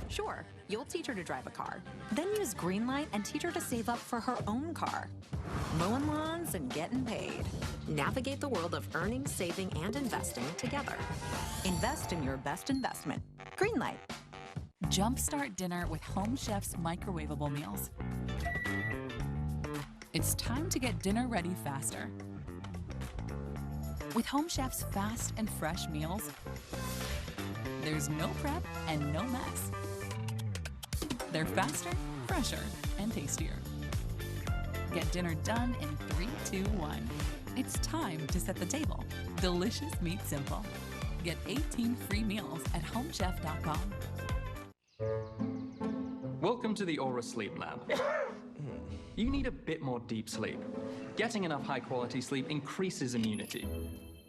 Sure, you'll teach her to drive a car. Then use Greenlight and teach her to save up for her own car. Mowing lawns and getting paid. Navigate the world of earning, saving, and investing together. Invest in your best investment. Greenlight. Jumpstart dinner with Home Chef's microwavable meals. It's time to get dinner ready faster. With Home Chef's fast and fresh meals, there's no prep and no mess. They're faster, fresher, and tastier. Get dinner done in 3, 2, 1. It's time to set the table. Delicious meat simple. Get 18 free meals at homechef.com. Welcome to the Aura Sleep Lab. You need a bit more deep sleep. Getting enough high-quality sleep increases immunity.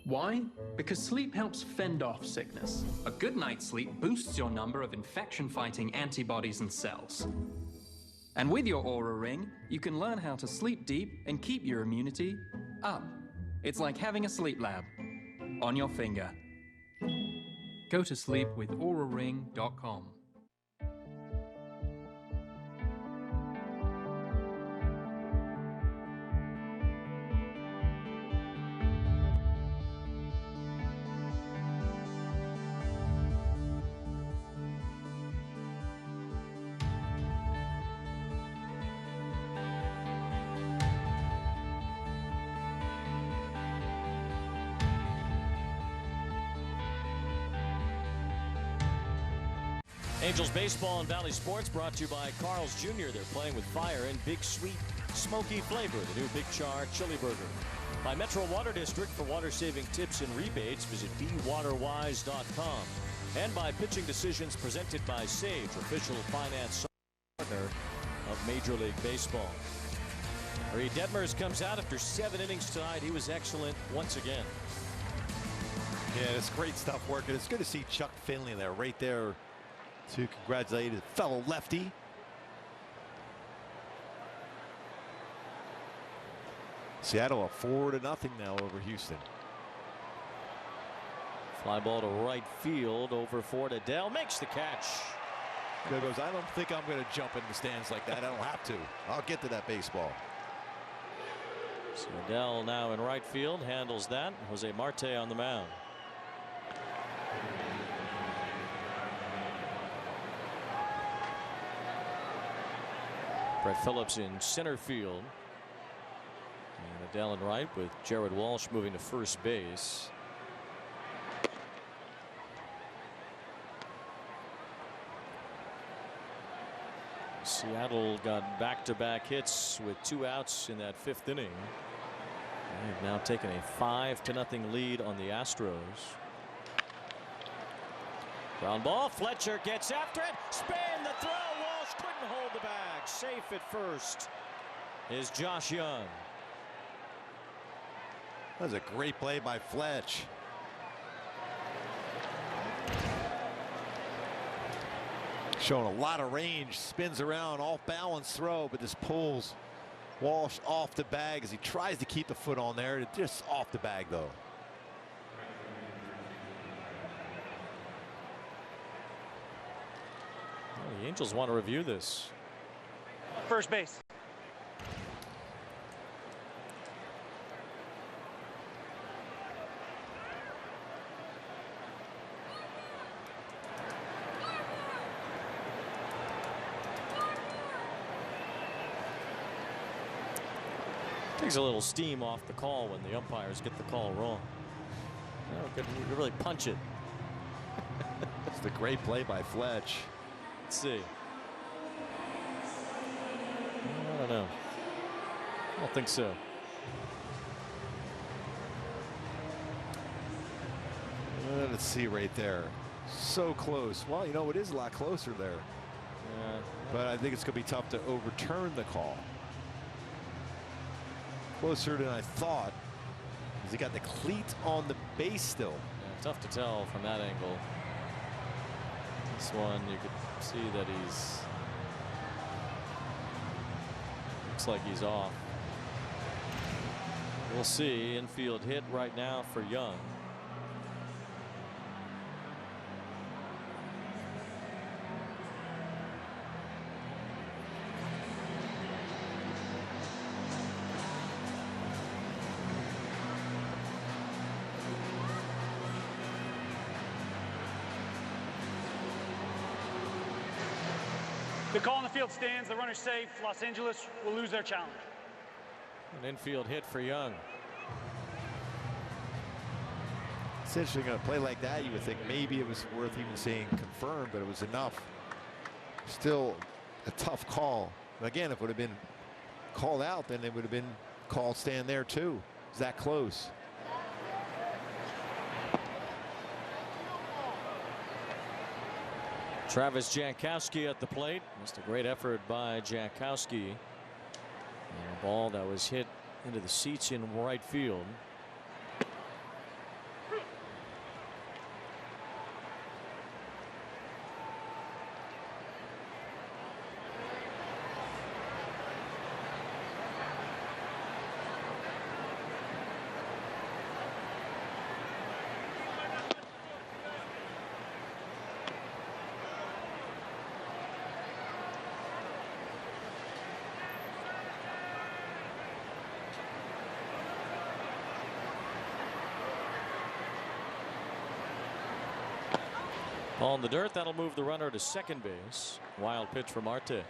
Why? Because sleep helps fend off sickness. A good night's sleep boosts your number of infection-fighting antibodies and cells. And with your Aura Ring, you can learn how to sleep deep and keep your immunity up. It's like having a sleep lab on your finger. Go to sleepwithauraring.com. Angels baseball and Valley Sports brought to you by Carl's Jr. They're playing with fire and big, sweet, smoky flavor. The new Big Char Chili Burger. By Metro Water District for water-saving tips and rebates, visit bewaterwise.com. And by Pitching Decisions presented by Sage, official finance partner of Major League Baseball. Reid Detmers comes out after 7 innings tonight. He was excellent once again. Yeah, it's great stuff working. It's good to see Chuck Finley there, right there, to congratulate his fellow lefty. Seattle up 4-0 now over Houston. Fly ball to right field, over for to Dell, makes the catch. Bill goes, I don't think I'm going to jump in the stands like that. I don't have to. I'll get to that baseball. So Dell now in right field, handles that. Jose Marte on the mound. Brett Phillips in center field. And Adele in right with Jared Walsh moving to first base. Seattle got back-to-back hits with 2 outs in that 5th inning. They've now taken a 5-0 lead on the Astros. Ground ball. Fletcher gets after it. Spin the throw. Walsh couldn't hold the bag. Safe at first is Josh Young. That was a great play by Fletch. Showing a lot of range, spins around, off balance throw, but just pulls Walsh off the bag as he tries to keep the foot on there. Just off the bag though. Well, the Angels want to review this. First base. Takes a little steam off the call when the umpires get the call wrong. You really punch it. It's the great play by Fletch. Let's see. I don't know. I don't think so. Let's see right there. So close. Well, you know, it is a lot closer there. Yeah. But I think it's going to be tough to overturn the call. Closer than I thought. Because he got the cleat on the base still. Yeah, tough to tell from that angle. This one, you could see that he's. Looks like he's off. We'll see. Infield hit right now for Young. The call on the field stands. The runner's safe. Los Angeles will lose their challenge. An infield hit for Young. It's interesting, a play like that, you would think maybe it was worth even saying confirmed, but it was enough. Still a tough call. Again, if it would have been called out, then it would have been called stand there too. It's that close. Travis Jankowski at the plate. Just a great effort by Jankowski. And a ball that was hit into the seats in right field. On the dirt, that'll move the runner to second base. Wild pitch from Marte.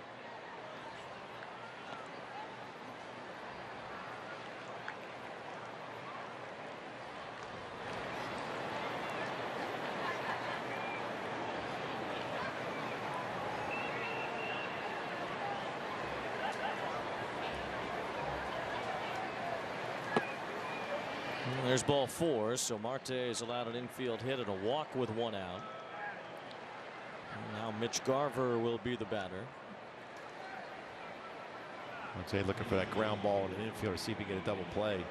There's ball 4, so Marte is allowed an infield hit and a walk with 1 out. Now Mitch Garver will be the batter. I'd say looking for that ground ball in an infield to see if he can get a double play.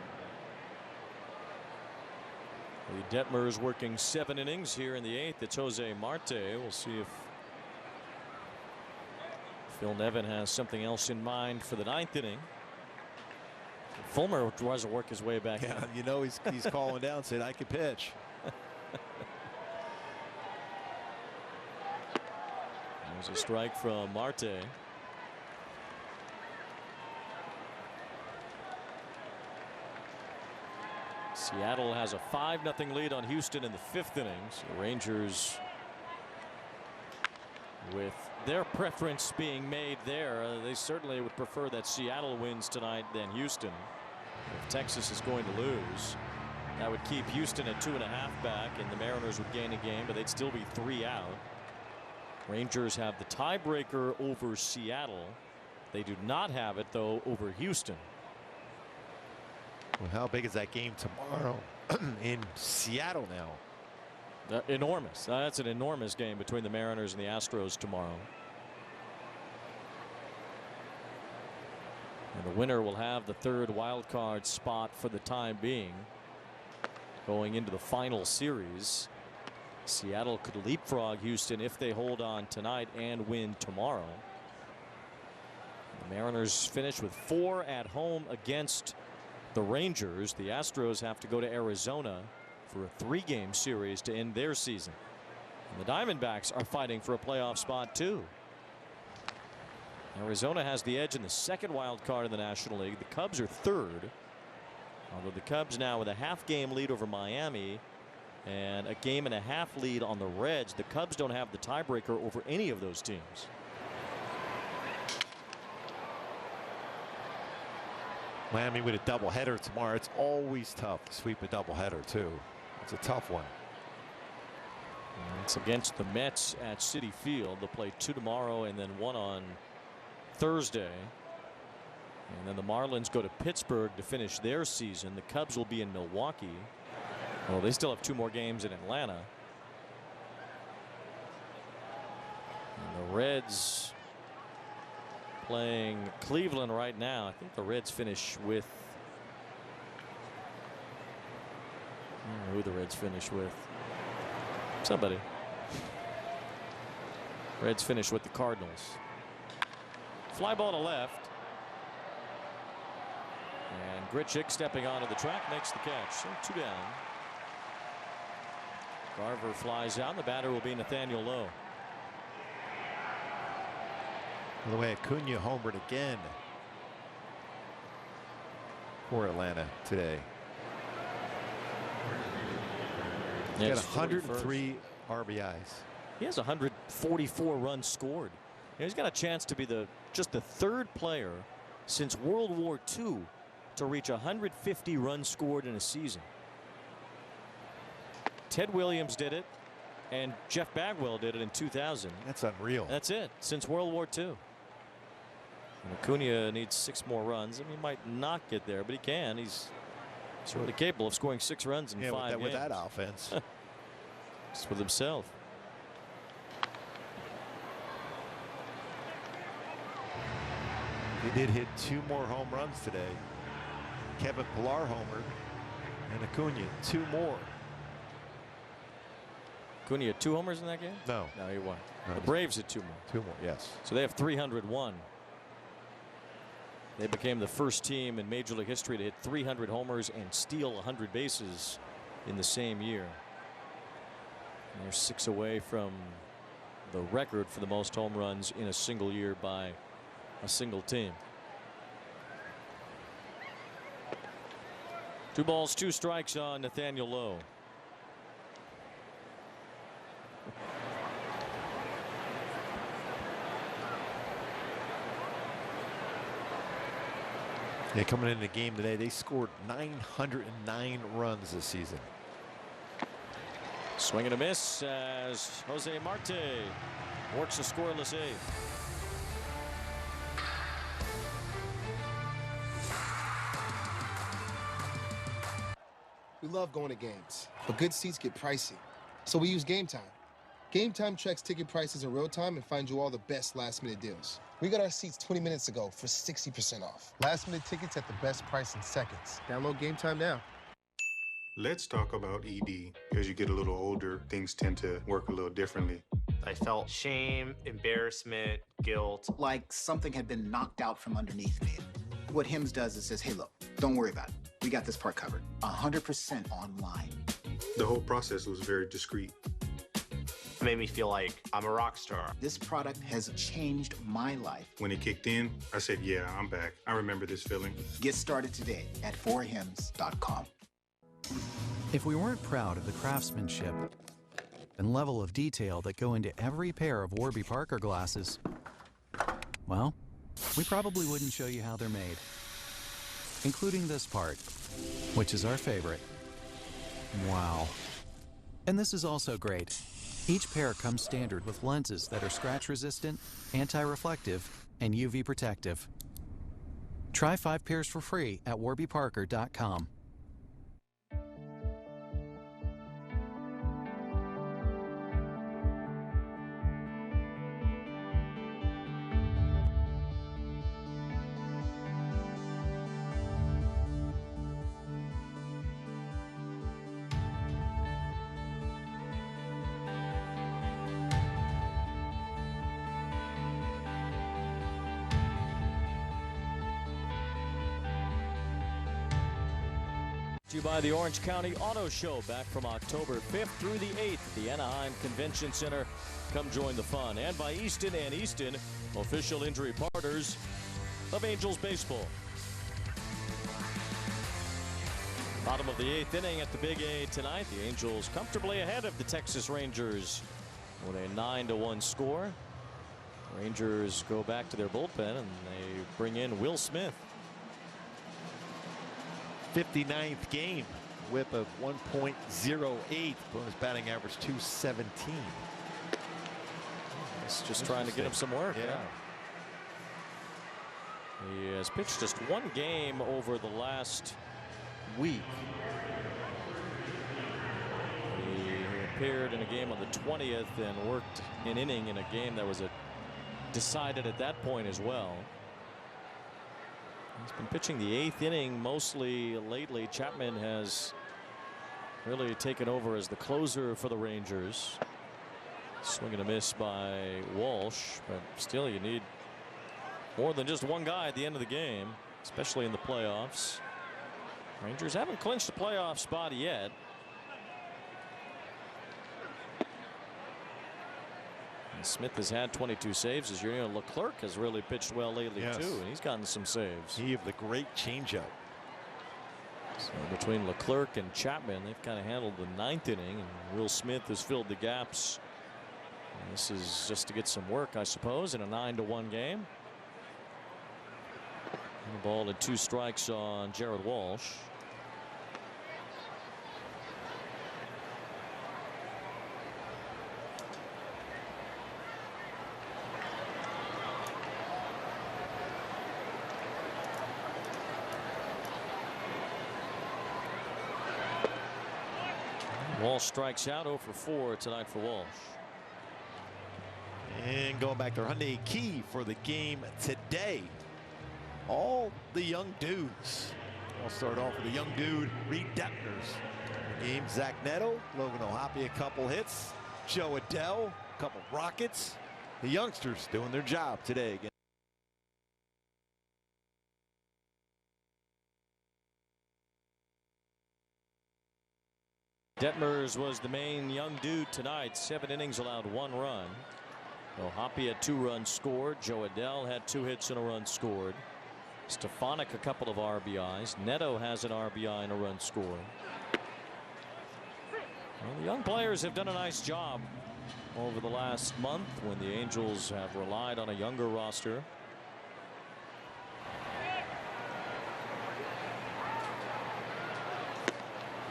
The Detmers working 7 innings here in the 8th. It's Jose Marte. We'll see if Phil Nevin has something else in mind for the 9th inning. Fulmer tries to work his way back. Yeah, you know he's calling down, saying I can pitch. There's a strike from Marte. Seattle has a 5-0 lead on Houston in the 5th inning. So Rangers, with their preference being made there, they certainly would prefer that Seattle wins tonight than Houston. If Texas is going to lose, that would keep Houston at 2.5 back, and the Mariners would gain a game, but they'd still be 3 out. Rangers have the tiebreaker over Seattle. They do not have it, though, over Houston. Well, how big is that game tomorrow in Seattle now? Enormous. That's an enormous game between the Mariners and the Astros tomorrow. And the winner will have the 3rd wild card spot for the time being, going into the final series. Seattle could leapfrog Houston if they hold on tonight and win tomorrow. The Mariners finish with 4 at home against the Rangers. The Astros have to go to Arizona for a 3-game series to end their season. And the Diamondbacks are fighting for a playoff spot too. Arizona has the edge in the second wild card in the National League. The Cubs are third, although the Cubs now with a half-game lead over Miami and a game-and-a-half lead on the Reds. The Cubs don't have the tiebreaker over any of those teams. Miami with a doubleheader tomorrow. It's always tough to sweep a doubleheader too. It's a tough one. It's against the Mets at Citi Field. They'll play 2 tomorrow and then 1 on Thursday. And then the Marlins go to Pittsburgh to finish their season. The Cubs will be in Milwaukee. Well, they still have 2 more games in Atlanta. And the Reds playing Cleveland right now. I think the Reds finish with, I don't know who the Reds finish with. Somebody. Reds finish with the Cardinals. Fly ball to left. And Grichuk stepping onto the track makes the catch. So 2 down. Garver flies out. The batter will be Nathaniel Lowe. By the way, Acuna homered again for Atlanta today. He's got 103 RBIs. He has 144 runs scored. He's got a chance to be just the 3rd player since World War II to reach 150 runs scored in a season. Ted Williams did it, and Jeff Bagwell did it in 2000. That's unreal. That's it since World War II. And Acuna needs 6 more runs. I mean, he might not get there, but he can. He's certainly capable of scoring 6 runs in 5 games. With that offense. Just with himself. He did hit 2 more home runs today. Kevin Pillar homered, and Acuna 2 more. Acuna had 2 homers in that game? No. No, he won. No, The Braves had 2 more. 2 more, yes. So they have 301. They became the first team in Major League history to hit 300 homers and steal 100 bases in the same year. And they're 6 away from the record for the most home runs in a single year by a single team. 2 balls, 2 strikes on Nathaniel Lowe. Yeah, coming into the game today, they scored 909 runs this season. Swing and a miss as Jose Marte works a scoreless 8th. We love going to games, but good seats get pricey. So we use Game Time. Game Time checks ticket prices in real time and finds you all the best last-minute deals. We got our seats 20 minutes ago for 60% off. Last-minute tickets at the best price in seconds. Download Game Time now. Let's talk about ED. As you get a little older, things tend to work a little differently. I felt shame, embarrassment, guilt. Like something had been knocked out from underneath me. What HIMS does is says, hey, look, don't worry about it. We got this part covered. 100% online. The whole process was very discreet. It made me feel like I'm a rock star. This product has changed my life. When it kicked in, I said, yeah, I'm back. I remember this feeling. Get started today at 4hims.com. If we weren't proud of the craftsmanship and level of detail that go into every pair of Warby Parker glasses, well, we probably wouldn't show you how they're made, including this part, which is our favorite. Wow. And this is also great. Each pair comes standard with lenses that are scratch-resistant, anti-reflective, and UV protective. Try 5 pairs for free at warbyparker.com. To you by the Orange County Auto Show, back from October 5th through the 8th at the Anaheim Convention Center. Come join the fun. And by Easton and Easton, official injury partners of Angels baseball. Bottom of the 8th inning at the Big A tonight. The Angels comfortably ahead of the Texas Rangers with a 9-1 score. Rangers go back to their bullpen and they bring in Will Smith. 59th game, whip of 1.08, bonus batting average 217. He's just trying to get him some work. Yeah. He has pitched just one game over the last week. He appeared in a game on the 20th and worked an inning in a game that was decided at that point as well. He's been pitching the 8th inning mostly lately. Chapman has really taken over as the closer for the Rangers. Swing and a miss by Walsh, but still you need more than just one guy at the end of the game, especially in the playoffs. Rangers haven't clinched a playoff spot yet. And Smith has had 22 saves this year. You know, Leclerc has really pitched well lately too, and he's gotten some saves. He have the great changeup. So between Leclerc and Chapman, they've kind of handled the 9th inning, and Will Smith has filled the gaps. And this is just to get some work, I suppose, in a 9-1 game. And the ball at 2 strikes on Jared Walsh. Walsh strikes out. 0 for 4 tonight for Walsh. And going back to Hyundai Key for the game today. All the young dudes. I'll start off with a young dude, Reid Detmers. Game, Zach Neto, Logan O'Hoppe, a couple hits. Joe Adell, a couple rockets. The youngsters doing their job today again. Detmers was the main young dude tonight. 7 innings, allowed 1 run. O'Hoppe had 2 runs scored. Joe Adell had 2 hits and a run scored. Stefanik a couple of RBIs. Neto has an RBI and a run scored. Well, the young players have done a nice job over the last month when the Angels have relied on a younger roster.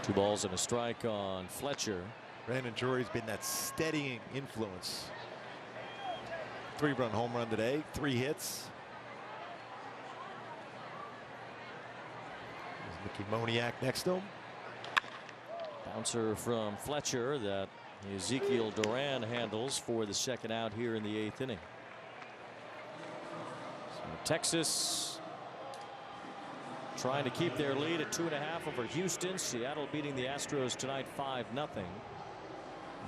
Two balls and a strike on Fletcher. Brandon Drury's been that steadying influence. 3-run home run today, 3 hits. There's Mickey Moniak next to him. Bouncer from Fletcher that Ezekiel Duran handles for the 2nd out here in the 8th inning. So Texas trying to keep their lead at 2.5 over Houston. Seattle beating the Astros tonight 5-0.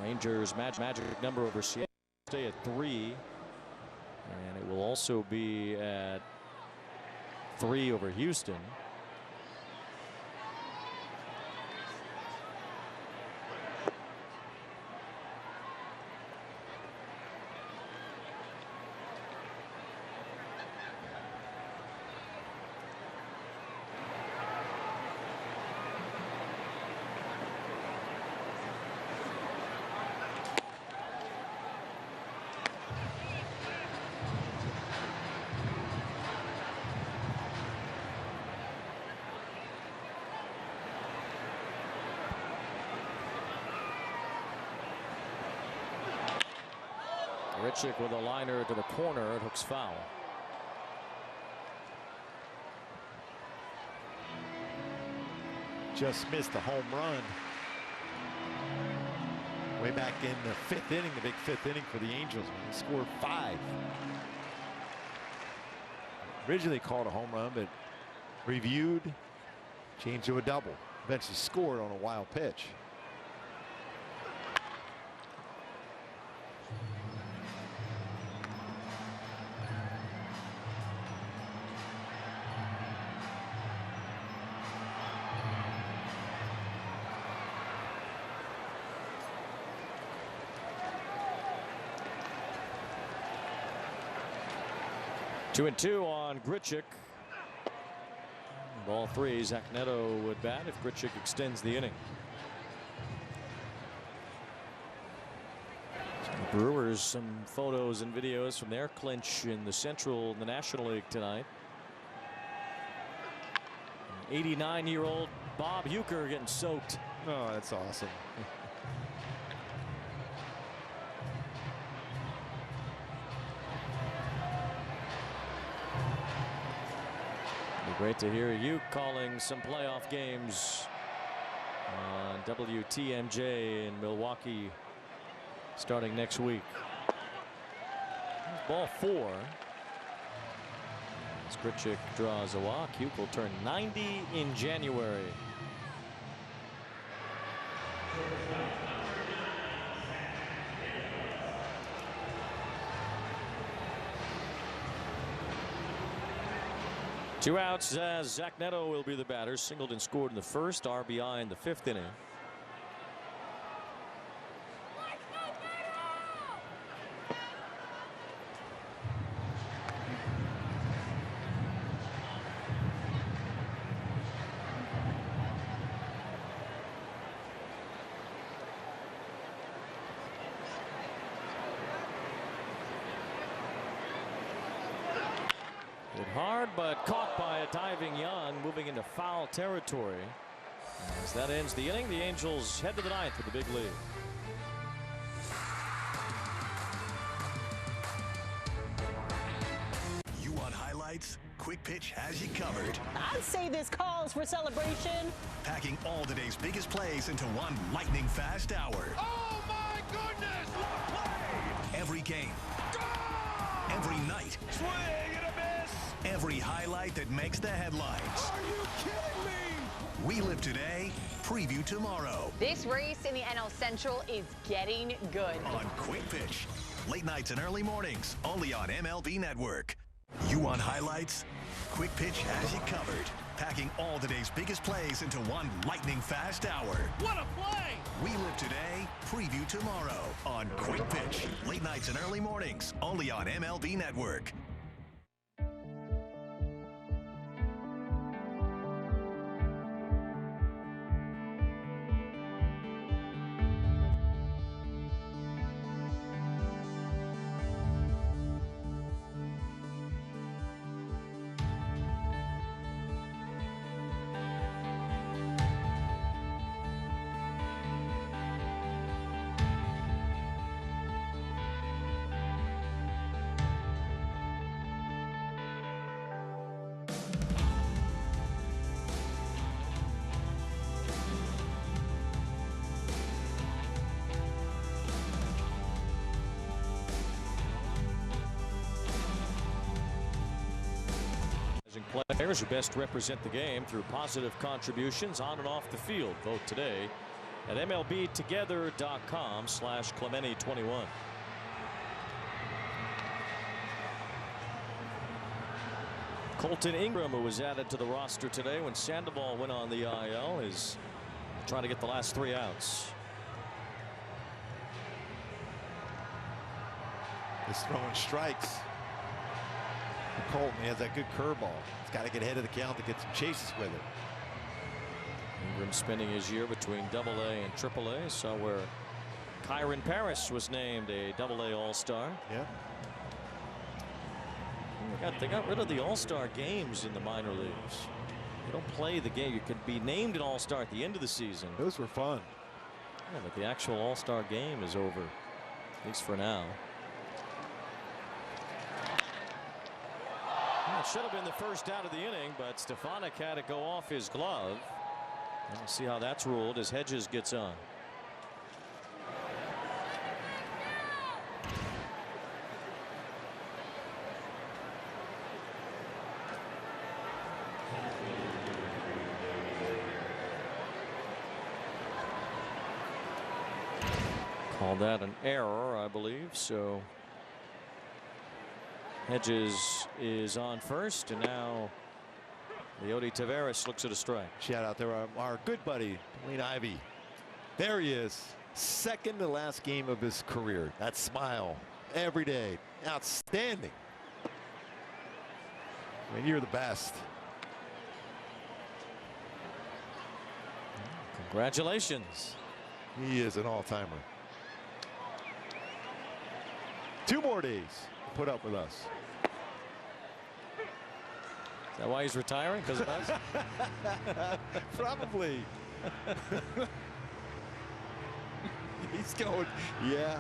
Rangers magic number over Seattle stay at 3. And it will also be at 3 over Houston. Richick with a liner to the corner. It hooks foul. Just missed the home run. Way back in the 5th inning, the big 5th inning for the Angels when they scored 5. Originally called a home run, but reviewed, changed to a double. Eventually scored on a wild pitch. 2-2 on Grichuk. Ball 3. Zach Neto would bat if Grichuk extends the inning. The Brewers, some photos and videos from their clinch in the Central in the National League tonight. 89-year-old Bob Uecker getting soaked. Oh, that's awesome. It'd be great to hear you calling some playoff games on WTMJ in Milwaukee starting next week. Ball 4. As Grichuk draws a walk, Uecker will turn 90 in January. Two outs as Zach Neto will be the batter. Singled and scored in the first, RBI in the 5th inning. Hit hard, but caught by a diving Young, moving into foul territory. As that ends the inning, the Angels head to the 9th with a big lead. You want highlights? Quick Pitch has you covered. I'd say this calls for celebration. Packing all today's biggest plays into one lightning-fast hour. Oh, my goodness! What a play! Every game. Every night. Swing and a miss! Every highlight that makes the headlines. Are you kidding me? We live today, preview tomorrow. This race in the NL Central is getting good. On Quick Pitch. Late nights and early mornings, only on MLB Network. You want highlights? Quick Pitch has you covered. Packing all today's biggest plays into one lightning-fast hour. What a play! We live today, preview tomorrow on Quick Pitch. Late nights and early mornings, only on MLB Network. Players who best represent the game through positive contributions on and off the field. Vote today at MLBtogether.com/Clemente21. Colton Ingram, who was added to the roster today when Sandoval went on the IL, is trying to get the last 3 outs. He's throwing strikes. Colton, he has that good curveball. He's got to get ahead of the count to get some chases with it. Ingram spending his year between AA and AAA. Saw where Kyron Paris was named a AA All-Star. Yeah. They got rid of the All-Star games in the minor leagues. You don't play the game. You could be named an All-Star at the end of the season. Those were fun. Yeah, but the actual All-Star game is over, at least for now. It should have been the first out of the inning, but Stefanik had it go off his glove. And we'll see how that's ruled as Hedges gets on. Call that an error, I believe. So Hedges is on first, and now Leody Taveras looks at a strike. Shout out there our good buddy Wayne Ivey. There he is, second to last game of his career. That smile every day, outstanding. I mean, you're the best. Congratulations. He is an all-timer. 2 more days to put up with us. Is that why he's retiring? Because of us? Probably. He's going, yeah.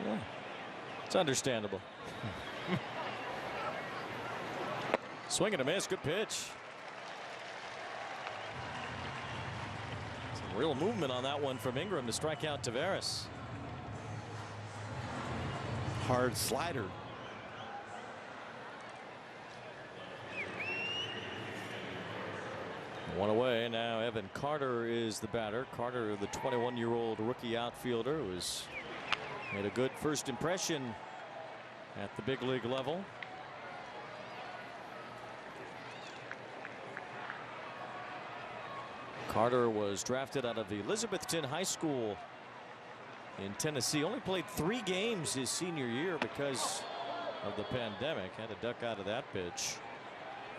Yeah, it's understandable. Swing and a miss, good pitch. Some real movement on that one from Ingram to strike out Tavares. Hard slider. One away now. Evan Carter is the batter. Carter, the 21-year-old rookie outfielder, who's made a good first impression at the big league level. Carter was drafted out of Elizabethton High School in Tennessee. Only played 3 games his senior year because of the pandemic. Had to duck out of that pitch.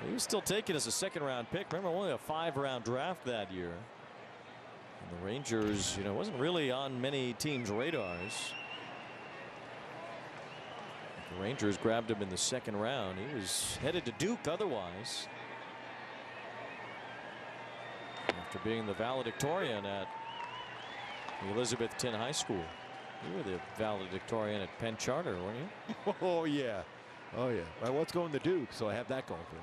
He was still taken as a 2nd-round pick. Remember, only a 5-round draft that year. And the Rangers, you know, wasn't really on many teams' radars. The Rangers grabbed him in the 2nd round. He was headed to Duke otherwise, after being the valedictorian at Elizabethton High School. You were the valedictorian at Penn Charter, weren't you? Oh, yeah. Oh, yeah. I was going to Duke, so I have that going for me.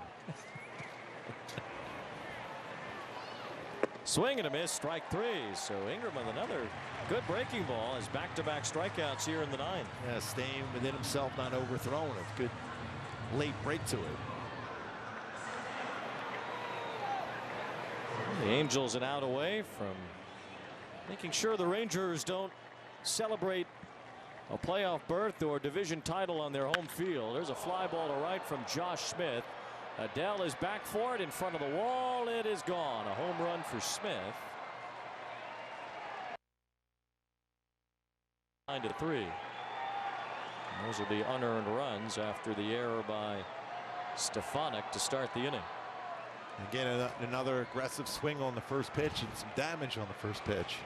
Swing and a miss, strike 3. So Ingram with another good breaking ball, has back-to-back strikeouts here in the 9th. Yeah, staying within himself, not overthrowing it. Good late break to it. The Angels an out away from making sure the Rangers don't celebrate a playoff berth or division title on their home field. There's a fly ball to right from Josh Smith. Adele is back for it in front of the wall. It is gone. A home run for Smith. 9-3. And those are the unearned runs after the error by Stefanik to start the inning. Again, another aggressive swing on the first pitch and some damage on the first pitch.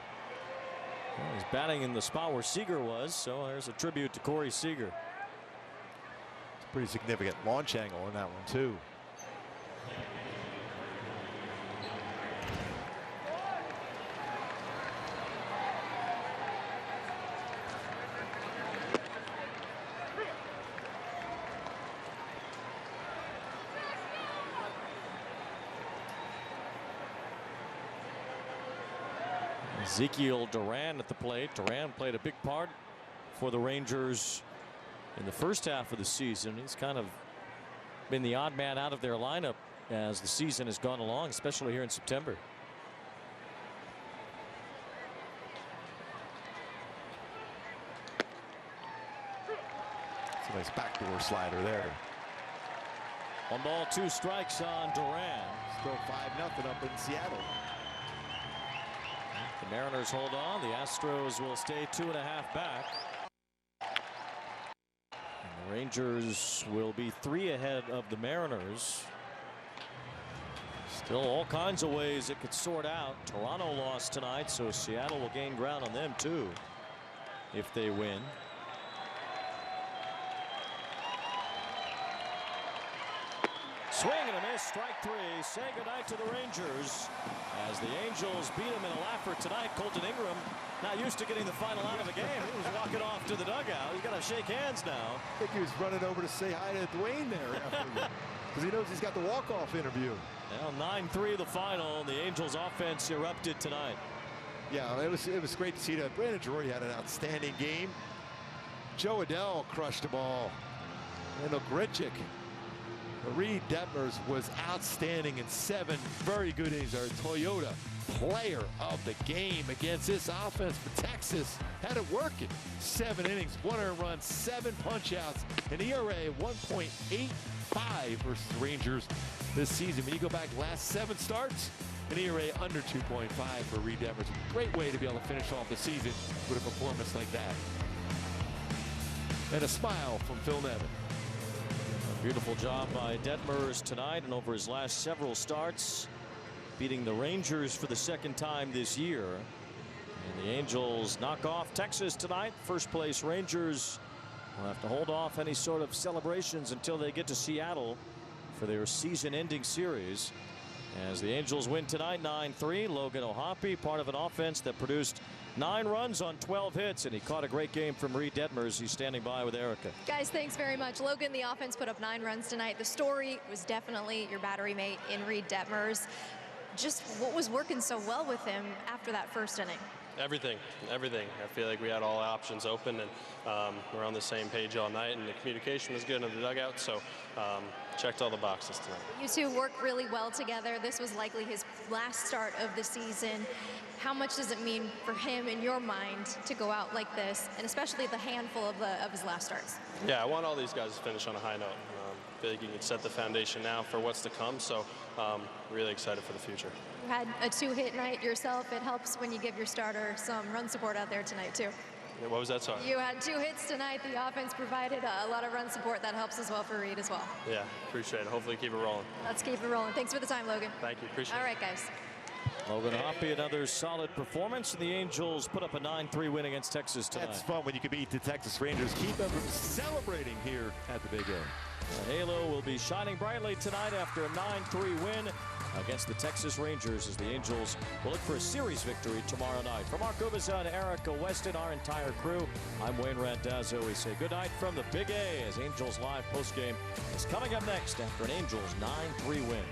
Well, he's batting in the spot where Seager was, so there's a tribute to Corey Seager. It's a pretty significant launch angle on that one, too. Ezekiel Duran at the plate. Duran played a big part for the Rangers in the first half of the season. He's kind of been the odd man out of their lineup as the season has gone along, especially here in September. It's a nice backdoor slider there. 1 ball, 2 strikes on Duran. Still 5-0 up in Seattle. The Mariners hold on. The Astros will stay 2.5 back. And the Rangers will be 3 ahead of the Mariners. Still all kinds of ways it could sort out. Toronto lost tonight, so Seattle will gain ground on them too if they win. Swing and a miss, strike 3. Say goodnight to the Rangers as the Angels beat him in a laugher tonight. Colton Ingram, not used to getting the final out of a game. He was walking off to the dugout. He's got to shake hands now. I think he was running over to say hi to Dwayne there after, because he knows he's got the walk-off interview. Now 9-3 the final. The Angels offense erupted tonight. Yeah, it was great to see that. Brandon Drury had an outstanding game. Joe Adele crushed the ball. And Grichuk. Reid Detmers was outstanding in 7 very good innings. Our Toyota player of the game against this offense for Texas. Had it working. 7 innings, 1 earned run, 7 punch-outs, an ERA of 1.85 versus the Rangers this season. When you go back last 7 starts, an ERA under 2.5 for Reid Detmers. Great way to be able to finish off the season with a performance like that. And a smile from Phil Nevin. Beautiful job by Detmers tonight and over his last several starts, beating the Rangers for the second time this year. And the Angels knock off Texas tonight. First place Rangers will have to hold off any sort of celebrations until they get to Seattle for their season-ending series. As the Angels win tonight 9-3, Logan O'Hoppe, part of an offense that produced 9 runs on 12 hits, and he caught a great game from Reid Detmers. He's standing by with Erica. Guys, thanks very much. Logan, the offense put up 9 runs tonight. The story was definitely your battery mate in Reid Detmers. Just what was working so well with him after that first inning? Everything. I feel like we had all options open, and we're on the same page all night, and the communication was good in the dugout, so checked all the boxes tonight. You two worked really well together. This was likely his last start of the season. How much does it mean for him in your mind to go out like this, and especially the handful of his last starts? Yeah, I want all these guys to finish on a high note. I feel like you can set the foundation now for what's to come, so really excited for the future. You had a 2-hit night yourself. It helps when you give your starter some run support out there tonight, too. Yeah, what was that, sorry? You had 2 hits tonight. The offense provided a lot of run support. That helps as well for Reid as well. Yeah, appreciate it. Hopefully keep it rolling. Let's keep it rolling. Thanks for the time, Logan. Thank you. Appreciate it. All right, guys. Logan O'Hoppe, another solid performance, and the Angels put up a 9-3 win against Texas tonight. That's fun when you can beat the Texas Rangers. Keep them celebrating here at the Big A. The halo will be shining brightly tonight after a 9-3 win against the Texas Rangers, as the Angels will look for a series victory tomorrow night. For Mark Ubiza and Erica Weston, our entire crew, I'm Wayne Randazzo. We say good night from the Big A, as Angels Live postgame is coming up next after an Angels 9-3 win.